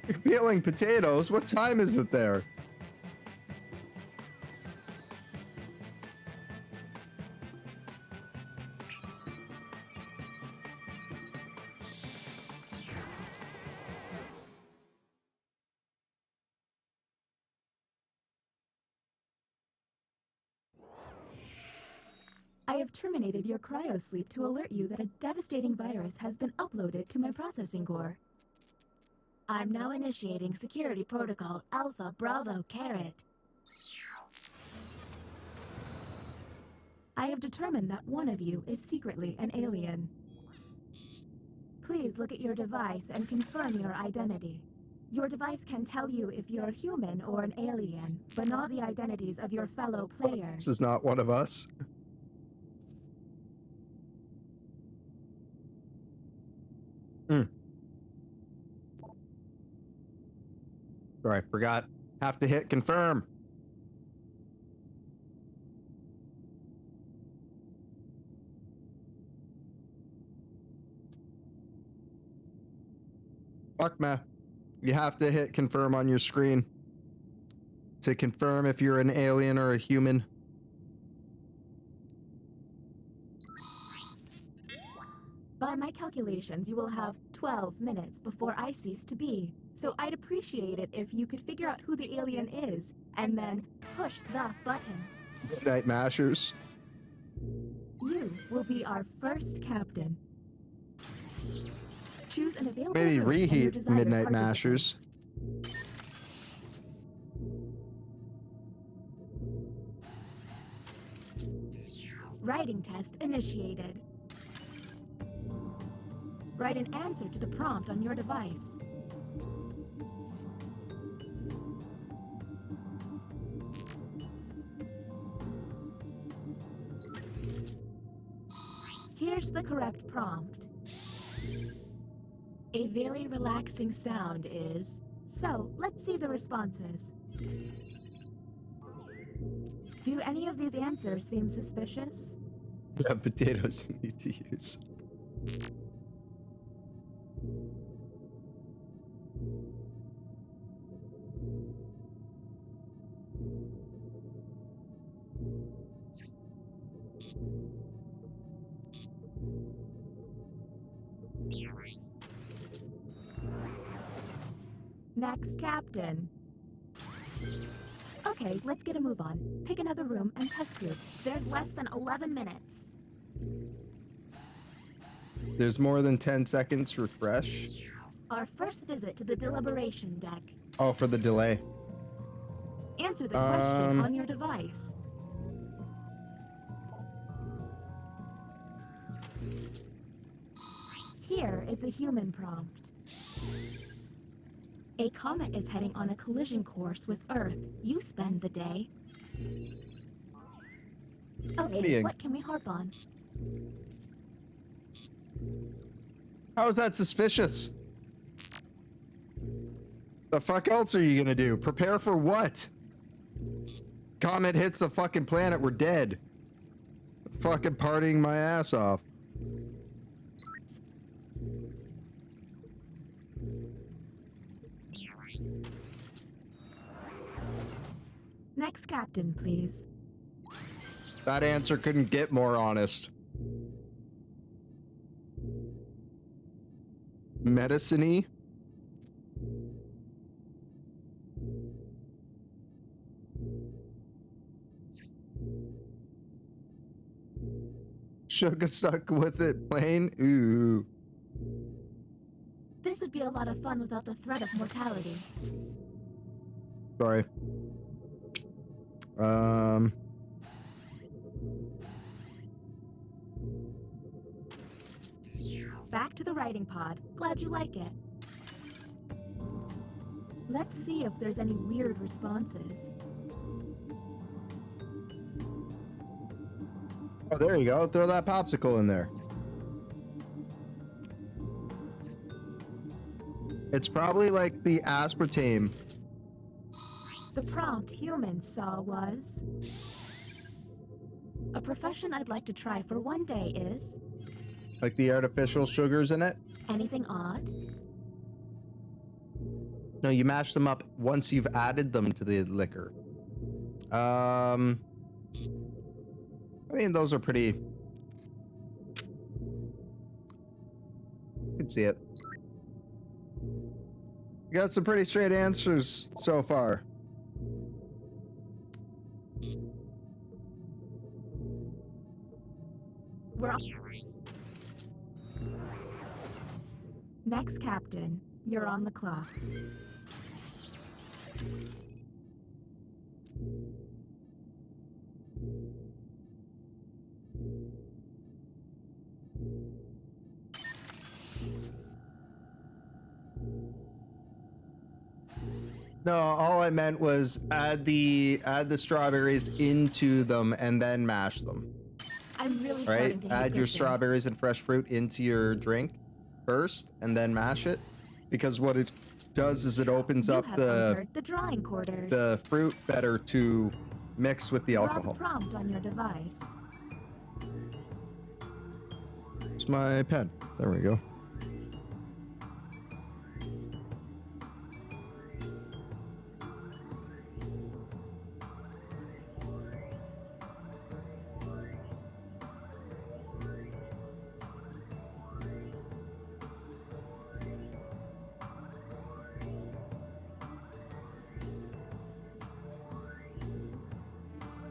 You're peeling potatoes? What time is it there? have terminated your cryosleep to alert you that a devastating virus has been uploaded to my processing core. I'm now initiating security protocol Alpha Bravo Caret. I have determined that one of you is secretly an alien. Please look at your device and confirm your identity. Your device can tell you if you're human or an alien, but not the identities of your fellow players. This is not one of us. Sorry, forgot. Have to hit confirm. Fuck, man. You have to hit confirm on your screen to confirm if you're an alien or a human. By my calculations, you will have 12 minutes before I cease to be. So I'd appreciate it if you could figure out who the alien is, and then push the button. Midnight Mashers. You will be our first captain. Choose an available Maybe room and your reheat desired Midnight participants. Mashers. Writing test initiated. Write an answer to the prompt on your device. Here's the correct prompt. A very relaxing sound is... So, let's see the responses. Do any of these answers seem suspicious? Yeah, potatoes you need to use. Next captain. Okay, let's get a move on. Pick another room and test group. There's less than 11 minutes. There's more than 10 seconds. Refresh. Our first visit to the deliberation deck. Oh, for the delay. Answer the question on your device. Here is the human prompt. A comet is heading on a collision course with Earth. You spend the day. Okay, what can we harp on? How is that suspicious? The fuck else are you gonna do? Prepare for what? Comet hits the fucking planet, we're dead. Fucking partying my ass off. Next captain, please. That answer couldn't get more honest. Medicine-y? Shoulda stuck with it plain? Ooh. This would be a lot of fun without the threat of mortality. Sorry. Back to the writing pod. Glad you like it. Let's see if there's any weird responses. Oh, there you go. Throw that popsicle in there. It's probably like the aspartame. The prompt humans saw was... A profession I'd like to try for one day is... Like the artificial sugars in it? Anything odd? No, you mash them up once you've added them to the liquor. I mean, those are pretty... You can see it. You got some pretty straight answers so far. We're on. Next, Captain. You're on the clock. No, all I meant was add the strawberries into them and then mash them. I'm really Right? starting to hate Add your Viking. strawberries and fresh fruit into your drink first and then mash it. Because what it does is it opens You up have the entered the drawing quarters. the fruit better to mix with the Draw the alcohol. prompt on your device. It's my pen. There we go.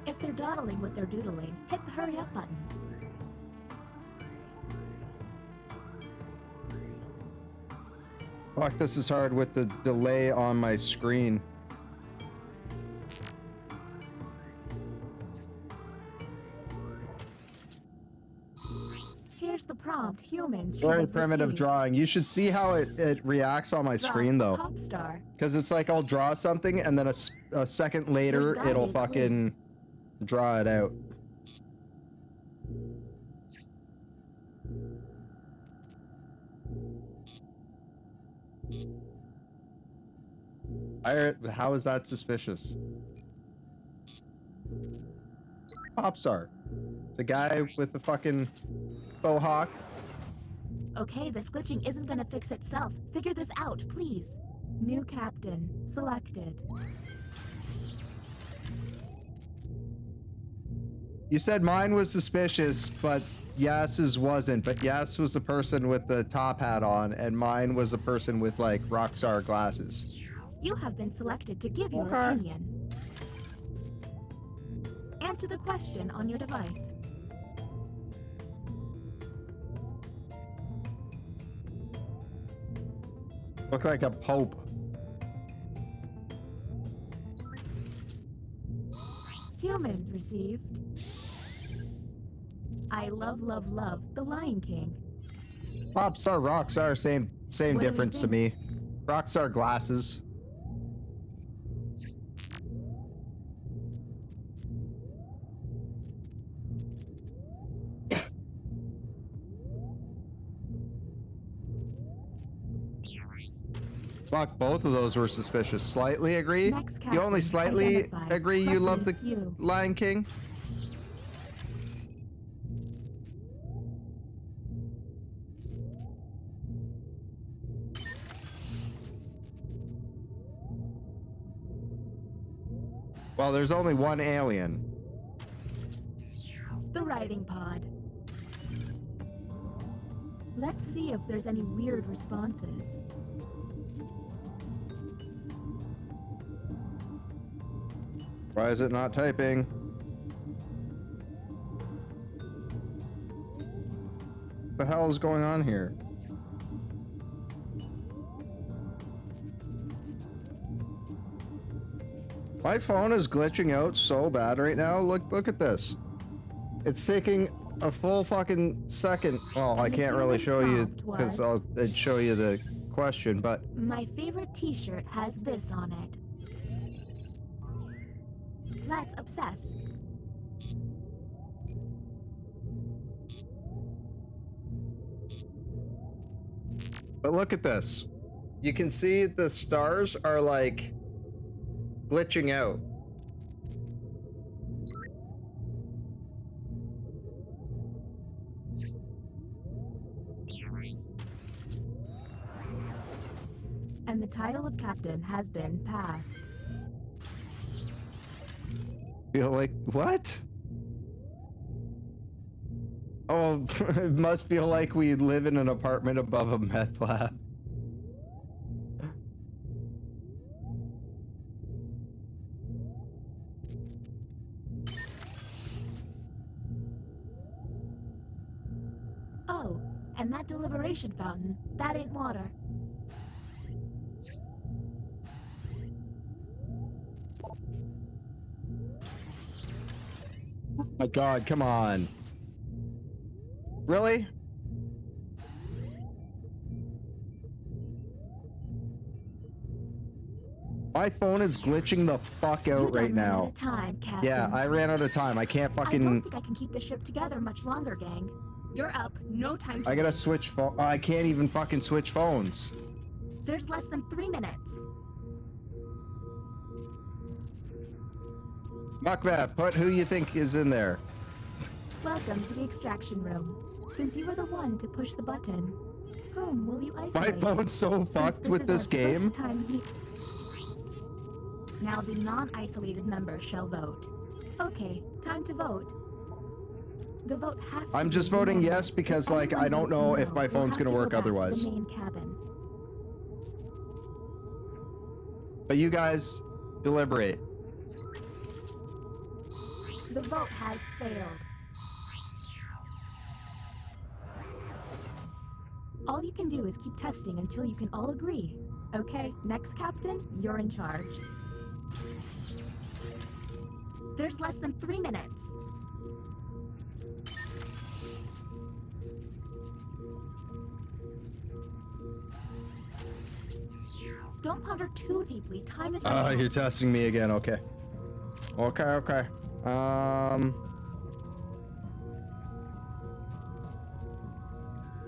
If they're dawdling with their doodling, hit the hurry up button. Fuck, this is hard with the delay on my screen. Here's the prompt humans should Very have primitive received. drawing. You should see how it reacts on my Draw screen though. Pop star. Because it's like I'll draw something and then a second later There's gotta it'll be a clue. fucking draw it out. How is that suspicious? Popstar. It's a guy with the fucking faux hawk. Okay, this glitching isn't gonna fix itself. Figure this out, please. New captain selected. You said mine was suspicious, but Yas's wasn't. But Yas was the person with the top hat on, and mine was a person with like rockstar glasses. You have been selected to give your Okay. opinion. Answer the question on your device. Look like a pope. Humans received. I love, love, love the Lion King. Popstar, rockstar, same What do we difference to me. Rockstar glasses. Fuck, both of those were suspicious. Slightly agree? Next You only captain slightly identified. agree you love the Correctly, you. Lion King? Well, there's only one alien. The writing pod. Let's see if there's any weird responses. Why is it not typing? What the hell is going on here? My phone is glitching out so bad right now. Look at this. It's taking a full fucking second. Well, I can't really show you because I'd show you the question, but My favorite t-shirt has this on it. Let's obsess. look at this. You can see the stars are like glitching out. And the title of captain has been passed. Feel like what? Oh, it must feel like we live in an apartment above a meth lab. Oh, and that deliberation fountain, that ain't water. My God, come on. Really? My phone is glitching the fuck out right now. Out of time, Captain. Yeah, I ran out of time. I can't I fucking... don't think I can keep the ship together much longer, gang. You're up. No time to I gotta waste. switch phone. I can't even fucking switch phones. There's less than 3 minutes. Muckmath, put who you think is in there. Welcome to the extraction room. Since you were the one to push the button, whom will you isolate? My phone's so fucked with this game. Now the non-isolated members shall vote. Okay, time to vote. The vote has to I'm be just voting unanimous. yes because, If like, anyone I don't votes know no, if my we'll phone's have gonna to go work back to otherwise. the main cabin. But you guys, deliberate. The vote has failed. All you can do is keep testing until you can all agree. Okay, next captain, you're in charge. There's less than 3 minutes. Don't ponder too deeply. Time is running out. You're testing me again. Okay. Okay.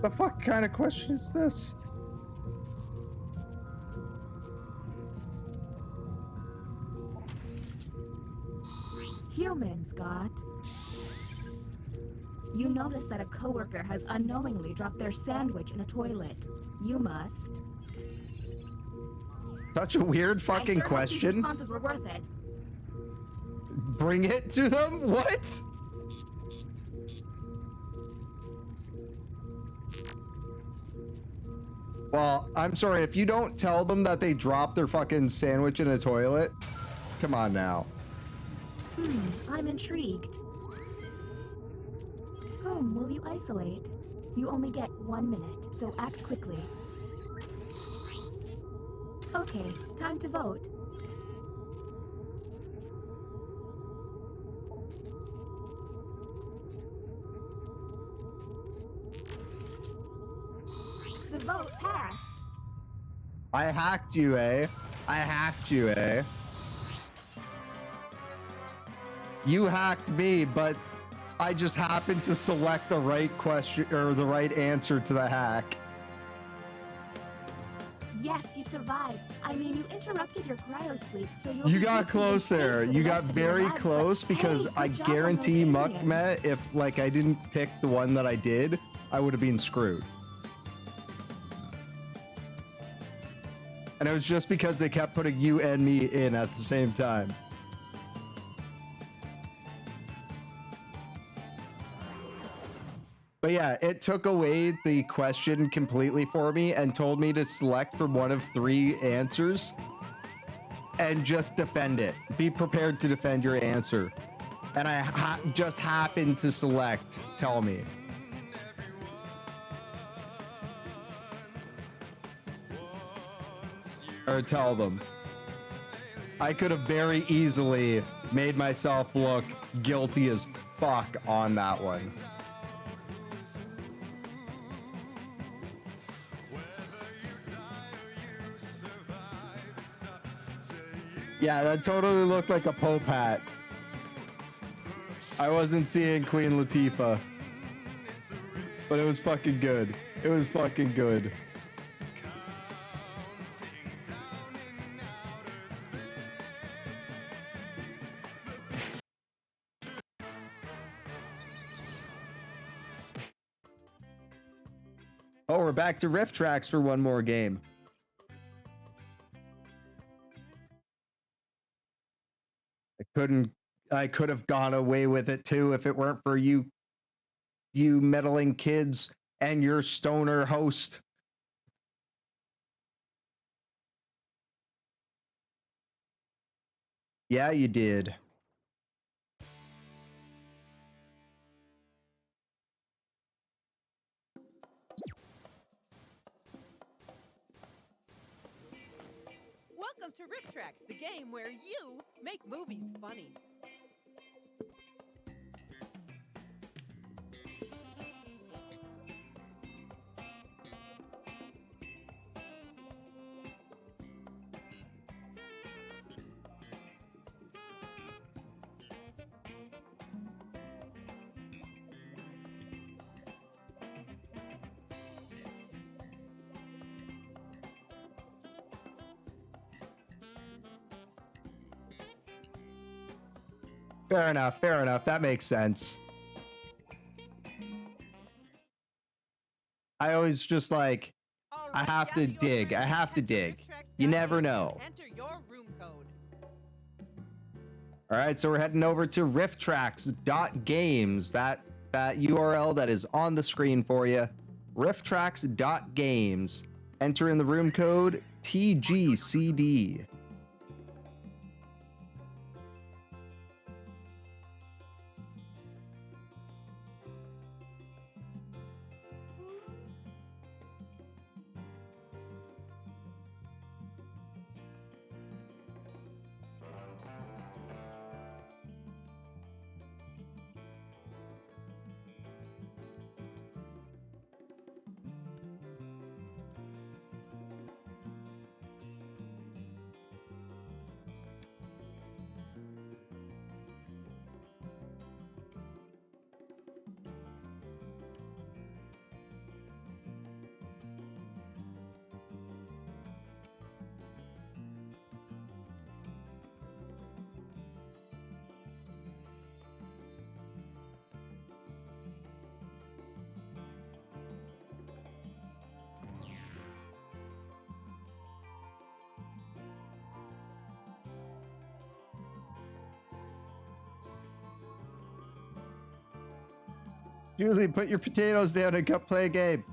The fuck kind of question is this? Humans, God. You notice that a coworker has unknowingly dropped their sandwich in a toilet. You must. Such a weird fucking I sure hope these question. responses were worth it. Bring it to them? What? Well, I'm sorry, if you don't tell them that they dropped their fucking sandwich in a toilet, come on now. I'm intrigued. Whom will you isolate? You only get 1 minute, so act quickly. Okay, time to vote. The vote passed. I hacked you, eh? I hacked you, eh? You hacked me, but I just happened to select the right question or the right answer to the hack. Yes, you survived. I mean, you interrupted your cryo sleep, so You got close there. You got very close because I guarantee Muckmet, if like I didn't pick the one that I did, I would have been screwed. And it was just because they kept putting you and me in at the same time. But yeah, it took away the question completely for me and told me to select from one of 3 answers and just defend it. Be prepared to defend your answer. And I just happened to select tell me. Or tell them. I could have very easily made myself look guilty as fuck on that one. Yeah, that totally looked like a Pope hat. I wasn't seeing Queen Latifah. But it was fucking good. It was fucking good. Oh, we're back to riff tracks for one more game. I could have gone away with it too if it weren't for you meddling kids and your stoner host. Yeah, you did. Welcome to Riff Tracks, the game where you make movies funny. Fair enough. Fair enough. That makes sense. I always just like, I have to dig. I have to dig. You never know. Enter your room code. All right, so we're heading over to rifftracks.games. That URL that is on the screen for you. rifftracks.games. Enter in the room code TGCD. Julie, put your potatoes down and go play a game.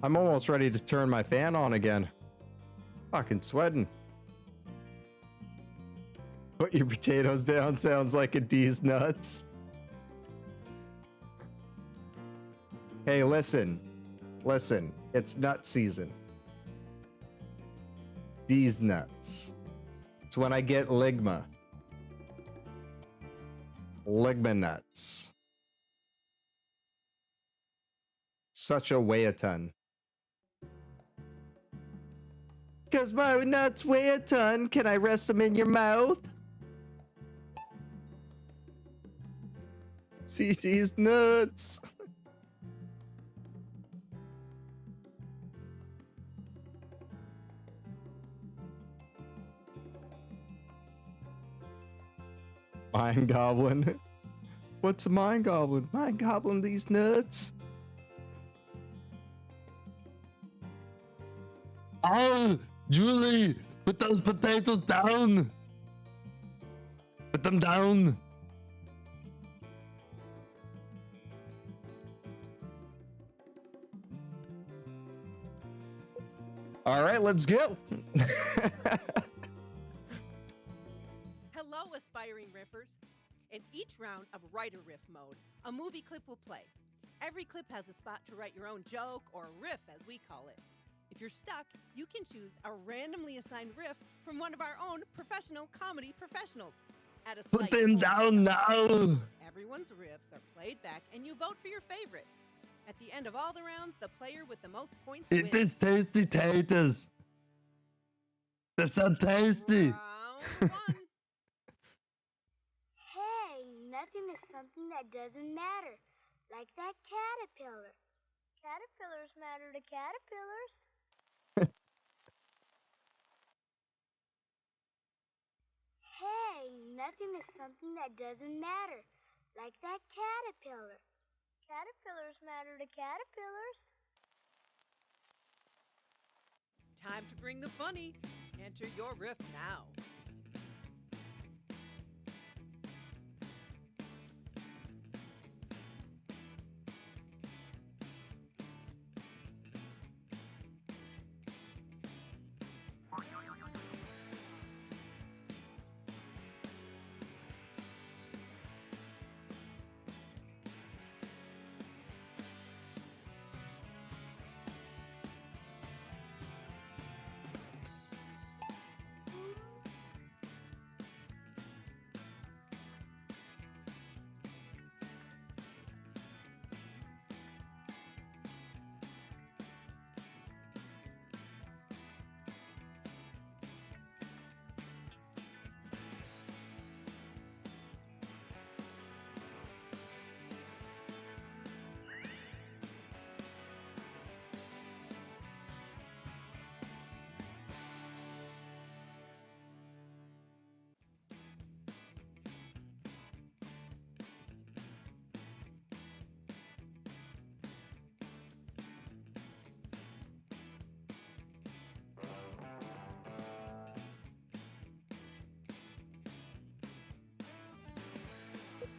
I'm almost ready to turn my fan on again. Fucking sweating. Put your potatoes down sounds like a D's nuts. Hey, listen. Listen. It's nut season. D's nuts. It's when I get ligma. Ligma nuts. Such a weigh a ton. 'Cause my nuts weigh a ton, can I rest them in your mouth? CT's nuts. Mind goblin. What's a mind goblin? Mind goblin these nuts. Oh, Julie, put those potatoes down. Put them down. All right, let's go. Hello, aspiring riffers. In each round of Write a Riff mode, a movie clip will play. Every clip has a spot to write your own joke, or riff as we call it. If you're stuck, you can choose a randomly assigned riff from one of our own professional comedy professionals. At a Put them down now. Everyone's riffs are played back and you vote for your favorite. At the end of all the rounds, the player with the most points wins. It is tasty taters. They're so tasty. Hey, nothing is something that doesn't matter. Like that caterpillar. Caterpillars matter to caterpillars. Hey, nothing is something that doesn't matter. Like that caterpillar. Caterpillars matter to caterpillars. Time to bring the funny. Enter your riff now.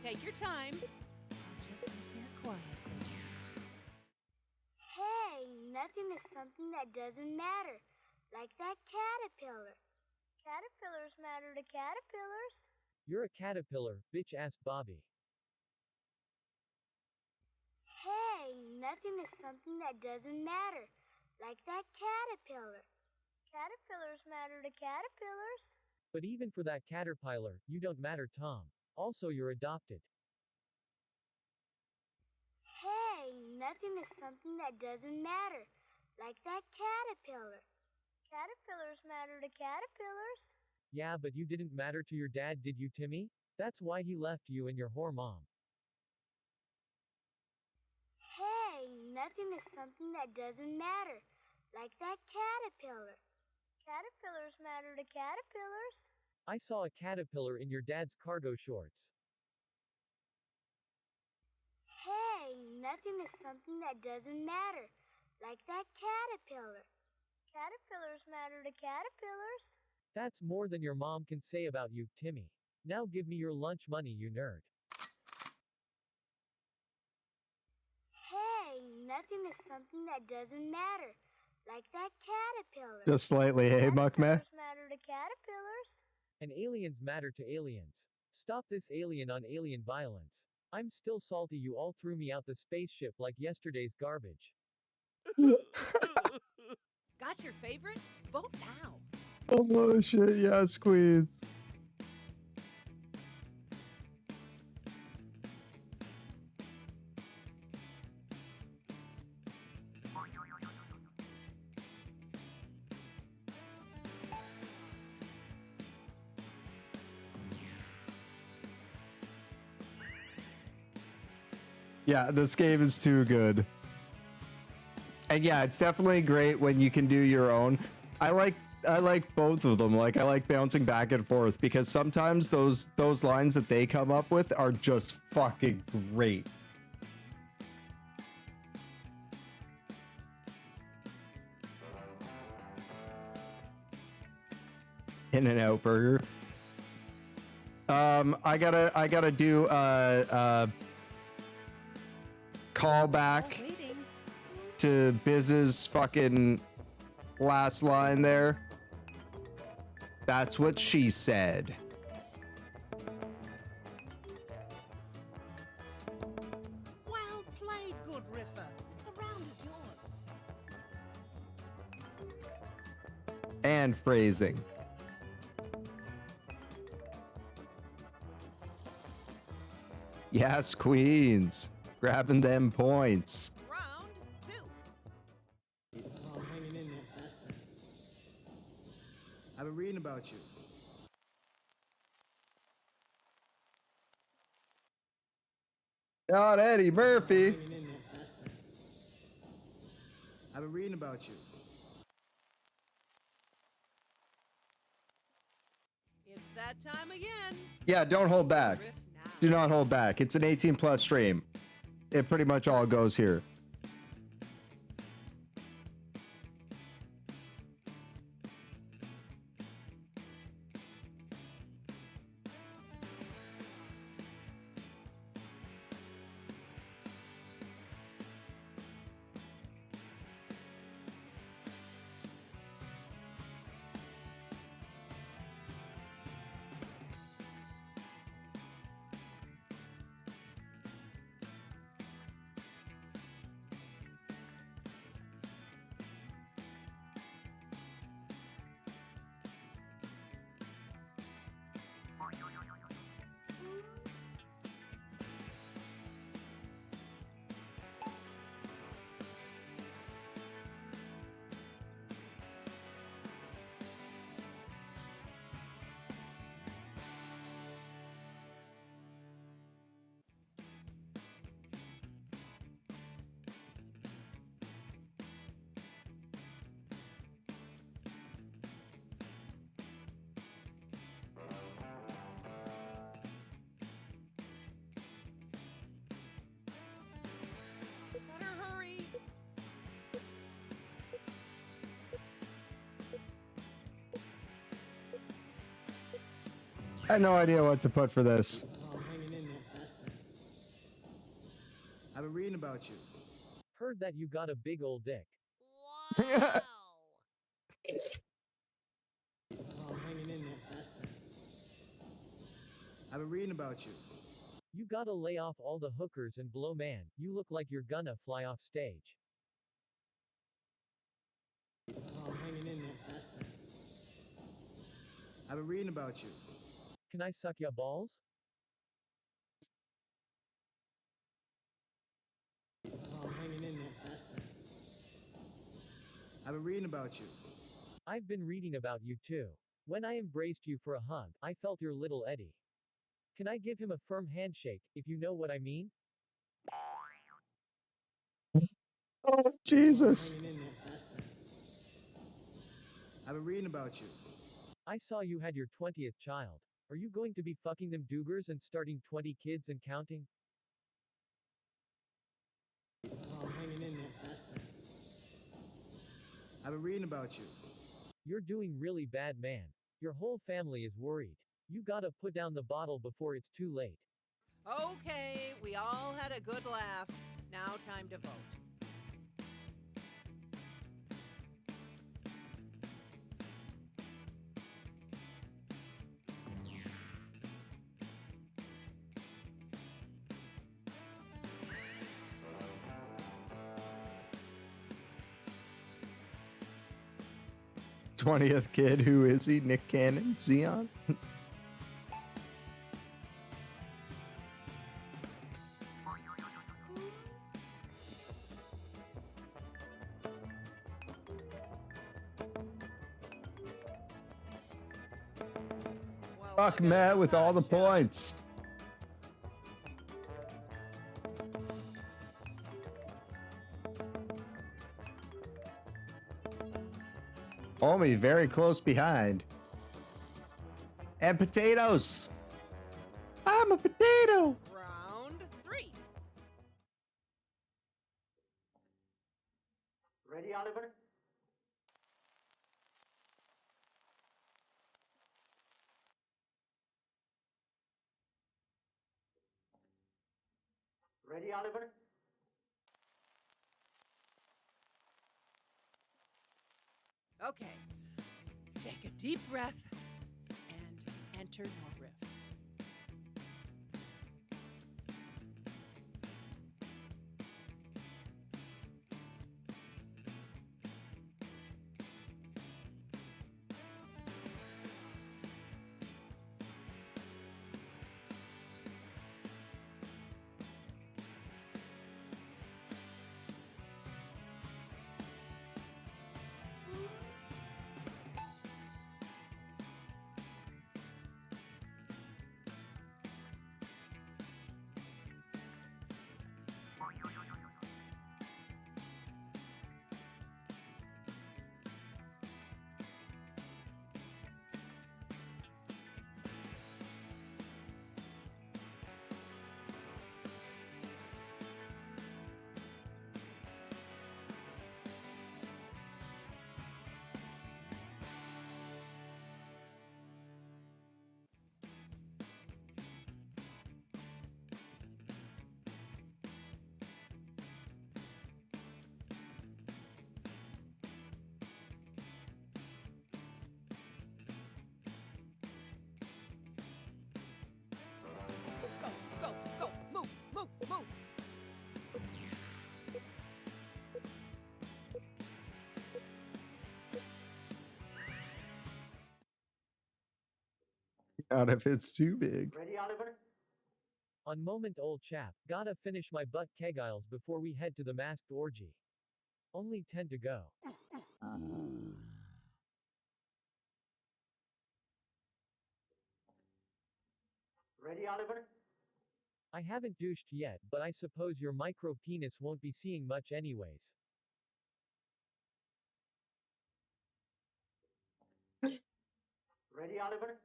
Take your time. I'll just sit here quietly. Hey, nothing is something that doesn't matter. Like that caterpillar. Caterpillars matter to caterpillars. You're a caterpillar, bitch ass Bobby. Hey, nothing is something that doesn't matter. Like that caterpillar. Caterpillars matter to caterpillars. But even for that caterpillar, you don't matter, Tom. Also, you're adopted. Hey, nothing is something that doesn't matter. Like that caterpillar. Caterpillars matter to caterpillars. Yeah, but you didn't matter to your dad, did you, Timmy? That's why he left you and your whore mom. Hey, nothing is something that doesn't matter. Like that caterpillar. Caterpillars matter to caterpillars. I saw a caterpillar in your dad's cargo shorts. Hey, nothing is something that doesn't matter. Like that caterpillar. Caterpillars matter to caterpillars. That's more than your mom can say about you, Timmy. Now give me your lunch money, you nerd. Hey, nothing is something that doesn't matter. Like that caterpillar. Just slightly, hey, Muckmeh. Caterpillars matter to caterpillars. And aliens matter to aliens. Stop this alien on alien violence. I'm still salty you all threw me out the spaceship like yesterday's garbage. Got your favorite? Vote now. Oh shit, yes, queens. Yeah, this game is too good. And yeah, it's definitely great when you can do your own. I like both of them. Like I like bouncing back and forth because sometimes those lines that they come up with are just fucking great. In-N-Out Burger. I gotta do call back to Biz's fucking last line there. That's what she said. Well played, good Riffer. The round is yours. And phrasing. Yes, queens. Grabbing them points. Round two. I've been reading about you. Not Eddie Murphy. I've been reading about you. It's that time again. Yeah, don't hold back. Do not hold back. It's an 18+ stream. It pretty much all goes here. Better hurry. I had no idea what to put for this. I've been reading about you. Heard that you got a big old dick. Oh, I'm hanging in there. I've been reading about you. You gotta lay off all the hookers and blow, man. You look like you're gonna fly off stage. Oh, I'm hanging in there. I've been reading about you. Can I suck ya balls? Oh, I'm hanging in there. I've been reading about you. I've been reading about you too. When I embraced you for a hug, I felt your little Eddie. Can I give him a firm handshake, if you know what I mean? Oh, Jesus. I'm hanging in there. I've been reading about you. I saw you had your 20th child. Are you going to be fucking them Dugars and starting 20 kids and counting? Oh, I'm hanging in there. I've been reading about you. You're doing really bad, man. Your whole family is worried. You gotta put down the bottle before it's too late. Okay, we all had a good laugh. Now time to vote. '20th kid, who is he? Nick Cannon? Xeon? Fuck Matt with all the points. Homie, very close behind. And potatoes. I'm a potato. Round 3. Ready, Oliver? Ready, Oliver? Okay. Take a deep breath and enter your riff. Go, go, move, move, move. Out if it's too big. Ready, Oliver? On moment, old chap, gotta finish my butt kegiles before we head to the masked orgy. Only 10 to go. Ready, Oliver? I haven't douched yet, but I suppose your micro penis won't be seeing much anyways. Ready, Oliver?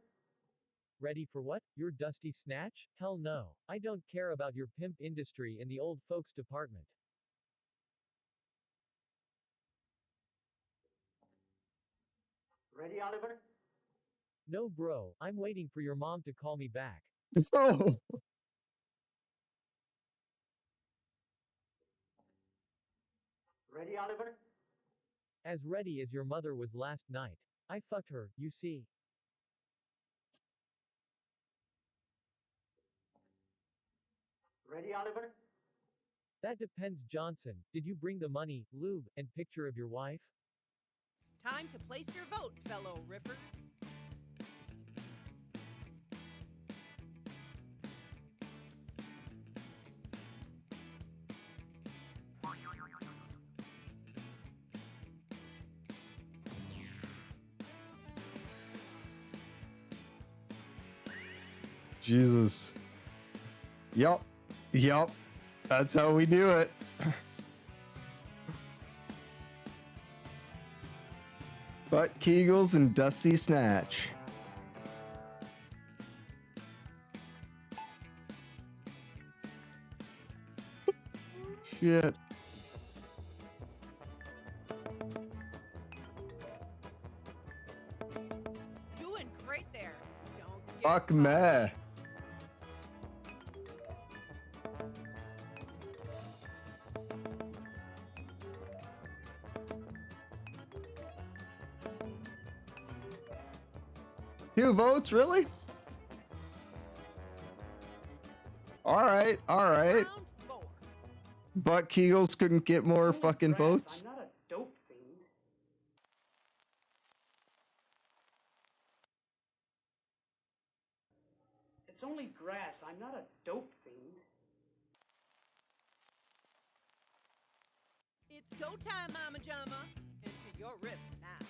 Ready for what? Your dusty snatch? Hell no. I don't care about your pimp industry in the old folks department. Ready, Oliver? No bro, I'm waiting for your mom to call me back. Oh. Ready, Oliver? As ready as your mother was last night. I fucked her, you see. Ready, Oliver? That depends, Johnson. Did you bring the money, lube, and picture of your wife? Time to place your vote, fellow riffers. Jesus. Yup. Yup. That's how we do it. Butt Kegels and Dusty Snatch. Shit. Doing great there. Don't get Fuck meh. Two votes, really? All right, all right. Butt Kegels couldn't get more fucking votes. I'm not a dope fiend. It's only grass. I'm not a dope fiend. It's go time, Mama Jama. Into your riff now.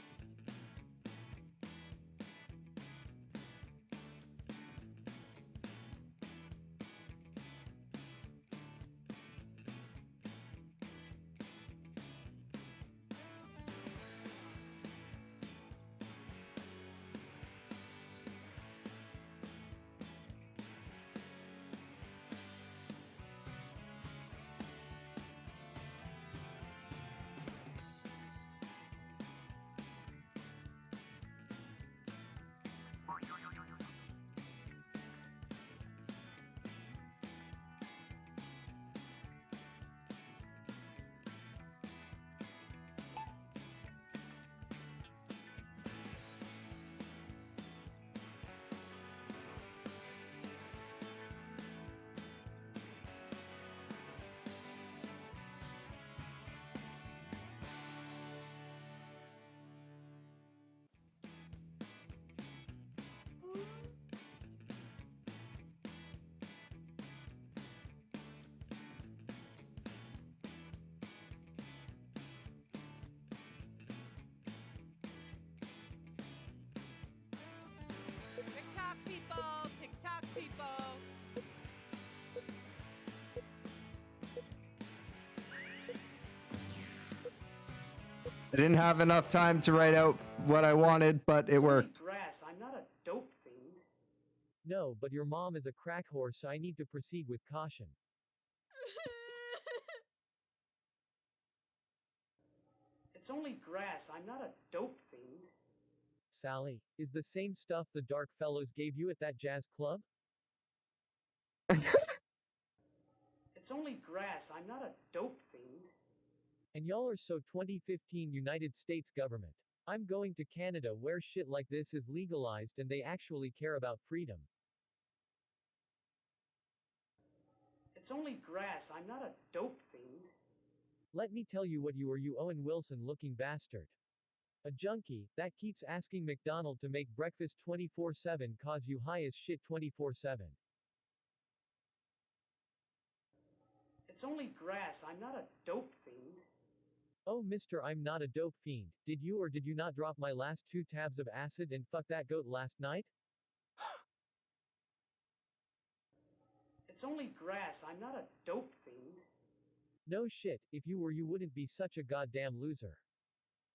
TikTok people, TikTok people. I didn't have enough time to write out what I wanted, but it worked. Grass. I'm not a dope fiend. No, but your mom is a crack whore, so I need to proceed with caution. It's only grass. I'm not a dope fiend. Sally, is the same stuff the dark fellows gave you at that jazz club? It's only grass. I'm not a dope fiend. And y'all are so 2015 United States government. I'm going to Canada where shit like this is legalized and they actually care about freedom. It's only grass. I'm not a dope fiend. Let me tell you what you are, you Owen Wilson looking bastard. A junkie that keeps asking McDonald to make breakfast 24/7 cause you high as shit 24/7. It's only grass. I'm not a dope fiend. Oh, mister, I'm not a dope fiend. Did you or did you not drop my last 2 tabs of acid and fuck that goat last night? It's only grass. I'm not a dope fiend. No shit, if you were, you wouldn't be such a goddamn loser.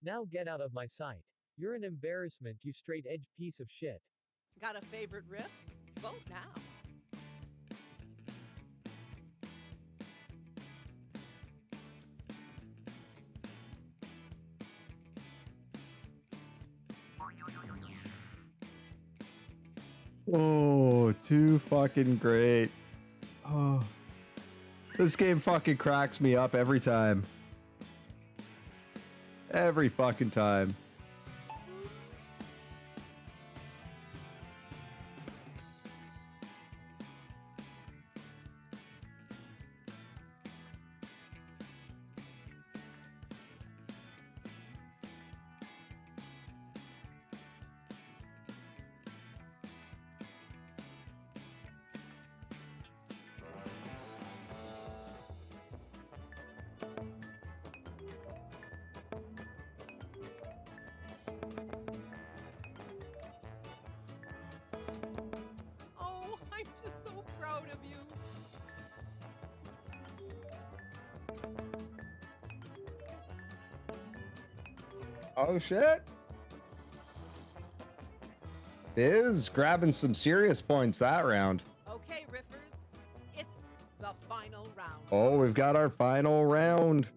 Now get out of my sight. You're an embarrassment, you straight edge piece of shit. Got a favorite riff? Vote now. Oh, too fucking great. Oh. This game fucking cracks me up every time. Every fucking time. Oh, I'm just so proud of you. Oh shit. Biz grabbing some serious points that round. Okay, Riffers, it's the final round. Oh, we've got our final round.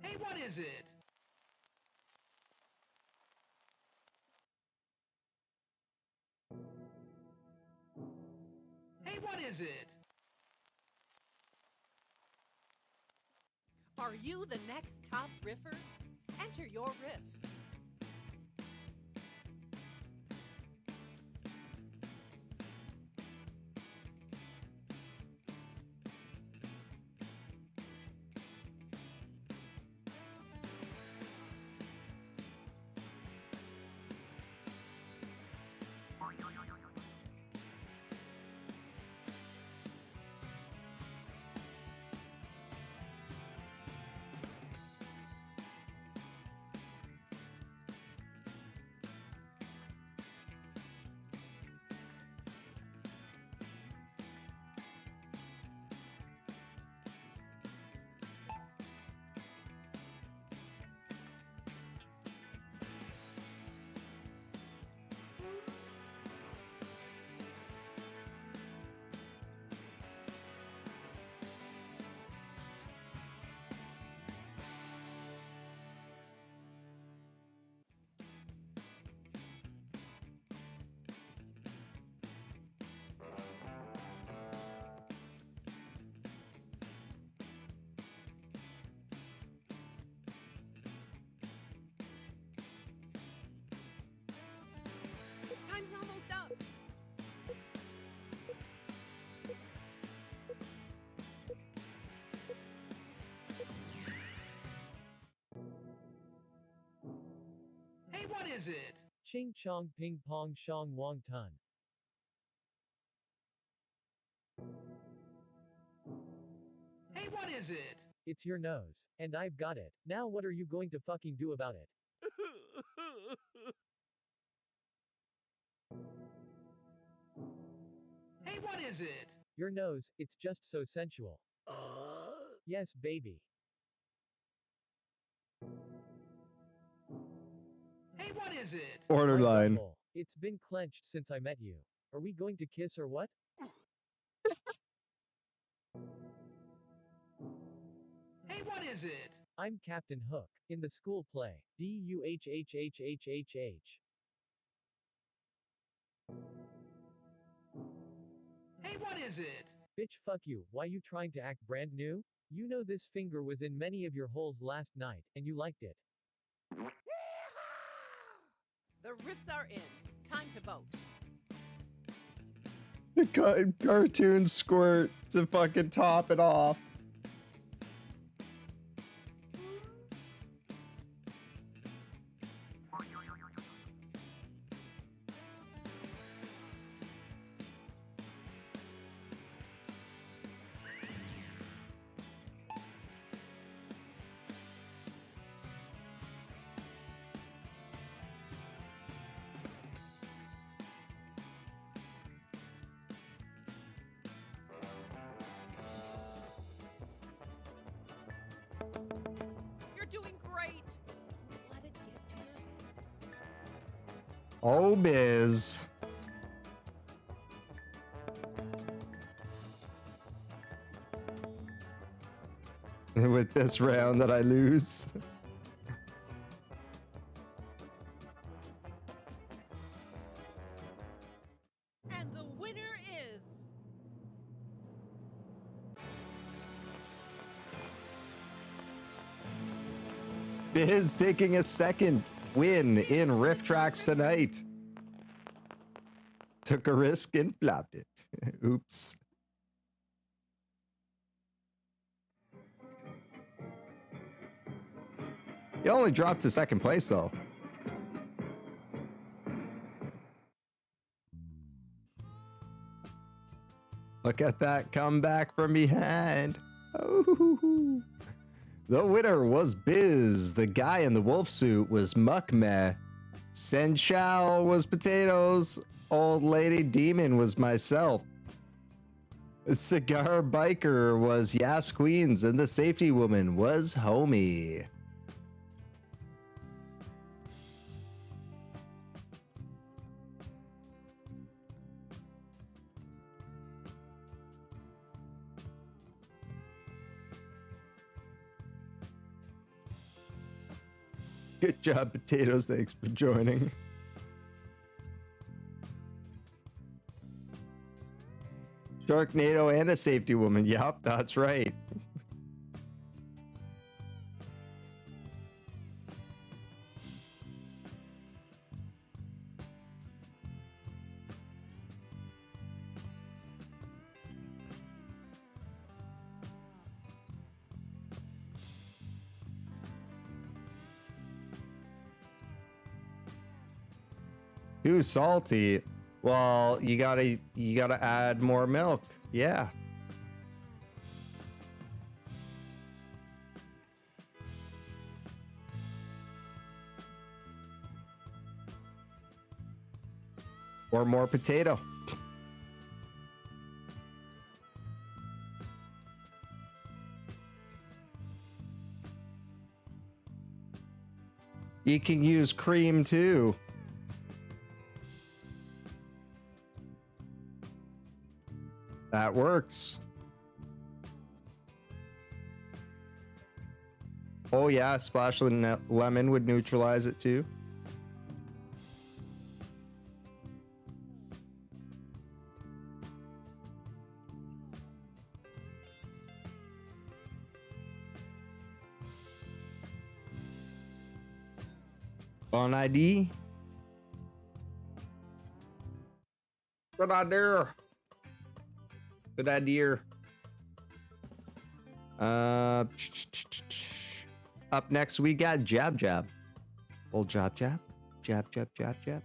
Hey, what is it? Hey, what is it? Are you the next top Riffer? Enter your riff. Time's almost up. Hey, what is it? Ching chong ping pong shong wong tun. Hey, what is it? It's your nose. And I've got it. Now what are you going to fucking do about it? Hey, what is it? Your nose, it's just so sensual. Yes, baby. Hey, what is it? Borderline. My butthole. It's been clenched since I met you. Are we going to kiss or what? Hey, what is it? I'm Captain Hook, in the school play. D-U-H-H-H-H-H-H. Hey, what is it? Bitch, fuck you. Why you trying to act brand new? You know this finger was in many of your holes last night, and you liked it. The riffs are in. Time to vote. The cartoon squirt to fucking top it off. You're doing great. Don't let it get to your head. Oh, Biz. With this round that I lose. And the winner is... Biz taking a second win in Riff Tracks tonight. Took a risk and flopped it. Oops. You only dropped to second place, though. Look at that comeback from behind. Oh. The winner was Biz. The guy in the wolf suit was Muckmeh. Senchal was Potatoes. Old Lady Demon was myself. Cigar Biker was Yas Queens. And the safety woman was Homie. Good job, Potatoes. Thanks for joining. Sharknado and a safety woman. Yup, that's right. Too salty. Well, you gotta add more milk. Yeah. Or more potato. You can use cream too. That works. Oh yeah, splash of lemon would neutralize it too. Bon ID. Good idea. Good idea. Up next we got Jab Jab. Old Jab Jab. Jab Jab Jab Jab.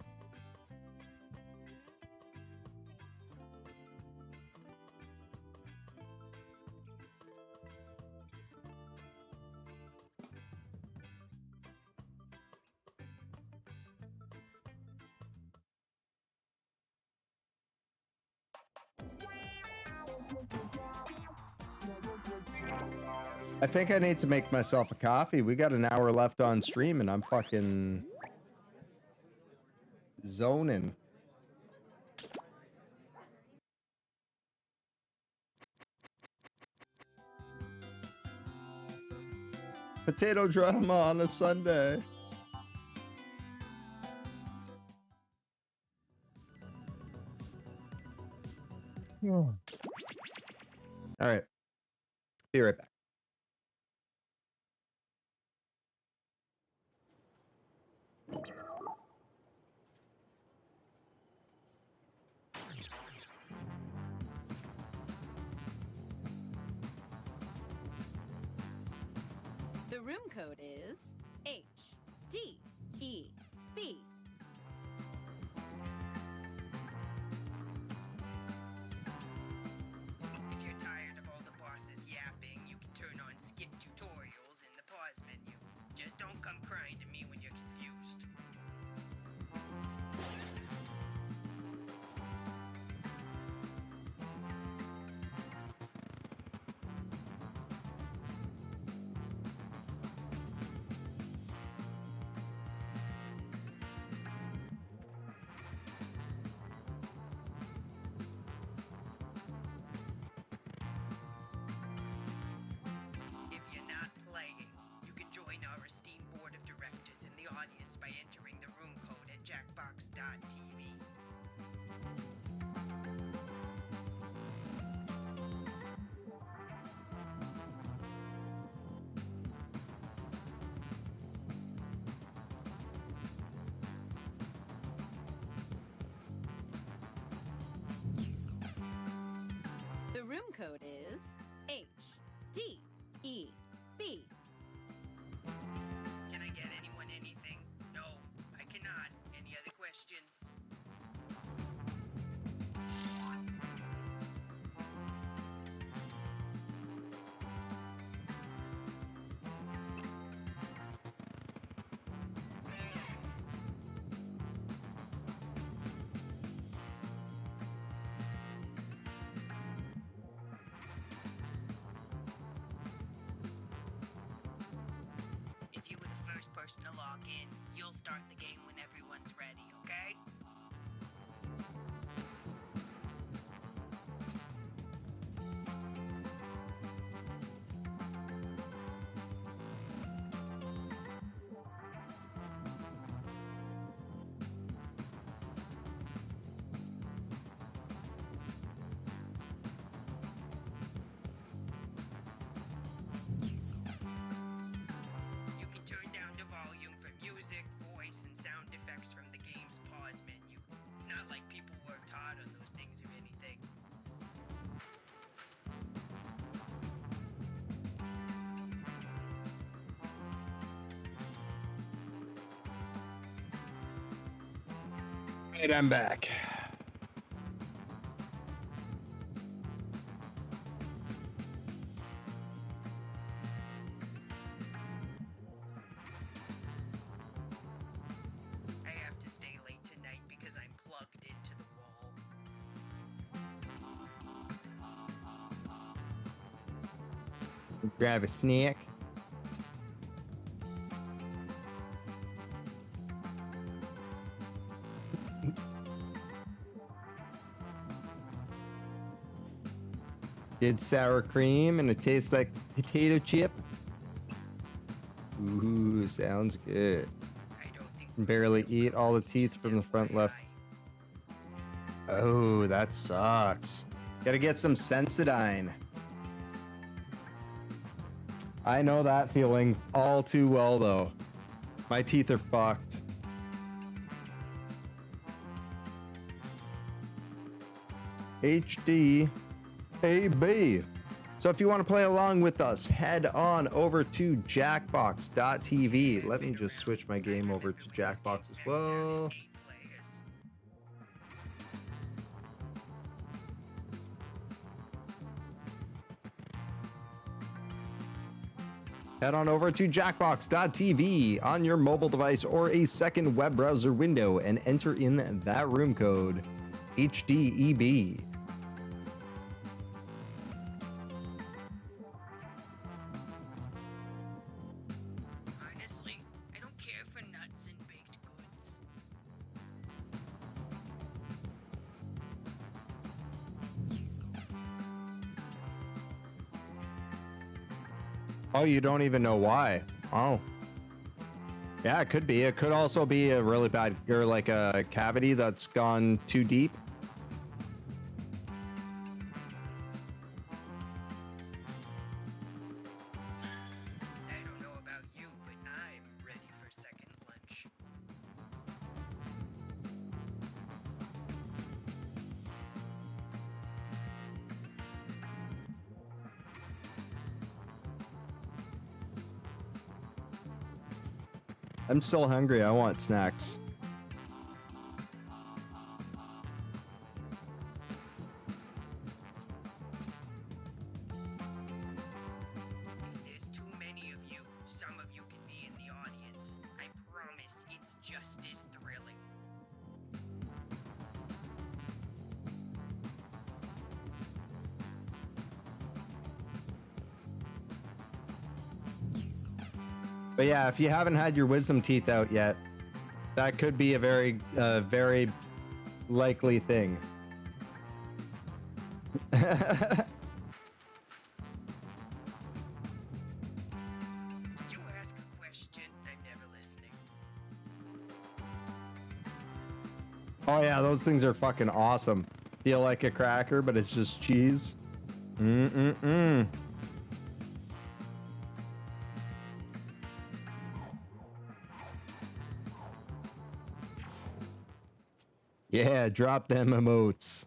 I think I need to make myself a coffee. We got an hour left on stream and I'm fucking zoning. Potato drama on a Sunday. All right. Be right back. The room code is HDEB. If you're tired of all the bosses yapping, you can turn on skip tutorials in the pause menu. Just don't come crying to me when you're confused. room code is HDEB. Can I get anyone anything? No, I cannot. Any other questions? If you were the first person to log in, you'll start the game when everyone's ready, okay? You can turn down the volume for music, voice, and sound effects from the game's pause menu. It's not like people worked hard on those things or anything. Right, I'm back. I have to stay late tonight because I'm plugged into the wall. Grab a snack. Good sour cream and it tastes like potato chip. Ooh, sounds good. Can barely eat all the teeth from the front left. Oh, that sucks. Gotta get some Sensodyne. I know that feeling all too well, though. My teeth are fucked. HD AB. So if you want to play along with us, head on over to jackbox.tv. Let me just switch my game over to Jackbox as well. Head on over to jackbox.tv on your mobile device or a second web browser window and enter in that room code, HDEB. Honestly, I don't care for nuts and baked goods. Oh, you don't even know why. Oh. Yeah, it could be. It could also be a really bad, or like a cavity that's gone too deep. I don't know about you, but I'm ready for second lunch. I'm still hungry. I want snacks. If there's too many of you, some of you can be in the audience. I promise it's just as thrilling. But yeah, if you haven't had your wisdom teeth out yet, that could be a very likely thing. Did you ask a question? I'm never listening. Oh yeah, those things are fucking awesome. Feel like a cracker, but it's just cheese. Mm-mm-mm. Yeah, drop them emotes.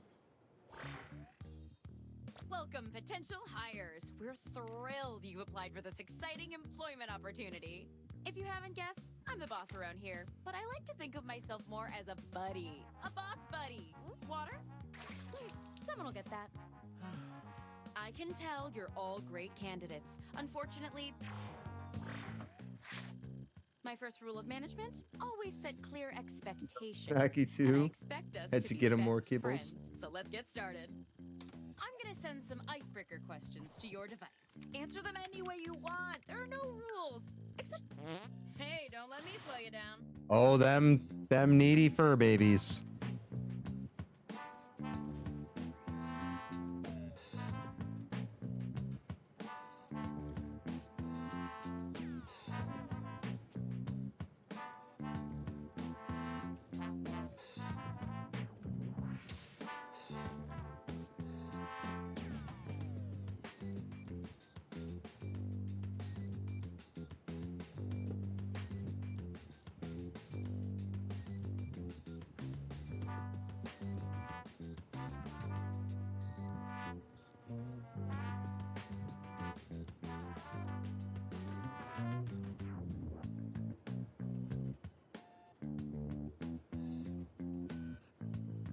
Welcome Welcome, potential hires. We're thrilled you've applied for this exciting employment opportunity. If you haven't guessed, I'm the boss around here, but I like to think of myself more as a buddy. A boss buddy. Water? Someone will get that. I can tell you're all great candidates. Unfortunately, my first rule of management, always set clear expectations. Jackie And I too. expect us Had to to be get him best more kibbles. friends. So let's get started. I'm gonna send some icebreaker questions to your device. Answer them any way you want. There are no rules. Except, hey, don't let me slow you down. Oh, them needy fur babies.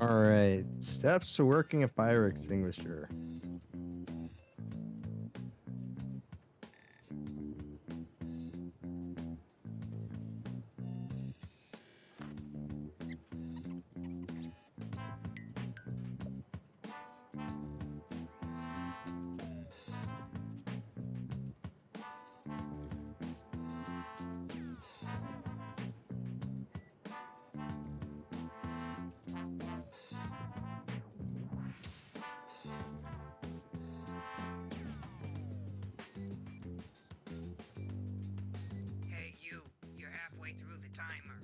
All right, steps to working a fire extinguisher. Hey, you're halfway through the timer.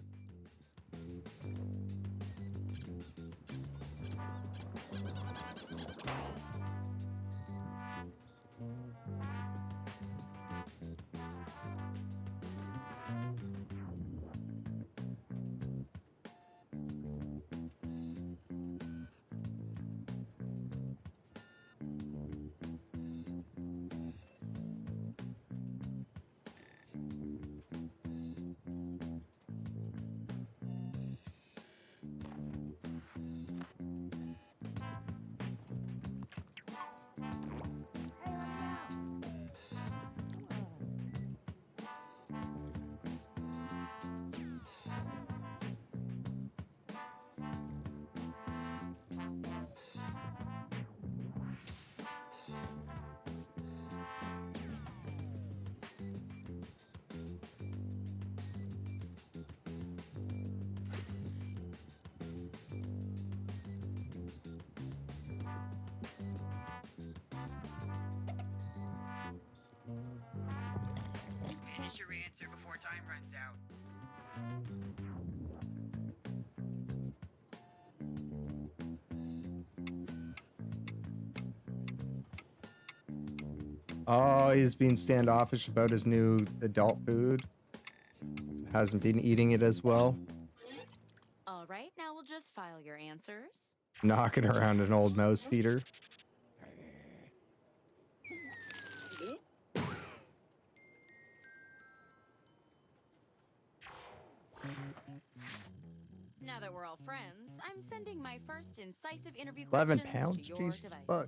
Finish your answer before time runs out. Oh, he's being standoffish about his new adult food. Hasn't been eating it as well. All right, now we'll just file your answers. Knocking around an old mouse feeder. Now that we're all friends, I'm sending my first incisive interview 11 questions pounds? to your Jesus device. fuck.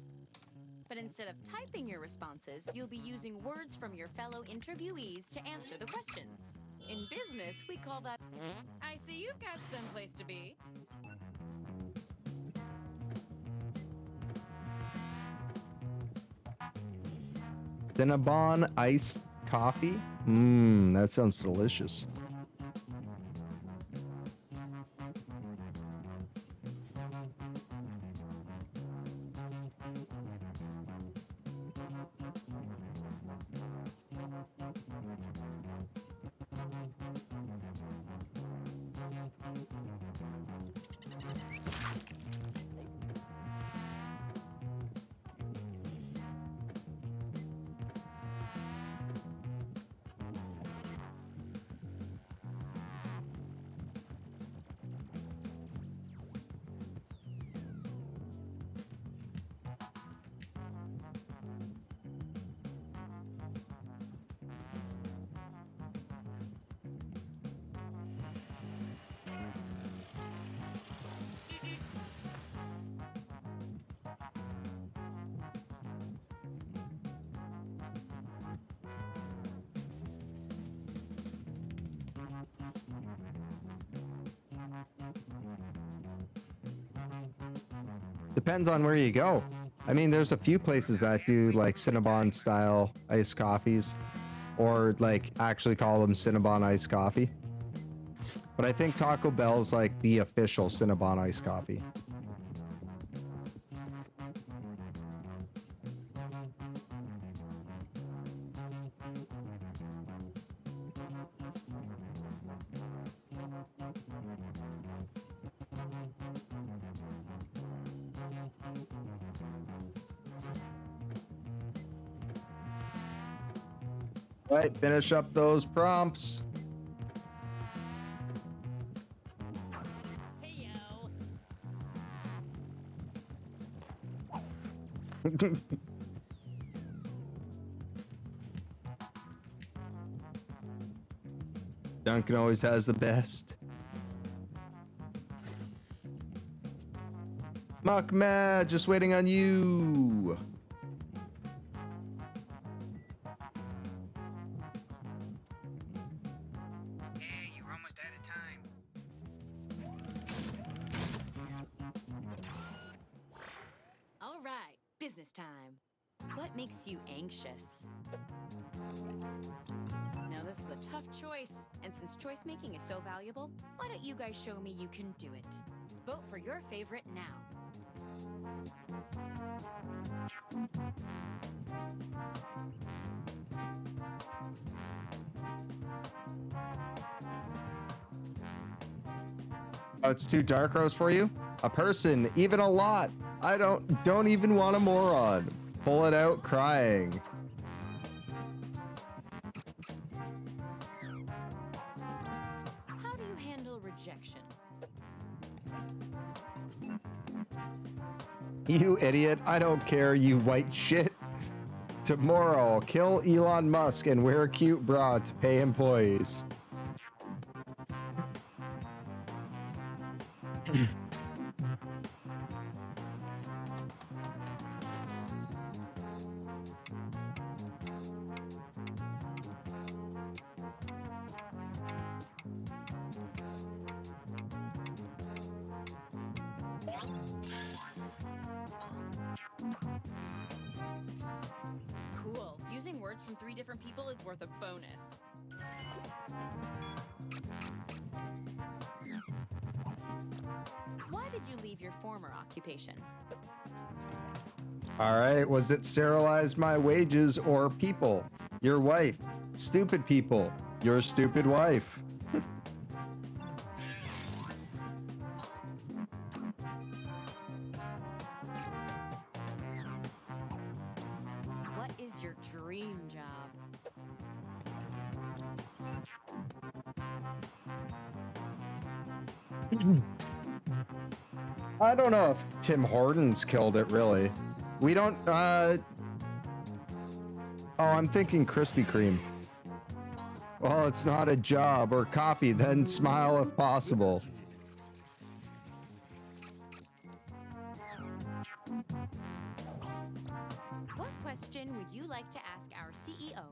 But instead of typing your responses, you'll be using words from your fellow interviewees to answer the questions. In business, we call that... I see you've got someplace to be. Cinnabon iced coffee? Mmm, that sounds delicious. Depends on where you go. I mean, there's a few places that do like Cinnabon style iced coffees, or like actually call them Cinnabon iced coffee. But I think Taco Bell's like the official Cinnabon iced coffee. All right, finish up those prompts. Duncan always has the best. Muckmad, just waiting on you. Hey, you're almost out of time. All right, business time. What makes you anxious? Now, this is a tough choice, and since choice making is so valuable, why don't you guys show me you can do it? Vote for your favorite now. Oh, it's too dark roast for you? A person, even a lot. I don't even want a moron. Pull it out crying. How do you handle rejection? You idiot. I don't care, you white shit. Tomorrow, kill Elon Musk and wear a cute bra to pay employees. Cool. Using words from 3 different people is worth a bonus. Why did you leave your former occupation? All right, was it sterilize my wages or people? Your wife. Stupid people. Your stupid wife. What is your dream job? I don't know if Tim Hortons killed it, really. We don't, oh, I'm thinking Krispy Kreme. Well, it's not a job or coffee, then smile if possible. What question would you like to ask our CEO?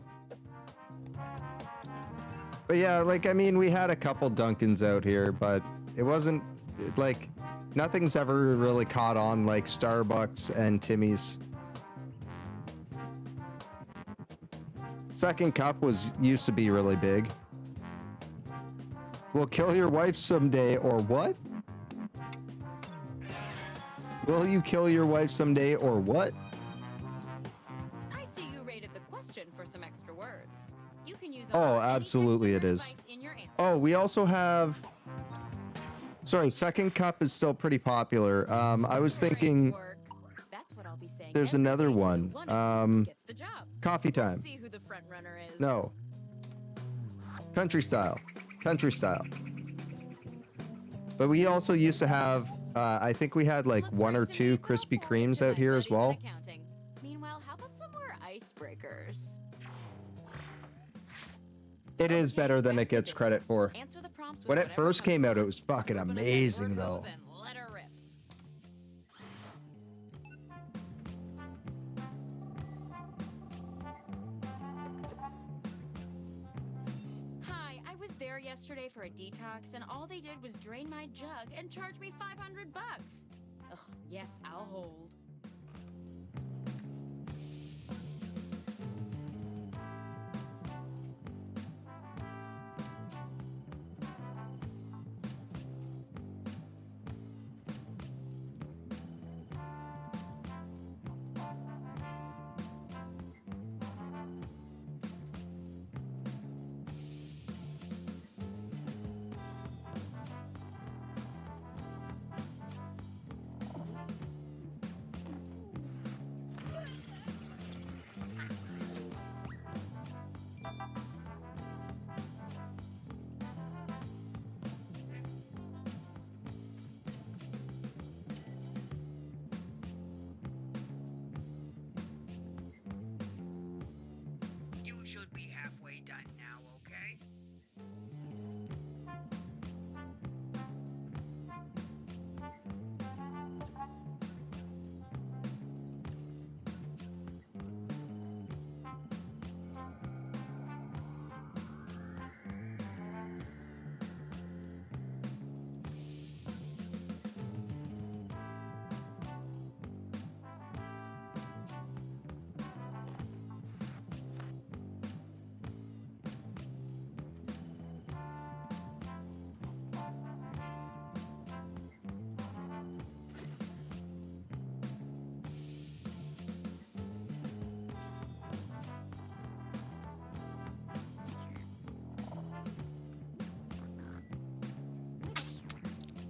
But yeah, like, I mean, we had a couple Dunkins out here, but it wasn't, like, nothing's ever really caught on like Starbucks and Timmy's. Second Cup used to be really big. We'll kill your wife someday, or what? Will you kill your wife someday, or what? I see you rated the question for some extra words. You can use Oh, absolutely it is. Oh, we also have... Sorry, Second Cup is still pretty popular. I was thinking... There's another one. Coffee Time. See who the front runner is. No. Country Style. Country Style. But we also used to have, I think we had like 1 or 2 Krispy Kremes out here as well. Meanwhile, how about some more icebreakers? It is better than it gets credit for. When it first came out, it was fucking amazing though. Yesterday for a detox, and all they did was drain my jug and charge me $500. Ugh, yeah, guess I'll hold. You should be halfway done now, okay?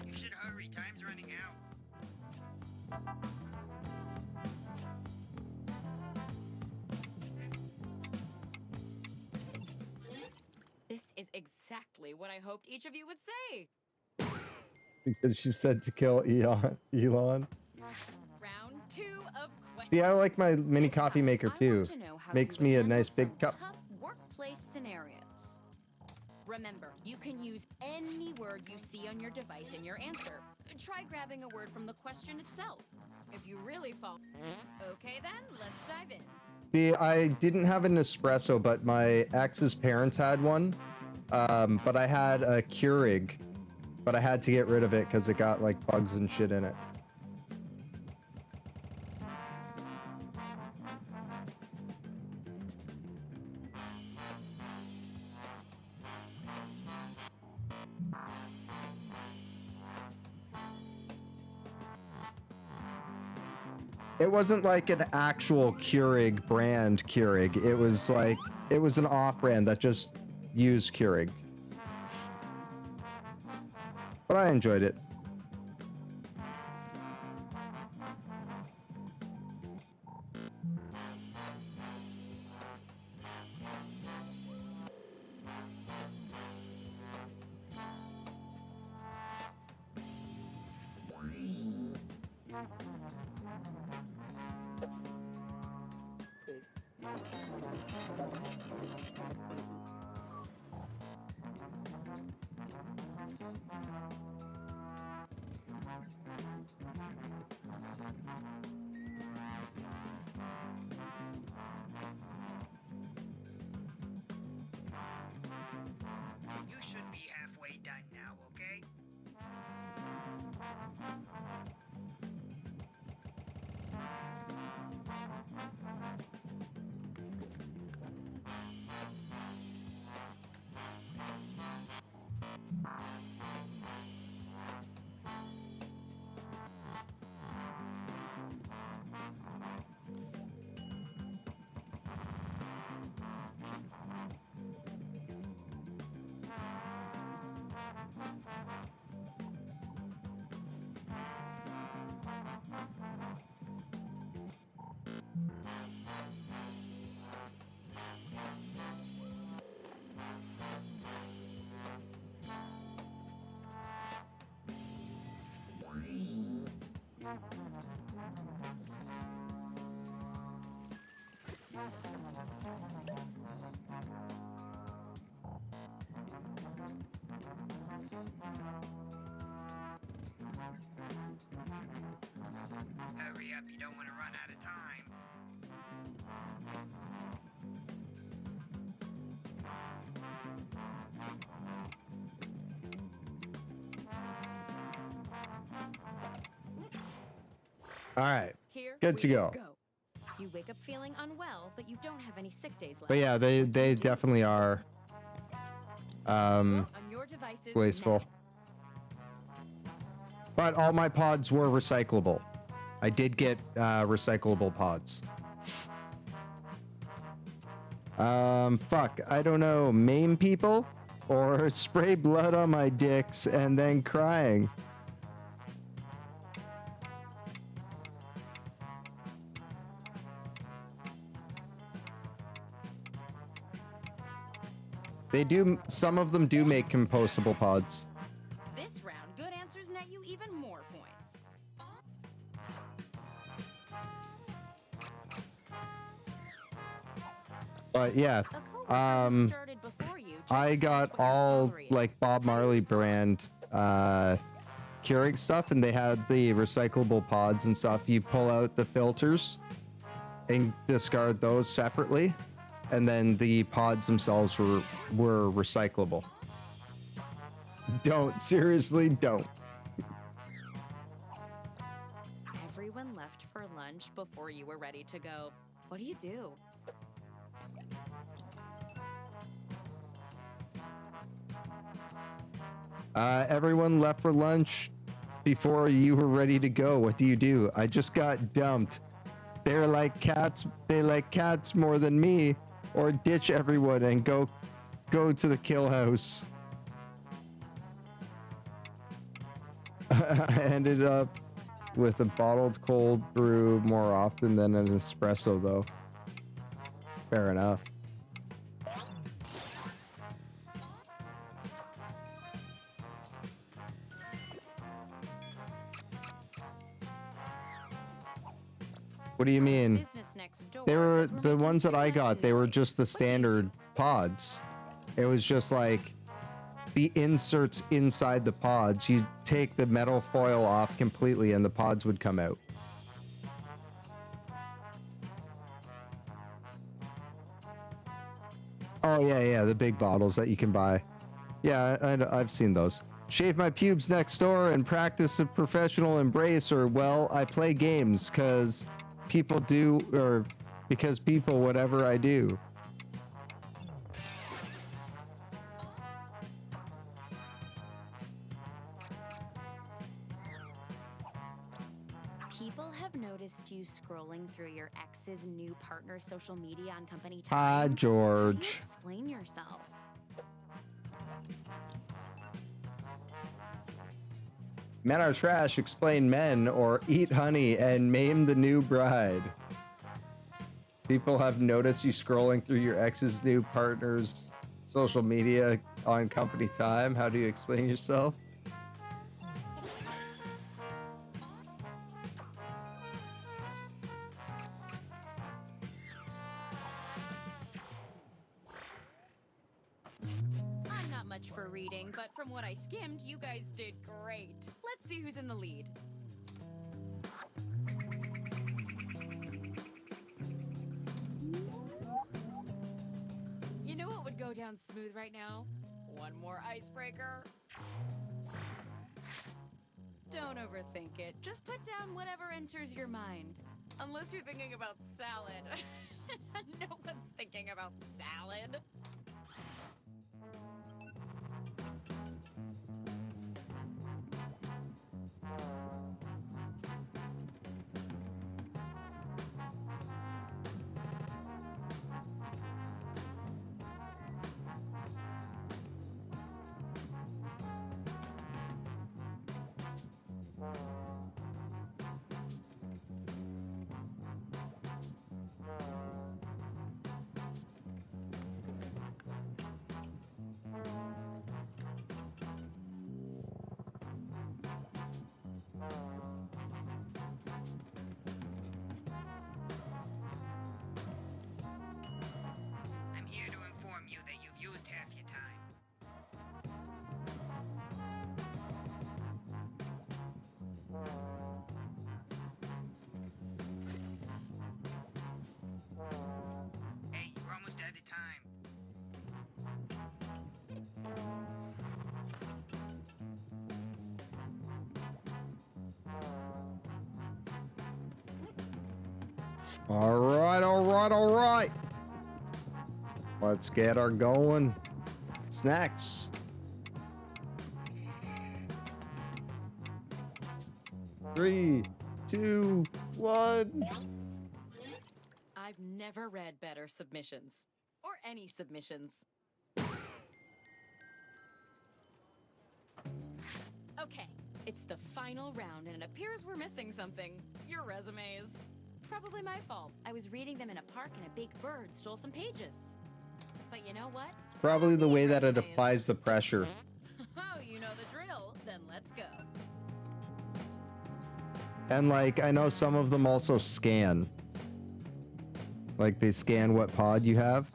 You should hurry, time's running out. This is exactly what I hoped each of you would say. Because you said to kill Elon. Round 2 of questions. See, I like my mini coffee maker too. To know how Makes you me a handle nice big some cup. Tough workplace scenarios. Remember, you can use any word you see on your device in your answer. Try grabbing a word from the question itself. If you really fall... Okay then, let's dive in. See, I didn't have an espresso, but my ex's parents had one. But I had a Keurig, but I had to get rid of it because it got like bugs and shit in it. It wasn't like an actual Keurig brand Keurig. It was like, it was an off-brand that just used Keurig. But I enjoyed it. You should be halfway done now, okay? Hurry up, you don't want to run out of time. All right. Here Good to we go. You wake up feeling unwell, but you don't have any sick days left. But yeah, they definitely are On your devices wasteful. But all my pods were recyclable. I did get recyclable pods. Fuck, I don't know, maim people or spray blood on my dicks and then crying. They do, some of them do make compostable pods. This round, good answers net you even more points. But yeah, I got all like Bob Marley brand Keurig stuff, and they had the recyclable pods and stuff. You pull out the filters and discard those separately, and then the pods themselves were recyclable. Don't, seriously, don't. Everyone left for lunch before you were ready to go. What do you do? Everyone left for lunch before you were ready to go. What do you do? I just got dumped. They're like cats. They like cats more than me. Or ditch everyone and go to the kill house. I ended up with a bottled cold brew more often than an espresso, though. Fair enough. What do you mean? They were the ones that I got. They were just the standard pods. It was just like the inserts inside the pods. You take the metal foil off completely and the pods would come out. Oh yeah, the big bottles that you can buy. Yeah, I've seen those. Shave my pubes next door and practice a professional embrace, or well, I play games because people do, or because people, whatever I do. People have noticed you scrolling through your ex's new partner's social media on company time. Hi, How do you George. explain yourself? Men are trash, explain men, or eat honey and maim the new bride. People have noticed you scrolling through your ex's new partner's social media on company time. How do you explain yourself? I'm not much for reading, but from what I skimmed, you guys did great. Let's see who's in the lead. You know what would go down smooth right now? One more icebreaker. Don't overthink it. Just put down whatever enters your mind. Unless you're thinking about salad. No one's thinking about salad. All right, all right, all right. Let's get her going. Snacks. Three, two, one. I've never read better submissions. Or any submissions. Okay, it's the final round and it appears we're missing something. Your resumes. Probably my fault. I was reading them in a park and a big bird stole some pages. But you know what? Probably the way that it applies the pressure. Oh, you know the drill. Then let's go. And like, I know some of them also scan. Like they scan what pod you have.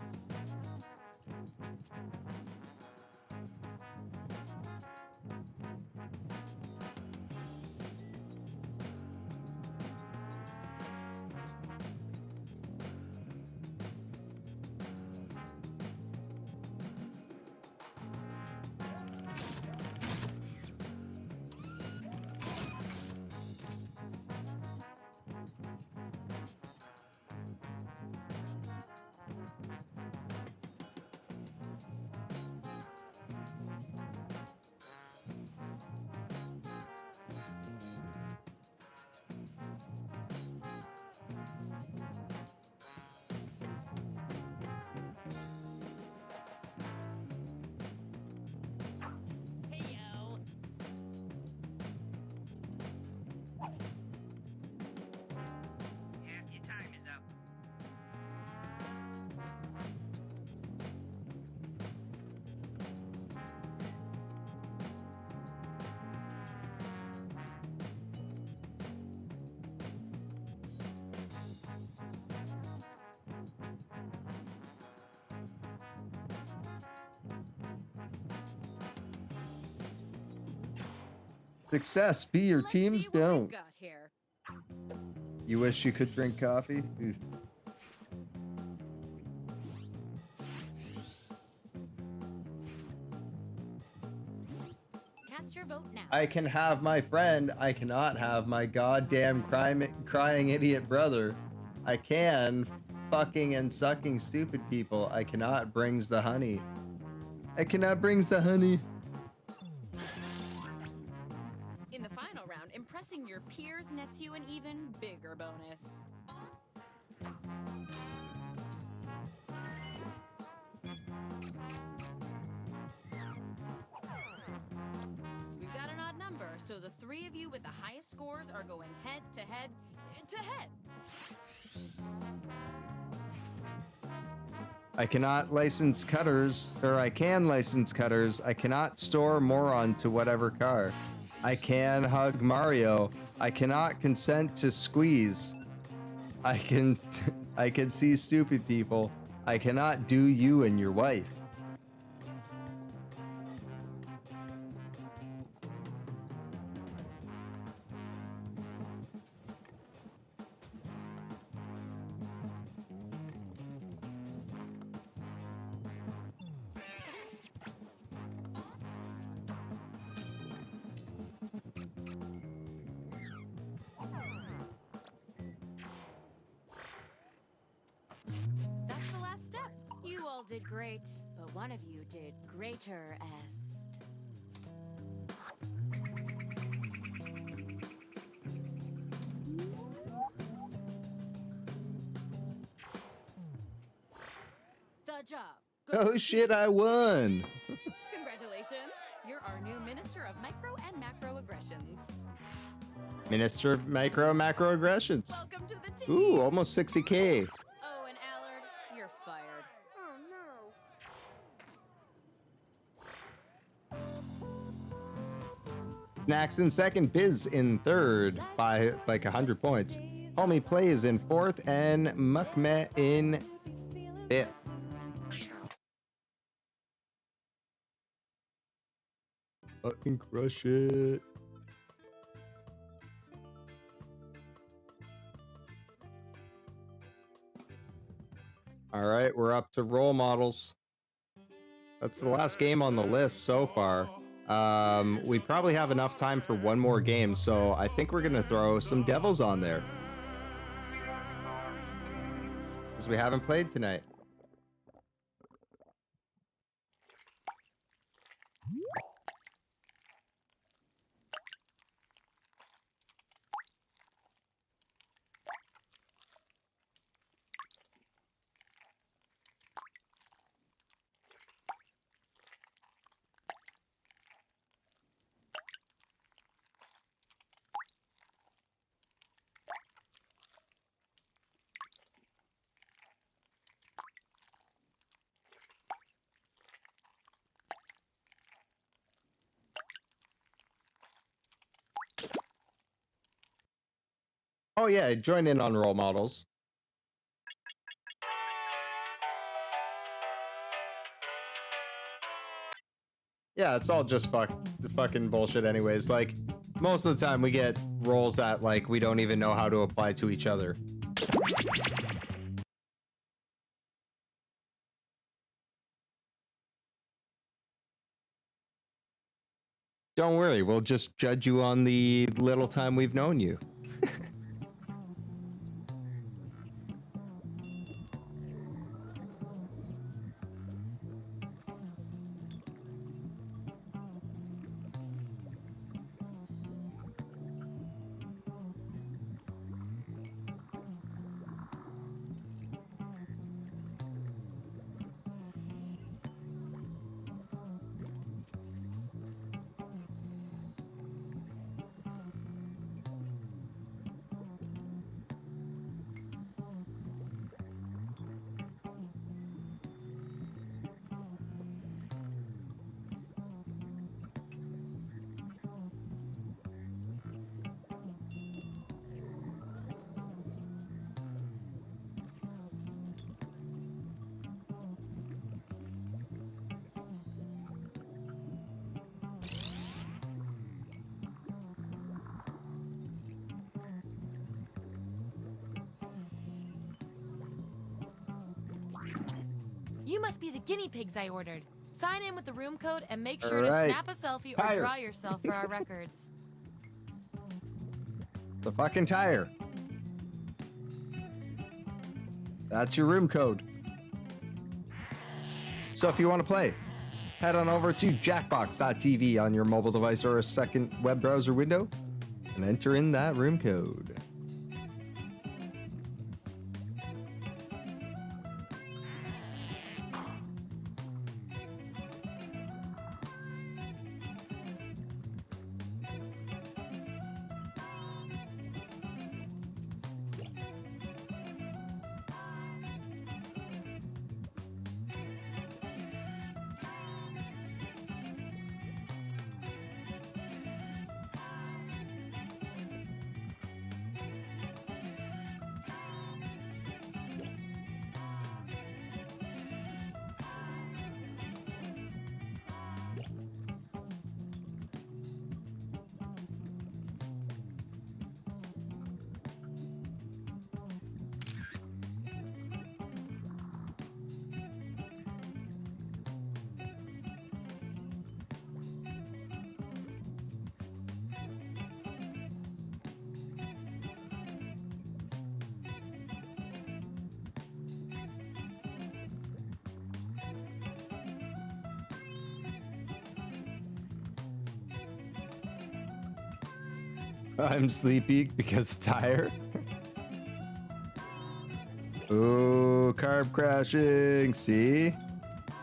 Half your time is up. Success, be your Let's teams see what we've don't. got here. You wish you could drink coffee? Oof. Cast your vote now. I can have my friend. I cannot have my goddamn crying idiot brother. I can fucking and sucking stupid people. I cannot brings the honey. I cannot brings the honey. In the final round, impressing your peers nets you an even bigger bonus. We've got an odd number, so the three of you with the highest scores are going head to head to head. I cannot license cutters, or I can license cutters. I cannot store moron to whatever car. I can hug Mario. I cannot consent to squeeze. I can see stupid people. I cannot do you and your wife. That's the last step. You all did great, but one of you did greater-est. The job. Oh shit, I won. Congratulations. You're our new Minister of Micro and Macroaggressions. Minister of Macroaggressions. Welcome to the team. Ooh, almost 60K. Oh, and Allard, you're fired. Oh no. Snacks in second, Biz in third by like 100 points. Homie Plays in fourth, and Mukme in fifth. Fucking crush it. All right, we're up to role models. That's the last game on the list so far. We probably have enough time for one more game, so I think we're gonna throw some devils on there. Because we haven't played tonight. Oh yeah, join in on role models. Yeah, it's all just fucking bullshit anyways. Like, most of the time we get roles that, like, we don't even know how to apply to each other. Don't worry, we'll just judge you on the little time we've known you. You must be the guinea pigs I ordered. Sign in with the room code and make sure All to right. snap a selfie or Tire. draw yourself for our records. The fucking tire. That's your room code. So if you want to play, head on over to jackbox.tv on your mobile device or a second web browser window and enter in that room code. I'm sleepy because tired. Ooh, carb crashing. See?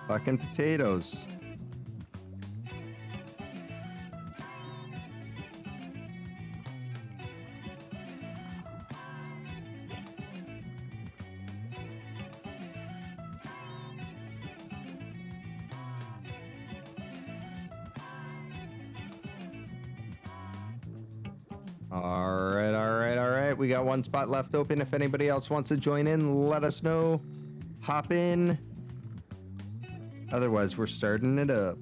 Fucking potatoes. All right. We got one spot left open. If anybody else wants to join in, let us know. Hop in. Otherwise, we're starting it up.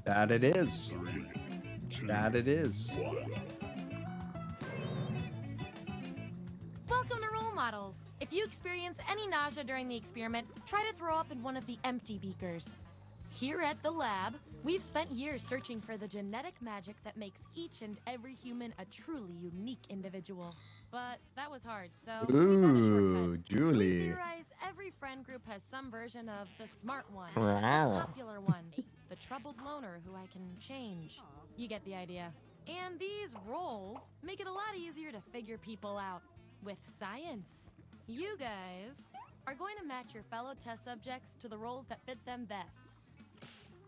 That it is. That it is. Welcome to Role Models. If you experience any nausea during the experiment, try to throw up in one of the empty beakers. Here at the lab, we've spent years searching for the genetic magic that makes each and every human a truly unique individual. But that was hard, so we found a shortcut. We Julie. theorize every friend group has some version of the smart one, Wow. the popular one, the troubled loner who I can change. You get the idea. And these roles make it a lot easier to figure people out with science. You guys are going to match your fellow test subjects to the roles that fit them best.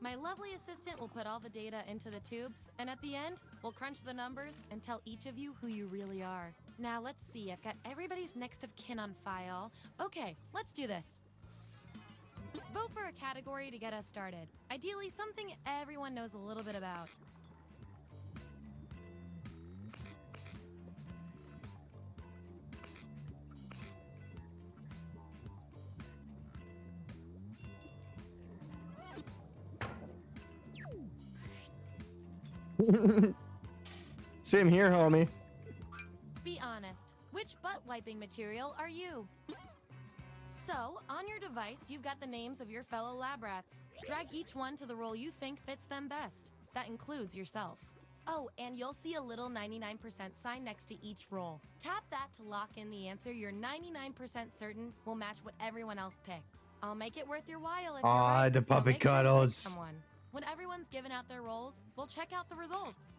My lovely assistant will put all the data into the tubes, and at the end, we'll crunch the numbers and tell each of you who you really are. Now, let's see. I've got everybody's next of kin on file. Okay, let's do this. Vote for a category to get us started. Ideally, something everyone knows a little bit about. Same here, homie. Be honest. Which butt wiping material are you? So, on your device, you've got the names of your fellow lab rats. Drag each one to the role you think fits them best. That includes yourself. Oh, and you'll see a little 99% sign next to each role. Tap that to lock in the answer you're 99% certain will match what everyone else picks. I'll make it worth your while if you're right, The so puppet make sure to pick cuddles. someone. When everyone's given out their roles, we'll check out the results.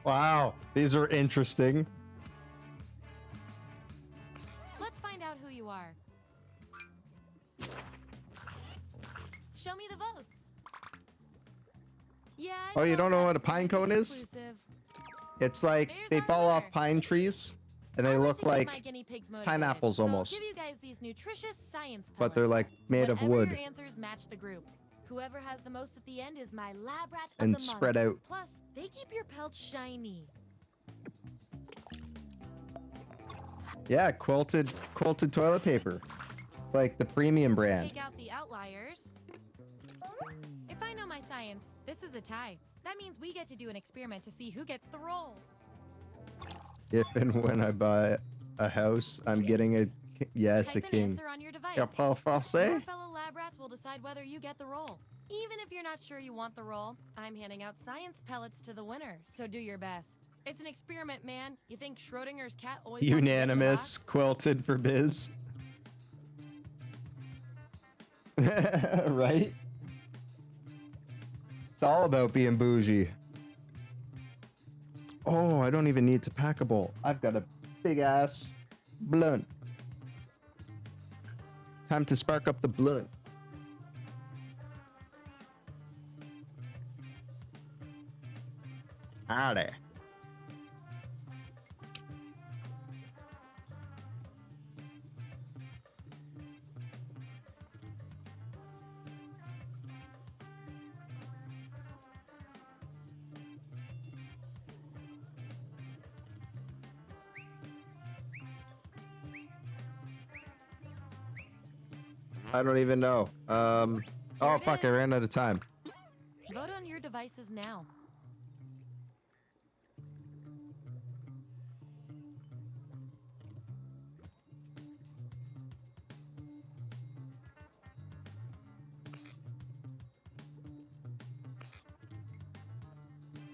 Wow, these are interesting. Let's find out who you are. Show me the votes. Yeah. Oh, you don't know what a pine cone is? Inclusive. It's like they fall off pine trees and they look To keep my like guinea pigs motivated, pineapples so almost, I'll give you guys these nutritious science but they're like made of Whenever wood your answers match the group. Whoever has the most at the end is my lab rat of and the spread month. out. Plus, they keep your pelts shiny. Yeah, quilted toilet paper, like the premium brand. Take out the outliers. If I know my science, this is a tie. That means we get to do an experiment to see who gets the role. If and when I buy a house, I'm getting a yes, Type a an king. answer on your device. Yeah, parle Your français. fellow lab rats will decide whether you get the role. Even if you're not sure you want the role, I'm handing out science pellets to the winner, so do your best. It's an experiment, man. You think Schrodinger's cat always wants to get in the Unanimous, box? quilted for biz. Right? It's all about being bougie. Oh, I don't even need to pack a bowl. I've got a big ass blunt. Time to spark up the blunt. Howdy. I don't even know. Oh fuck, I ran out of time. Vote on your devices now.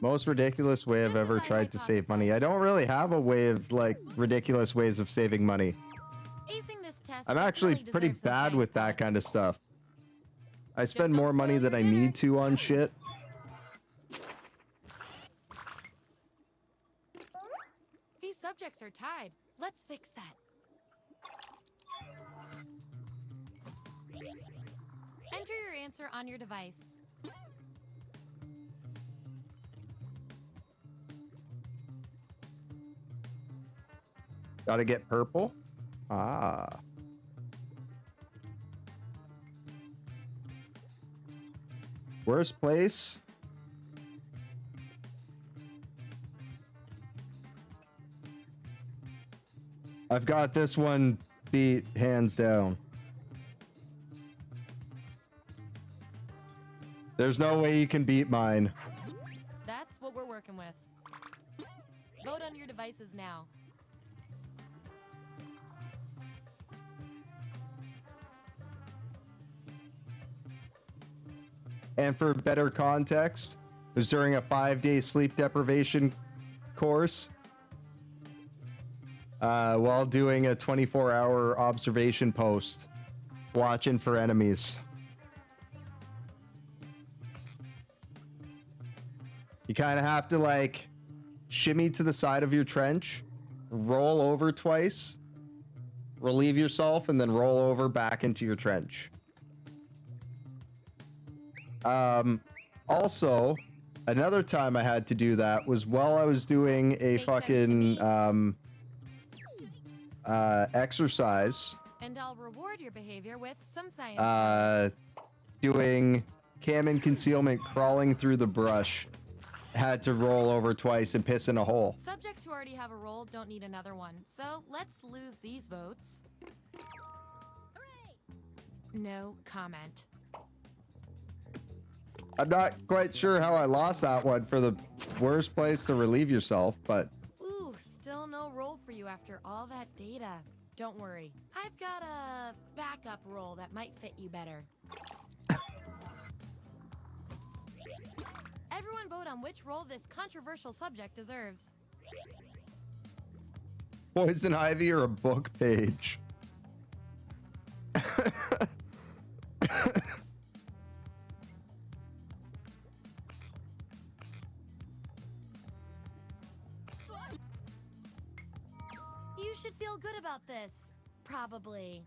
Most ridiculous way I've ever tried to save money. I don't really have a way of like ridiculous ways of saving money. Acing this test I'm actually definitely pretty deserves some bad science with that points. kind of stuff. I spend more money than I need to on shit. These subjects are tied. Let's fix that. Enter your answer on your device. Gotta get purple. Ah. Worst place? I've got this one beat hands down. There's no way you can beat mine. That's what we're working with. Vote on your devices now. And for better context, it was during a 5-day sleep deprivation course while doing a 24-hour observation post, watching for enemies. You kind of have to like shimmy to the side of your trench, roll over twice, relieve yourself, and then roll over back into your trench. Also, another time I had to do that was while I was doing a fucking exercise. And I'll reward your behavior with some science. Doing cam and concealment, crawling through the brush. Had to roll over twice and piss in a hole. Subjects who already have a role don't need another one, so let's lose these votes. Hooray! No comment. I'm not quite sure how I lost that one for the worst place to relieve yourself, but... Ooh, still no role for you after all that data. Don't worry, I've got a backup role that might fit you better. Everyone vote on which role this controversial subject deserves. Poison Ivy or a book page? You should feel good about this. Probably.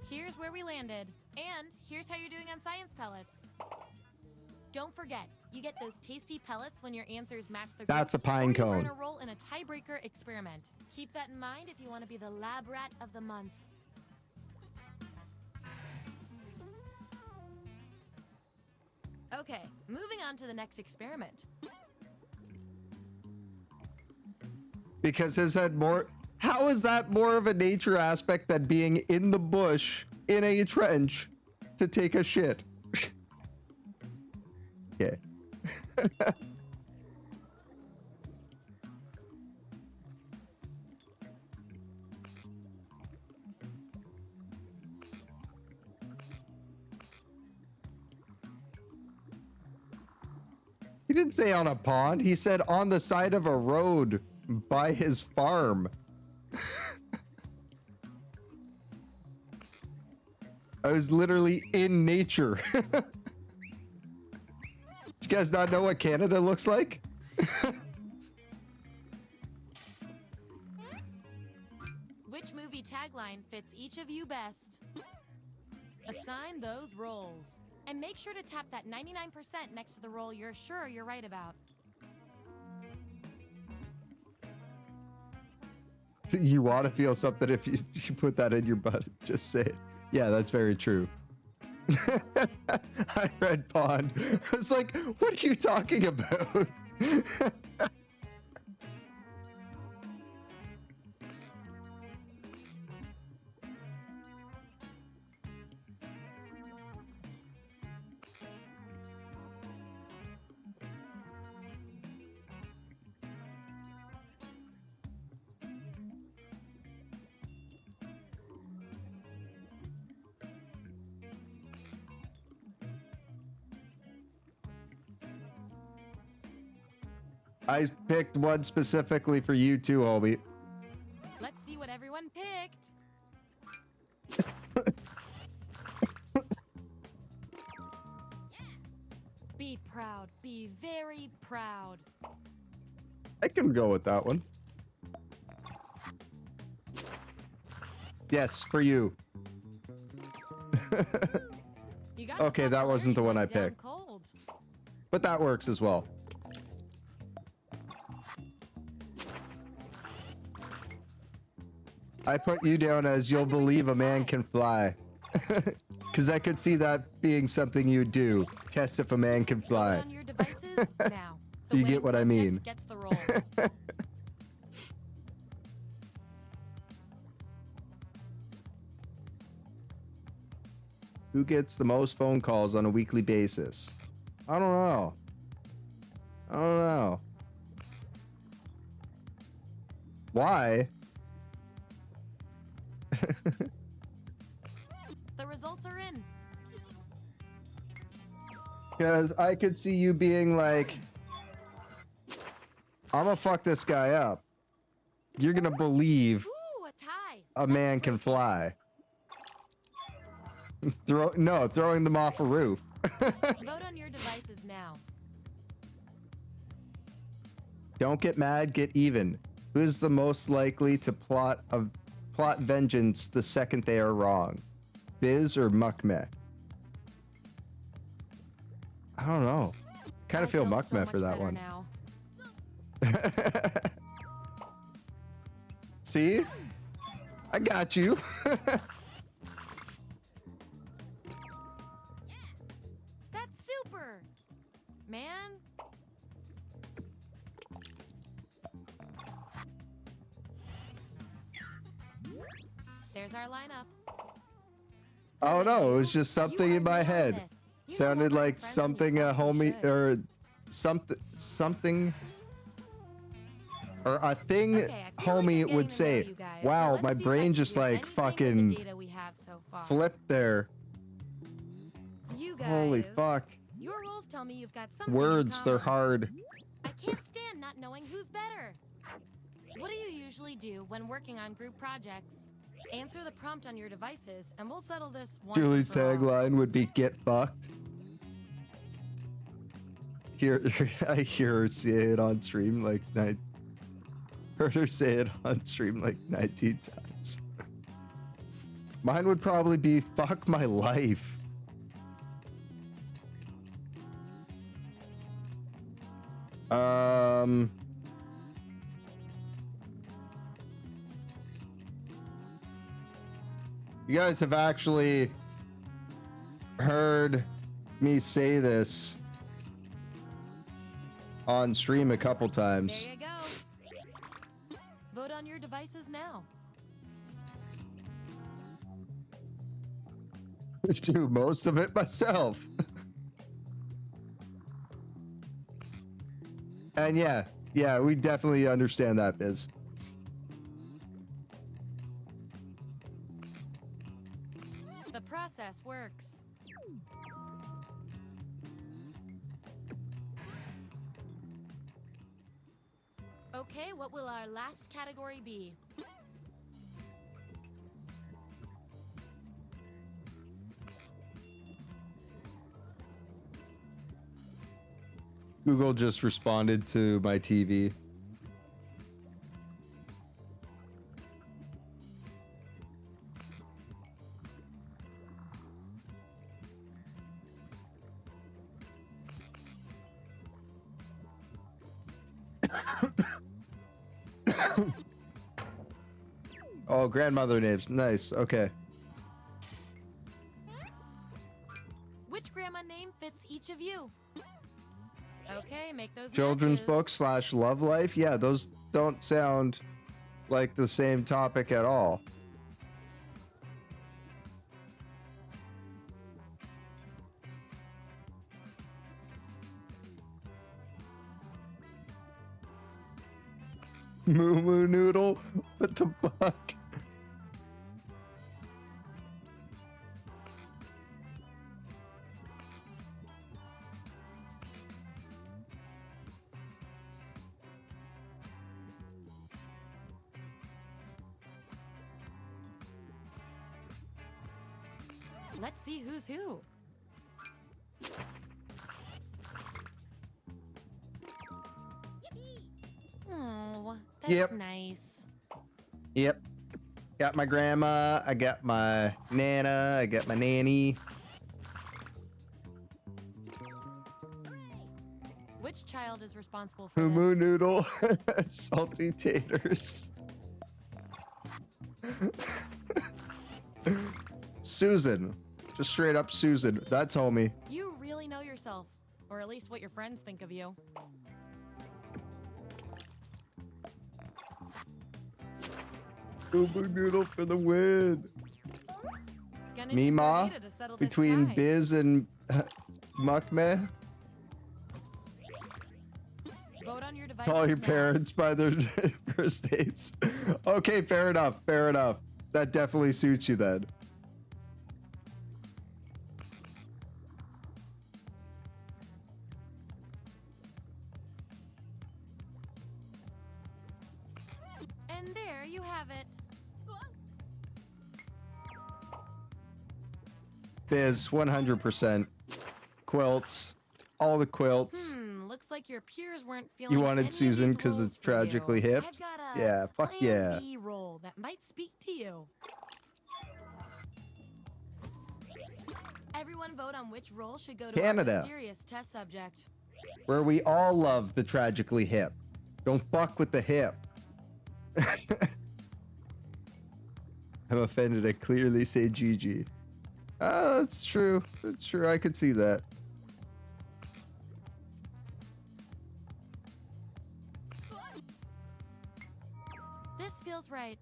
Here's where we landed. And here's how you're doing on science pellets. Don't forget, you get those tasty pellets when your answers match the group. That's a pine cone. Or you earn a role in a tiebreaker experiment. Keep that in mind if you want to be the lab rat of the month. Okay, moving on to the next experiment. Because his had more... How is that more of a nature aspect than being in the bush in a trench to take a shit? Yeah. He didn't say on a pond. He said on the side of a road by his farm. I was literally in nature. You guys not know what Canada looks like? Which movie tagline fits each of you best? Assign those roles. And make sure to tap that 99% next to the role you're sure you're right about. You want to feel something if you put that in your butt. Just say it. Yeah, that's very true. I read Pond. I was like, what are you talking about? I picked one specifically for you too, homie. Let's see what everyone picked. Be proud. Be very proud. I can go with that one. Yes, for you. Okay, that wasn't the one I picked. Cold. But that works as well. I put you down as you'll believe a man can fly. Because I could see that being something you do. Test if a man can fly. On your devices now. The You get what I mean. Gets the role. Who gets the most phone calls on a weekly basis? I don't know. I don't know. Why? The results are in. Because I could see you being like, I'm gonna fuck this guy up. You're gonna believe Ooh, a tie. a man can fly. Throwing them off a roof. Vote on your devices now. Don't get mad, get even. Who's the most likely to plot vengeance the second they are wrong? Biz or Muckmeh? I don't know. Kind of feel Muckmeh for that one. Now. See? I got you. That's super. Man. There's our lineup. Oh no, it was just something in my head. Sounded like something a homie or something or a thing homie would say. Wow, my brain just like fucking flipped there. You guys, holy fuck. Your rules tell me you've got something Words, they're hard. I can't stand not knowing who's better. What do you usually do when working on group projects? Answer the prompt on your devices, and we'll settle this once Julie's and for all. tagline would be "Get fucked." I hear her say it on stream like heard her say it on stream like 19 times. Mine would probably be "Fuck my life." You guys have actually heard me say this on stream a couple times. There you go. Vote on your devices now. Do most of it myself. And yeah, we definitely understand that, Biz. The process works. Okay, what will our last category be? Google just responded to my TV. Oh, grandmother names. Nice. Okay. Which grandma name fits each of you? Okay, make those Children's matches. books / love life. Yeah, those don't sound like the same topic at all. Moo Moo Noodle? What the fuck? Let's see who's who. Oh, that's Yep. nice. Yep. Got my grandma, I got my nana, I got my nanny. Which child is responsible for Moo Moo this? Noodle. Salty taters. Susan. Just straight up Susan. That's homie. You really know yourself, or at least what your friends think of you. Moo Moo Noodle for the win. Gonna need more Mima, data to settle this between tie. Biz and Mukmeh. Vote on your devices Call your now. parents by their first names. Okay, fair enough. Fair enough. That definitely suits you then. And there you have it. Biz, 100%. Quilts. All the quilts. Looks like your peers weren't feeling You any wanted of Susan these because roles it's for tragically you. hip? I've got a Yeah, fuck plan yeah. B role that might speak to you. Everyone vote on which role should go to Canada. our mysterious test subject. Where we all love the tragically hip. Don't fuck with the hip. I'm offended. I clearly say GG. Ah, that's true. That's true. I could see that. This feels right.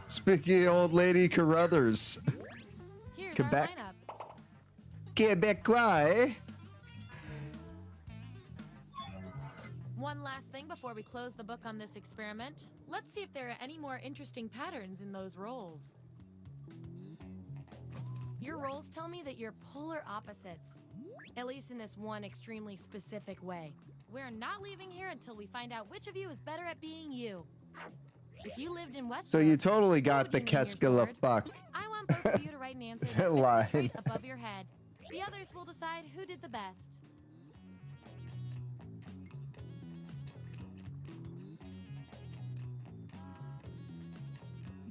Spicky old lady Carruthers. Here's Quebec. our lineup. Quebecois, eh? One last thing before we close the book on this experiment. Let's see if there are any more interesting patterns in those roles. Your roles tell me that you're polar opposites. At least in this one extremely specific way. We're not leaving here until we find out which of you is better at being you. If you lived in West, So you totally got the Keskala fuck. I want both of you to write an answer that That fits line. the trait above your head. The others will decide who did the best.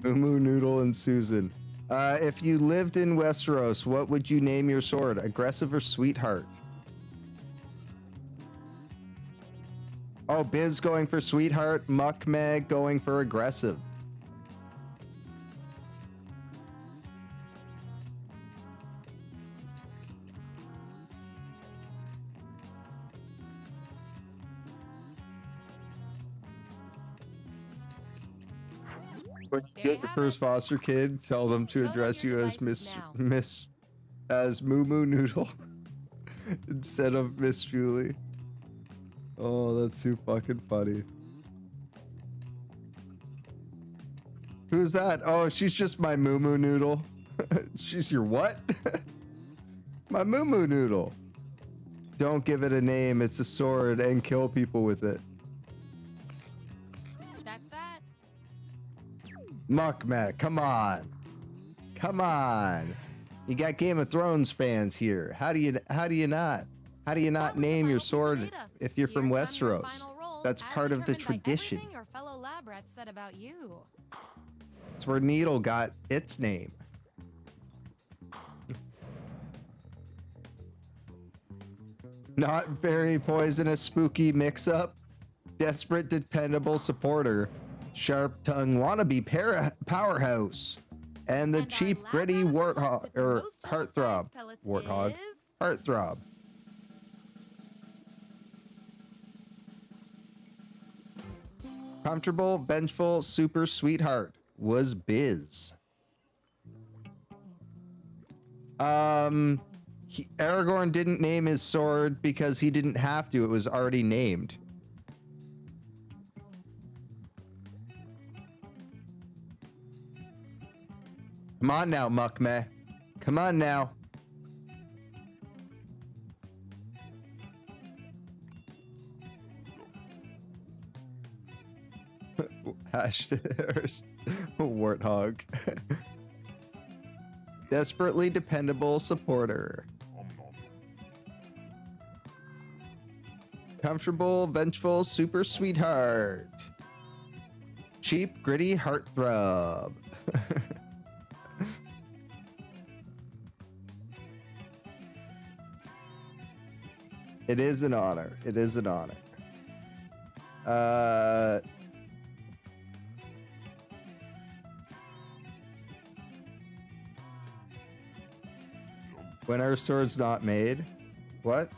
Moo Moo Noodle and Susan. If you lived in Westeros, what would you name your sword? Aggressive or Sweetheart? Oh, Biz going for Sweetheart. Mukmeh going for Aggressive. When you get your first foster kid, tell them to address you as as Moo Moo Noodle instead of Miss Julie. Oh, that's too fucking funny. Who's that? Oh, she's just my Moo Moo Noodle. She's your what? My Moo Moo Noodle. Don't give it a name. It's a sword and kill people with it. That's that. Mukmeh, come on. Come on. You got Game of Thrones fans here. How do you not name your sword if you're from Westeros? That's part of the tradition. Everything your fellow lab rats said about you. It's where Needle got its name. Not very poisonous, spooky mix-up. Desperate, dependable supporter. Sharp-tongued wannabe powerhouse. And the cheap, gritty warthog, or heartthrob. Warthog. Heartthrob. Comfortable, vengeful, super sweetheart was Biz. Aragorn didn't name his sword because he didn't have to. It was already named. Come on now, Mukmeh. Come on now. Hashtag warthog. Desperately dependable supporter. Comfortable, vengeful, super sweetheart. Cheap, gritty heartthrob. It is an honor. It is an honor. When our sword's not made? What?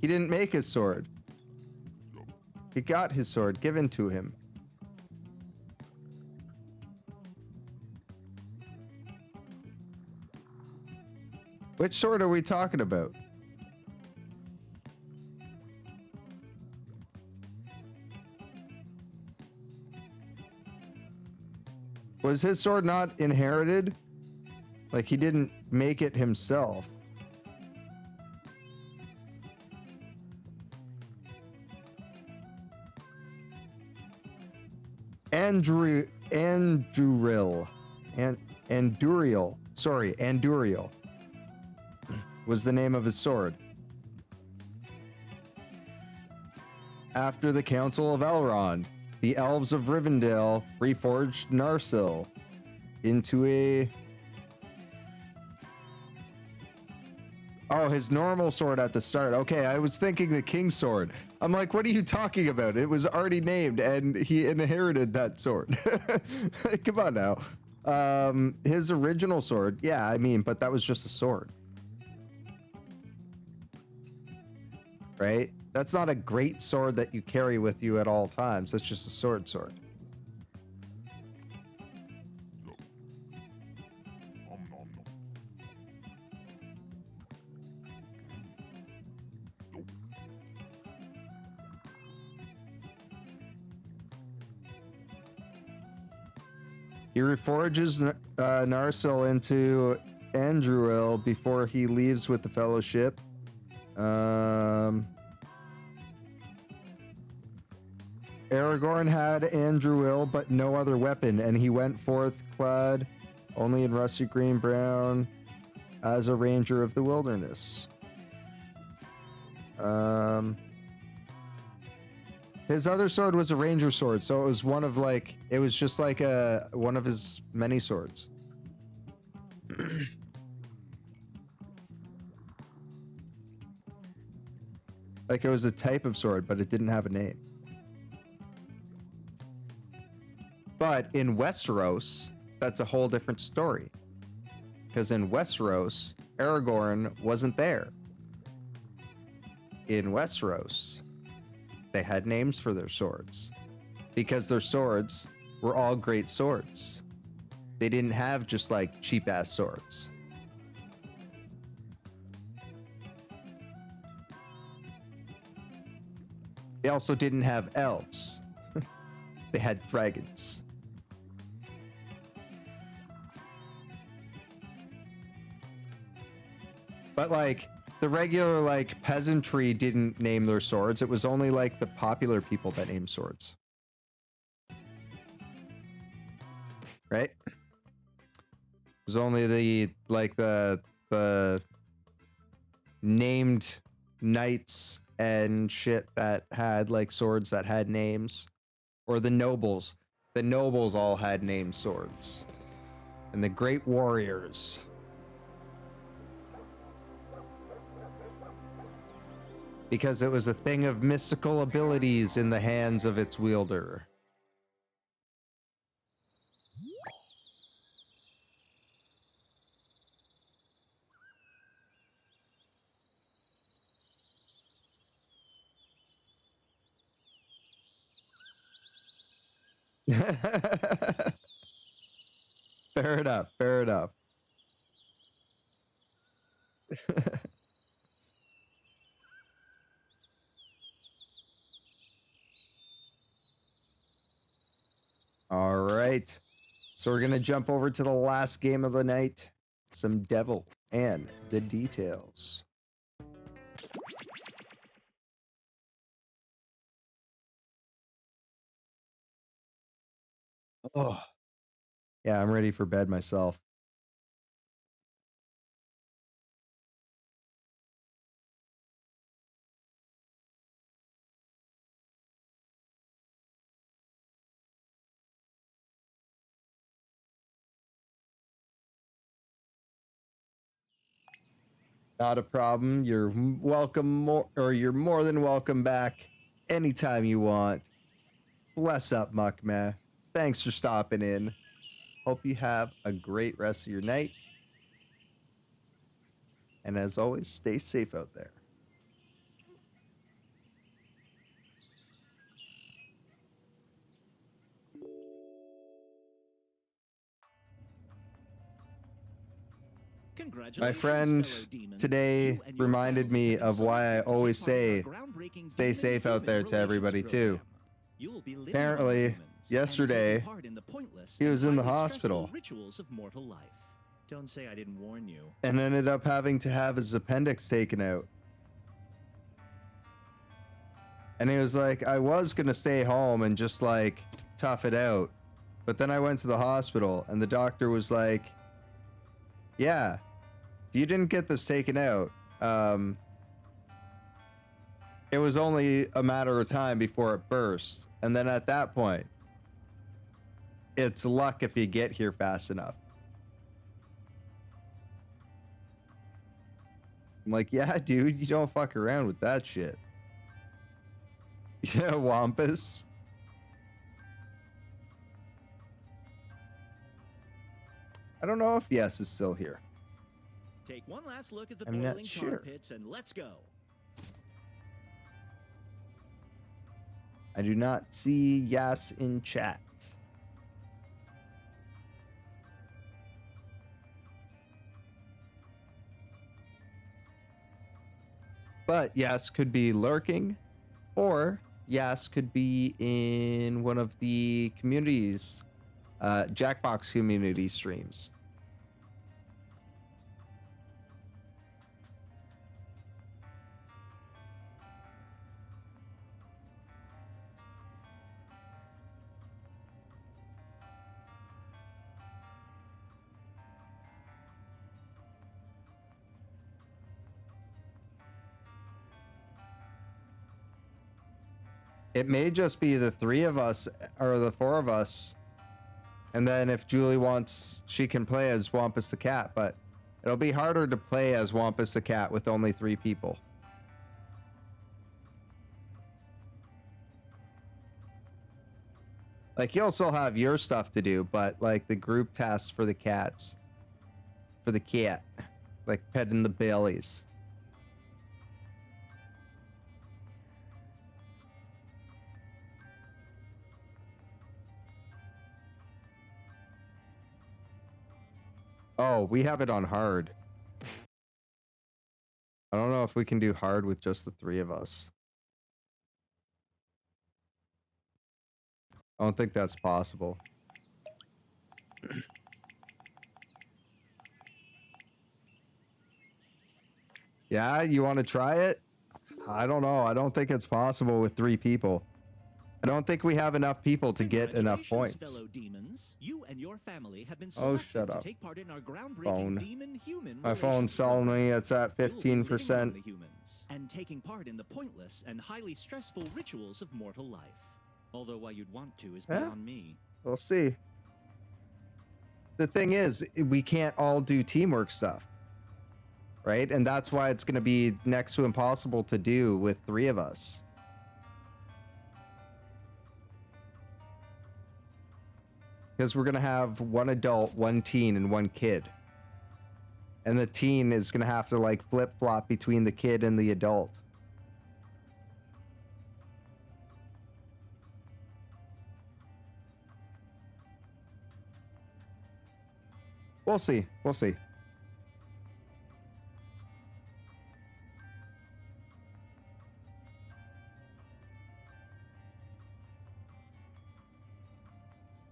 He didn't make his sword. He got his sword given to him. Which sword are we talking about? Was his sword not inherited? Like he didn't make it himself. Anduriel. Sorry, Anduriel was the name of his sword. After the Council of Elrond, the elves of Rivendell reforged Narsil into a... Oh, his normal sword at the start. Okay, I was thinking the king's sword. I'm like, what are you talking about? It was already named, and he inherited that sword. Come on now. His original sword, yeah, I mean, but that was just a sword. Right? That's not a great sword that you carry with you at all times. That's just a sword. He reforges Narsil into Andruil before he leaves with the Fellowship. Aragorn had Andruil, but no other weapon, and he went forth clad only in rusty green brown as a ranger of the wilderness. His other sword was a ranger sword, so it was one of like, it was just like one of his many swords. Like it was a type of sword, but it didn't have a name. But in Westeros, that's a whole different story. Because in Westeros, Aragorn wasn't there. In Westeros, they had names for their swords. Because their swords were all great swords. They didn't have just like cheap-ass swords. They also didn't have elves. They had dragons. But like the regular like peasantry didn't name their swords. It was only like the popular people that named swords. Right? It was only the named knights and shit that had like swords that had names. Or the nobles. The nobles all had named swords. And the great warriors. Because it was a thing of mystical abilities in the hands of its wielder. Fair enough, fair enough. All right. So we're going to jump over to the last game of the night. Some Devil and the Details. Oh. Yeah, I'm ready for bed myself. Not a problem. You're welcome you're more than welcome back anytime you want. Bless up, Muckmeh. Thanks for stopping in. Hope you have a great rest of your night. And as always, stay safe out there. My friend today reminded me of why I always say, stay safe out there to everybody too. Apparently, yesterday, he was in the hospital. Don't say I didn't warn you. And ended up having to have his appendix taken out. And he was like, I was gonna stay home and just like tough it out. But then I went to the hospital and the doctor was like, yeah, if you didn't get this taken out, it was only a matter of time before it burst. And then at that point, it's luck if you get here fast enough. I'm like, yeah, dude, you don't fuck around with that shit. Yeah, Wampus. I don't know if Yes is still here. Take one last look at the I'm not boiling sure. tar pits and let's go. I do not see Yes in chat. But Yes could be lurking, or Yes could be in one of the communities, Jackbox community streams. It may just be the three of us or the four of us. And then if Julie wants, she can play as Wampus the Cat, but it'll be harder to play as Wampus the Cat with only 3 people. Like, you'll still have your stuff to do, but like the group tasks for the cats, for the cat, like petting the Baileys. Oh, we have it on hard. I don't know if we can do hard with just the 3 of us. I don't think that's possible. Yeah, you want to try it? I don't know. I don't think it's possible with 3 people. I don't think we have enough people to get enough points. Fellow demons, you and your family have been Oh, selected shut to up. take part in our groundbreaking Phone. demon-human My phone's telling me it's at 15%. the humans and taking part in the pointless and highly stressful rituals of mortal life. Although why you'd want to is Yeah. beyond me. We'll see. The thing is, we can't all do teamwork stuff. Right? And that's why it's going to be next to impossible to do with 3 of us. Because we're going to have 1 adult, 1 teen, and 1 kid. And the teen is going to have to like flip-flop between the kid and the adult. We'll see. We'll see.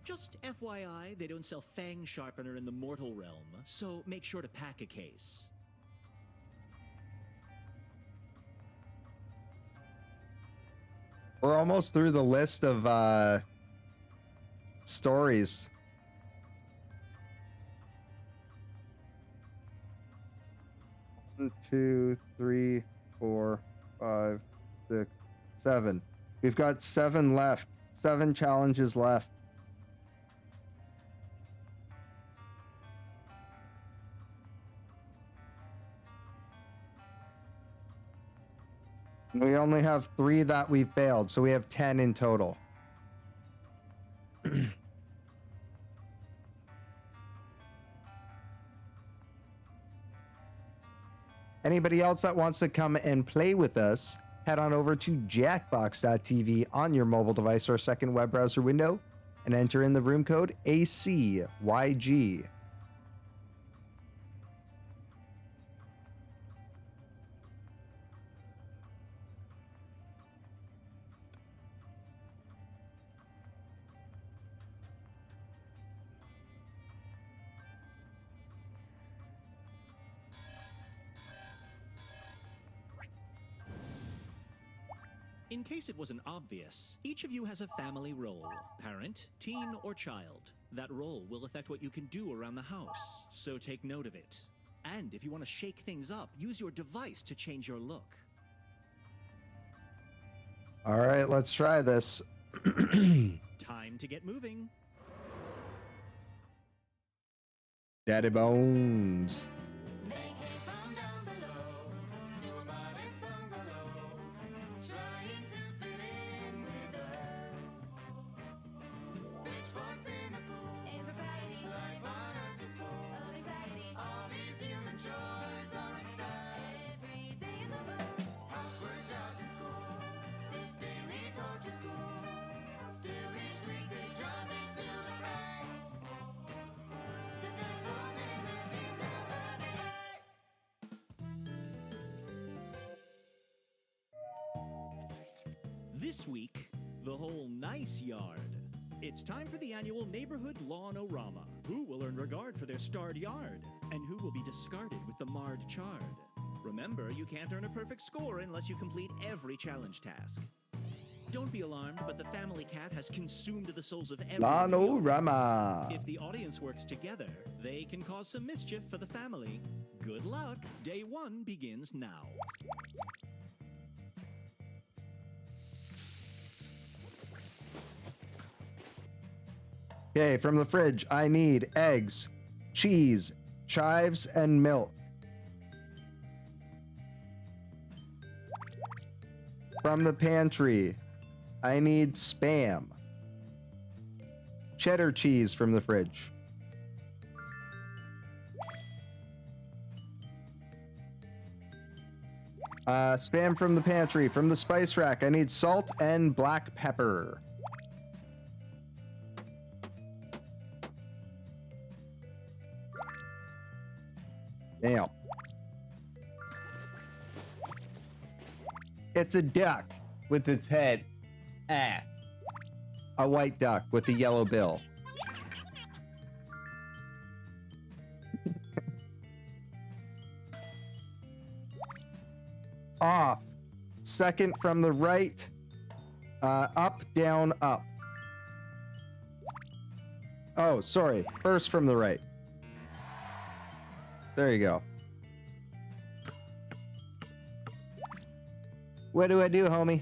Just FYI, they don't sell Fang Sharpener in the mortal realm, so make sure to pack a case. We're almost through the list of stories. One, 2, 3, 4, 5, 6, 7. We've got 7 left. 7 challenges left. We only have 3 that we failed, so we have 10 in total. Anybody else that wants to come and play with us, head on over to jackbox.tv on your mobile device or second web browser window and enter in the room code ACYG. In case it wasn't obvious, each of you has a family role. Parent, teen, or child. That role will affect what you can do around the house, so take note of it. And if you want to shake things up, use your device to change your look. All right, let's try this. Time to get moving. Daddy Bones. This week, the whole nice yard. It's time for the annual Neighborhood Lawn-O-Rama. Who will earn regard for their starred yard? And who will be discarded with the marred chard? Remember, you can't earn a perfect score unless you complete every challenge task. Don't be alarmed, but the family cat has consumed the souls of everyone. Lawn-O-Rama. If the audience works together, they can cause some mischief for the family. Good luck. Day 1 begins now. Okay, from the fridge, I need eggs, cheese, chives, and milk. From the pantry, I need Spam. Cheddar cheese from the fridge. Spam from the pantry. From the spice rack, I need salt and black pepper. Damn. It's a duck with its head. Ah. A white duck with a yellow bill. Off. Second from the right. Up, down, up. Oh, sorry. First from the right. There you go. What do I do, homie?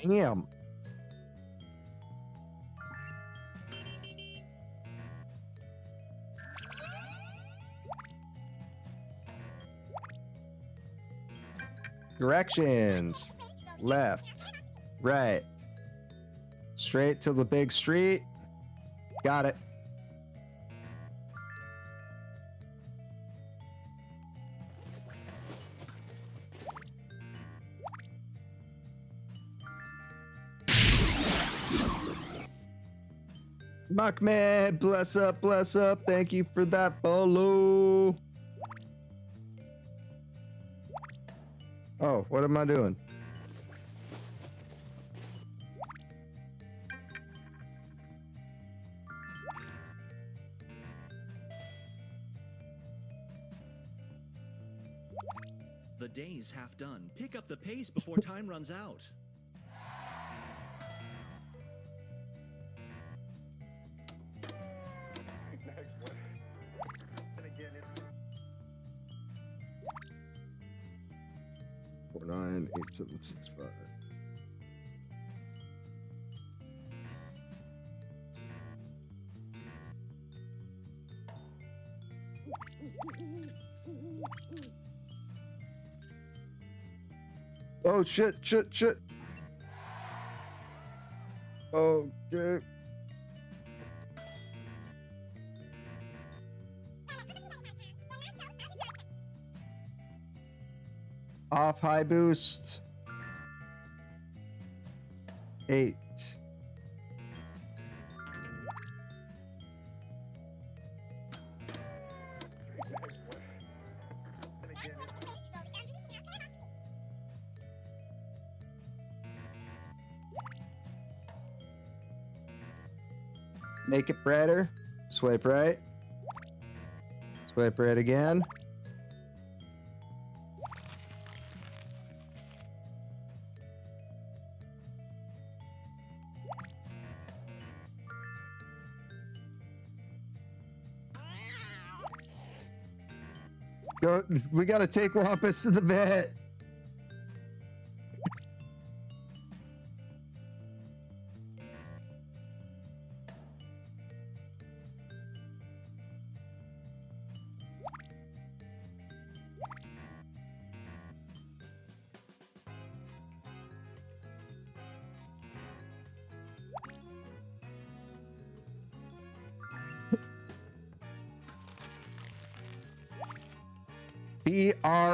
Damn. Directions. Left. Right. Straight to the big street. Got it. Muckman, bless up, bless up. Thank you for that follow. Oh, what am I doing? The day's half done. Pick up the pace before time runs out. Next one. And again, it's 498765. Oh shit, shit, shit. Okay. Off high boost. 8. Make it brighter. Swipe right. Swipe right again. Go, we gotta take Wampus to the vet.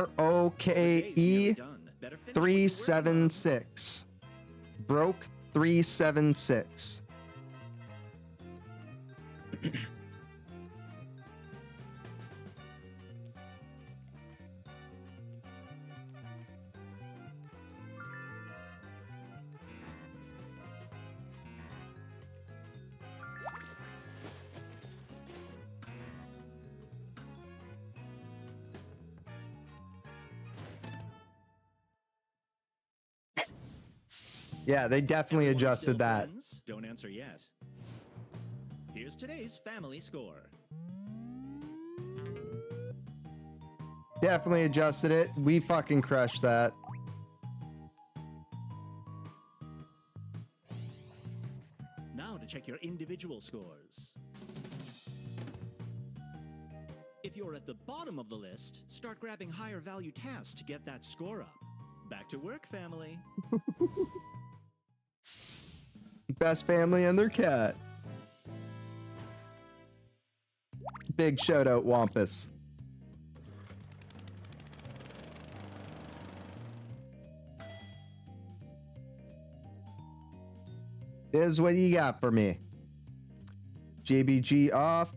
BROKE 376. Broke 376. Yeah, they definitely adjusted that. Friends? Don't answer yet. Here's today's family score. Definitely adjusted it. We fucking crushed that. Now to check your individual scores. If you're at the bottom of the list, start grabbing higher value tasks to get that score up. Back to work, family. Best family and their cat. Big shout out, Wampus. Here's what you got for me. JBG off.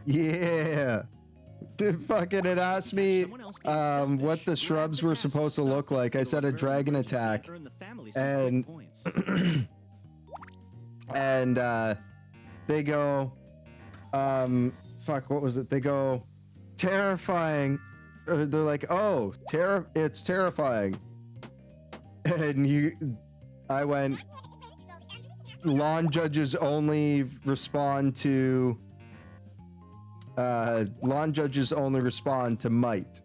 Yeah. Dude, fucking it asked me what the shrubs were supposed to look like. I said a dragon attack. And and they go fuck, what was it? They go terrifying. Or they're like, "Oh, it's terrifying." And I went, lawn judges only respond to might.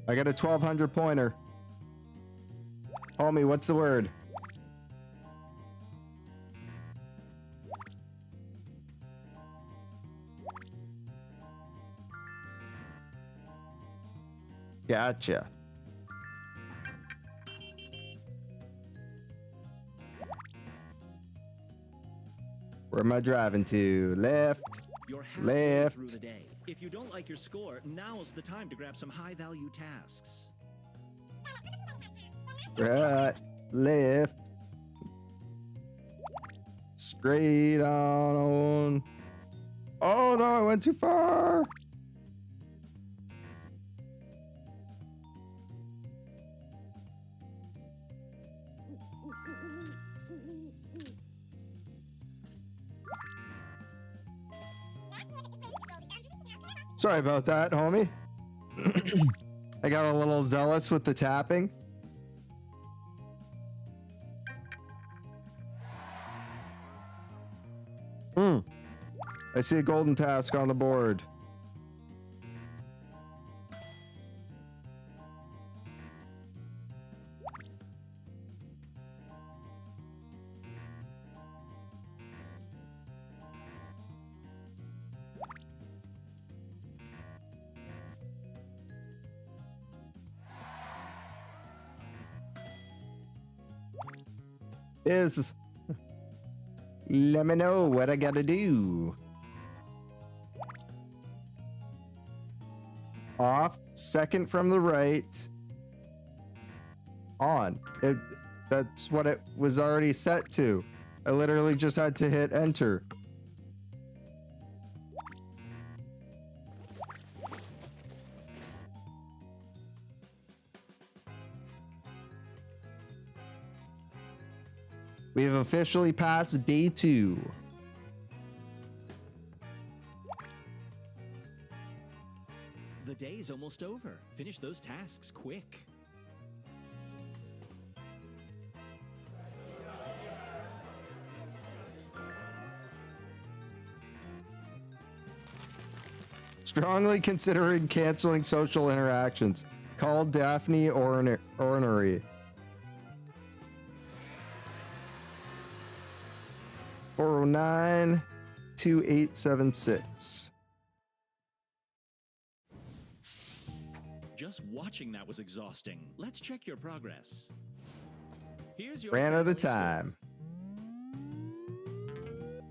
I got a 1200 pointer. Homie, what's the word? Gotcha. Where am I driving to? Left. Left. Through the day. If you don't like your score, now's the time to grab some high-value tasks. Right. Left. Straight on. Oh no, I went too far. Sorry about that, homie. I got a little zealous with the tapping. I see a golden task on the board. Is let me know what I gotta do. Off, second from the right. On. That's what it was already set to. I literally just had to hit enter. We have officially passed day 2. The day's almost over. Finish those tasks quick. Strongly considering canceling social interactions. Call Daphne Ornery. 409-2876. Just watching that was exhausting. Let's check your progress. Here's your Ran out of family time.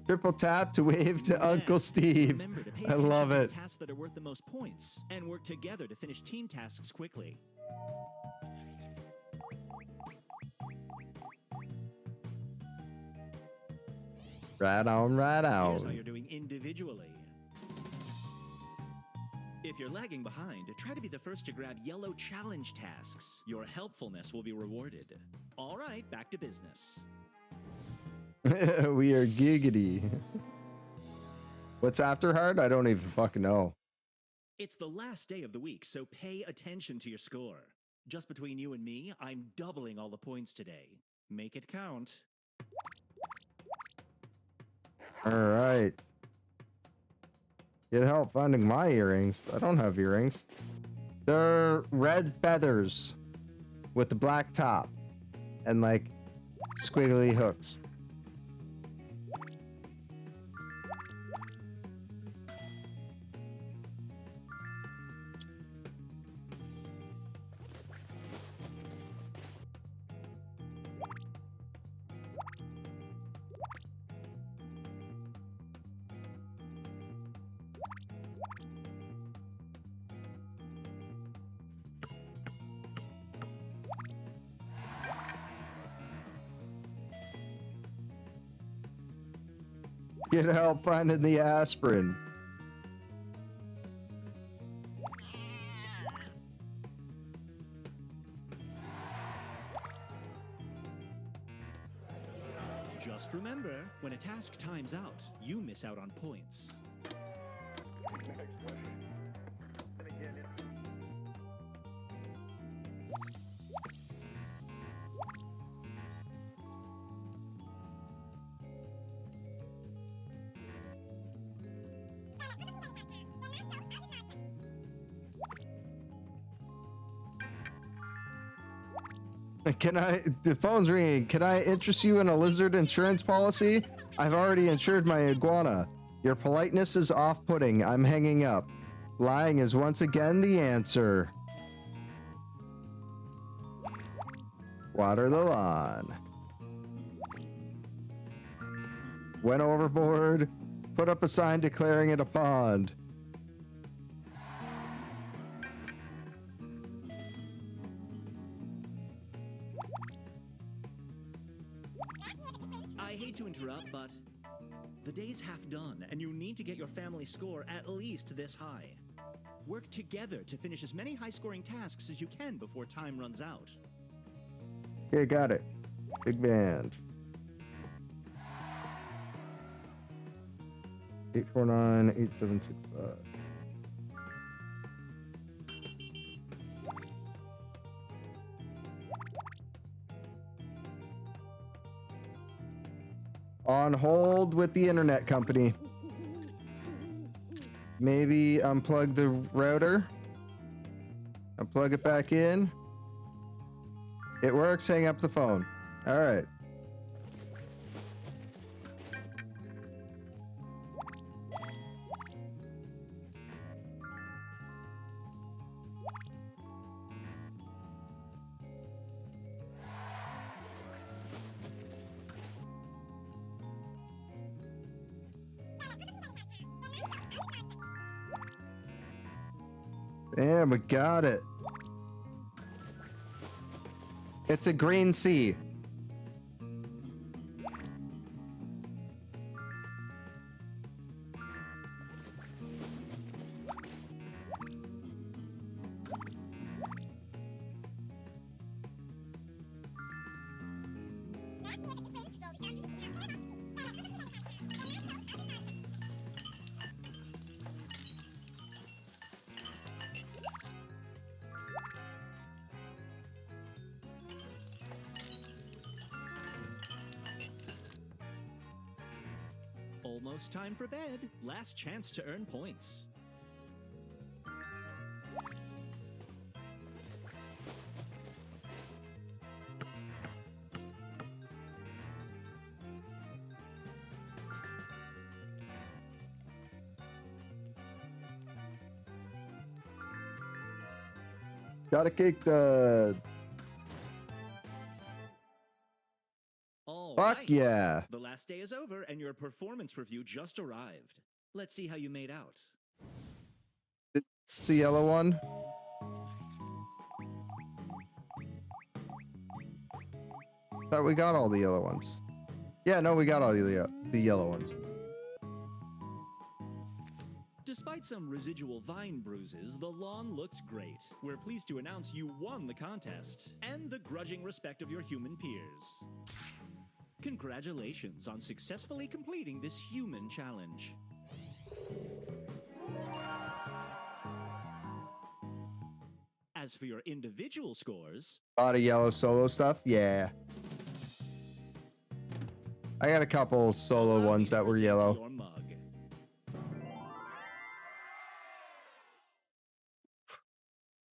Triple tap to wave to Uncle Steve. Remember to pay I love attention to it. the tasks that are worth the most points and work together to finish team tasks quickly. Right on, right Here's how on. you're doing individually. If you're lagging behind, try to be the first to grab yellow challenge tasks. Your helpfulness will be rewarded. All right, back to business. We are giggity. What's after hard? I don't even fucking know. It's the last day of the week, so pay attention to your score. Just between you and me, I'm doubling all the points today. Make it count. All right. Get help finding my earrings. I don't have earrings. They're red feathers with the black top and like squiggly hooks. Get help finding the aspirin. Just remember, when a task times out, you miss out on points. The phone's ringing. Can I interest you in a lizard insurance policy? I've already insured my iguana. Your politeness is off-putting. I'm hanging up. Lying is once again the answer. Water the lawn. Went overboard. Put up a sign declaring it a pond. I hate to interrupt, but the day's half done, and you need to get your family score at least this high. Work together to finish as many high-scoring tasks as you can before time runs out. Okay, got it. Big band. 849-8765. On hold with the internet company. Maybe unplug the router. Unplug it back in. It works. Hang up the phone. All right. Damn, we got it. It's a green sea. Almost time for bed. Last chance to earn points. Gotta kick the... Fuck Right. yeah. The last day is over and your performance review just arrived. Let's see how you made out. It's a yellow one. Thought we got all the yellow ones. Yeah, no, we got all the yellow ones. Despite some residual vine bruises, the lawn looks great. We're pleased to announce you won the contest and the grudging respect of your human peers. Congratulations on successfully completing this human challenge. As for your individual scores... A lot of yellow solo stuff? Yeah. I got a couple solo ones that were yellow. Your mug.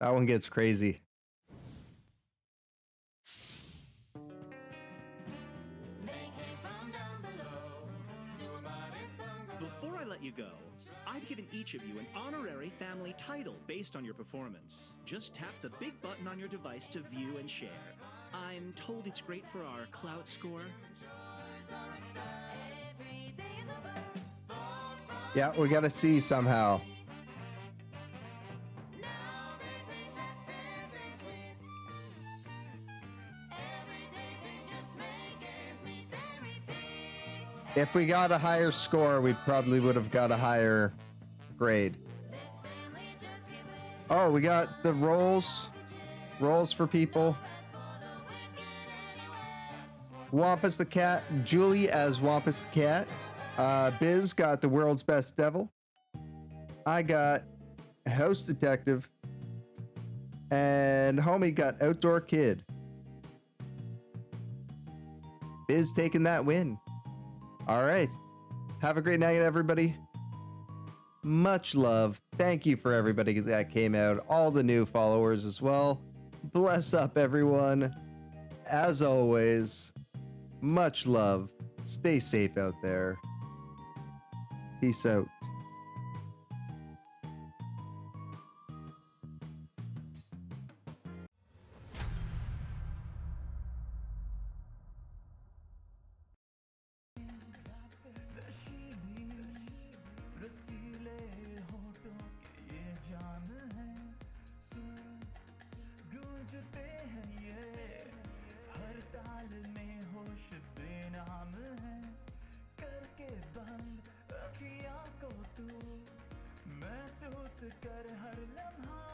That one gets crazy. Before I let you go, I've given each of you an honorary family title based on your performance. Just tap the big button on your device to view and share. I'm told it's great for our clout score. Yeah, we gotta see somehow. If we got a higher score, we probably would have got a higher grade. Oh, we got the rolls for people. Wampus the cat, Julie as Wampus the cat. Biz got the world's best devil. I got house detective. And homie got outdoor kid. Biz taking that win. All right. Have a great night, everybody. Much love. Thank you for everybody that came out. All the new followers as well. Bless up, everyone. As always, much love. Stay safe out there. Peace out. गूंजते हैं ये हर ताल में होश बेनाम है करके बंद अखियां को तू महसूस कर हर लम्हा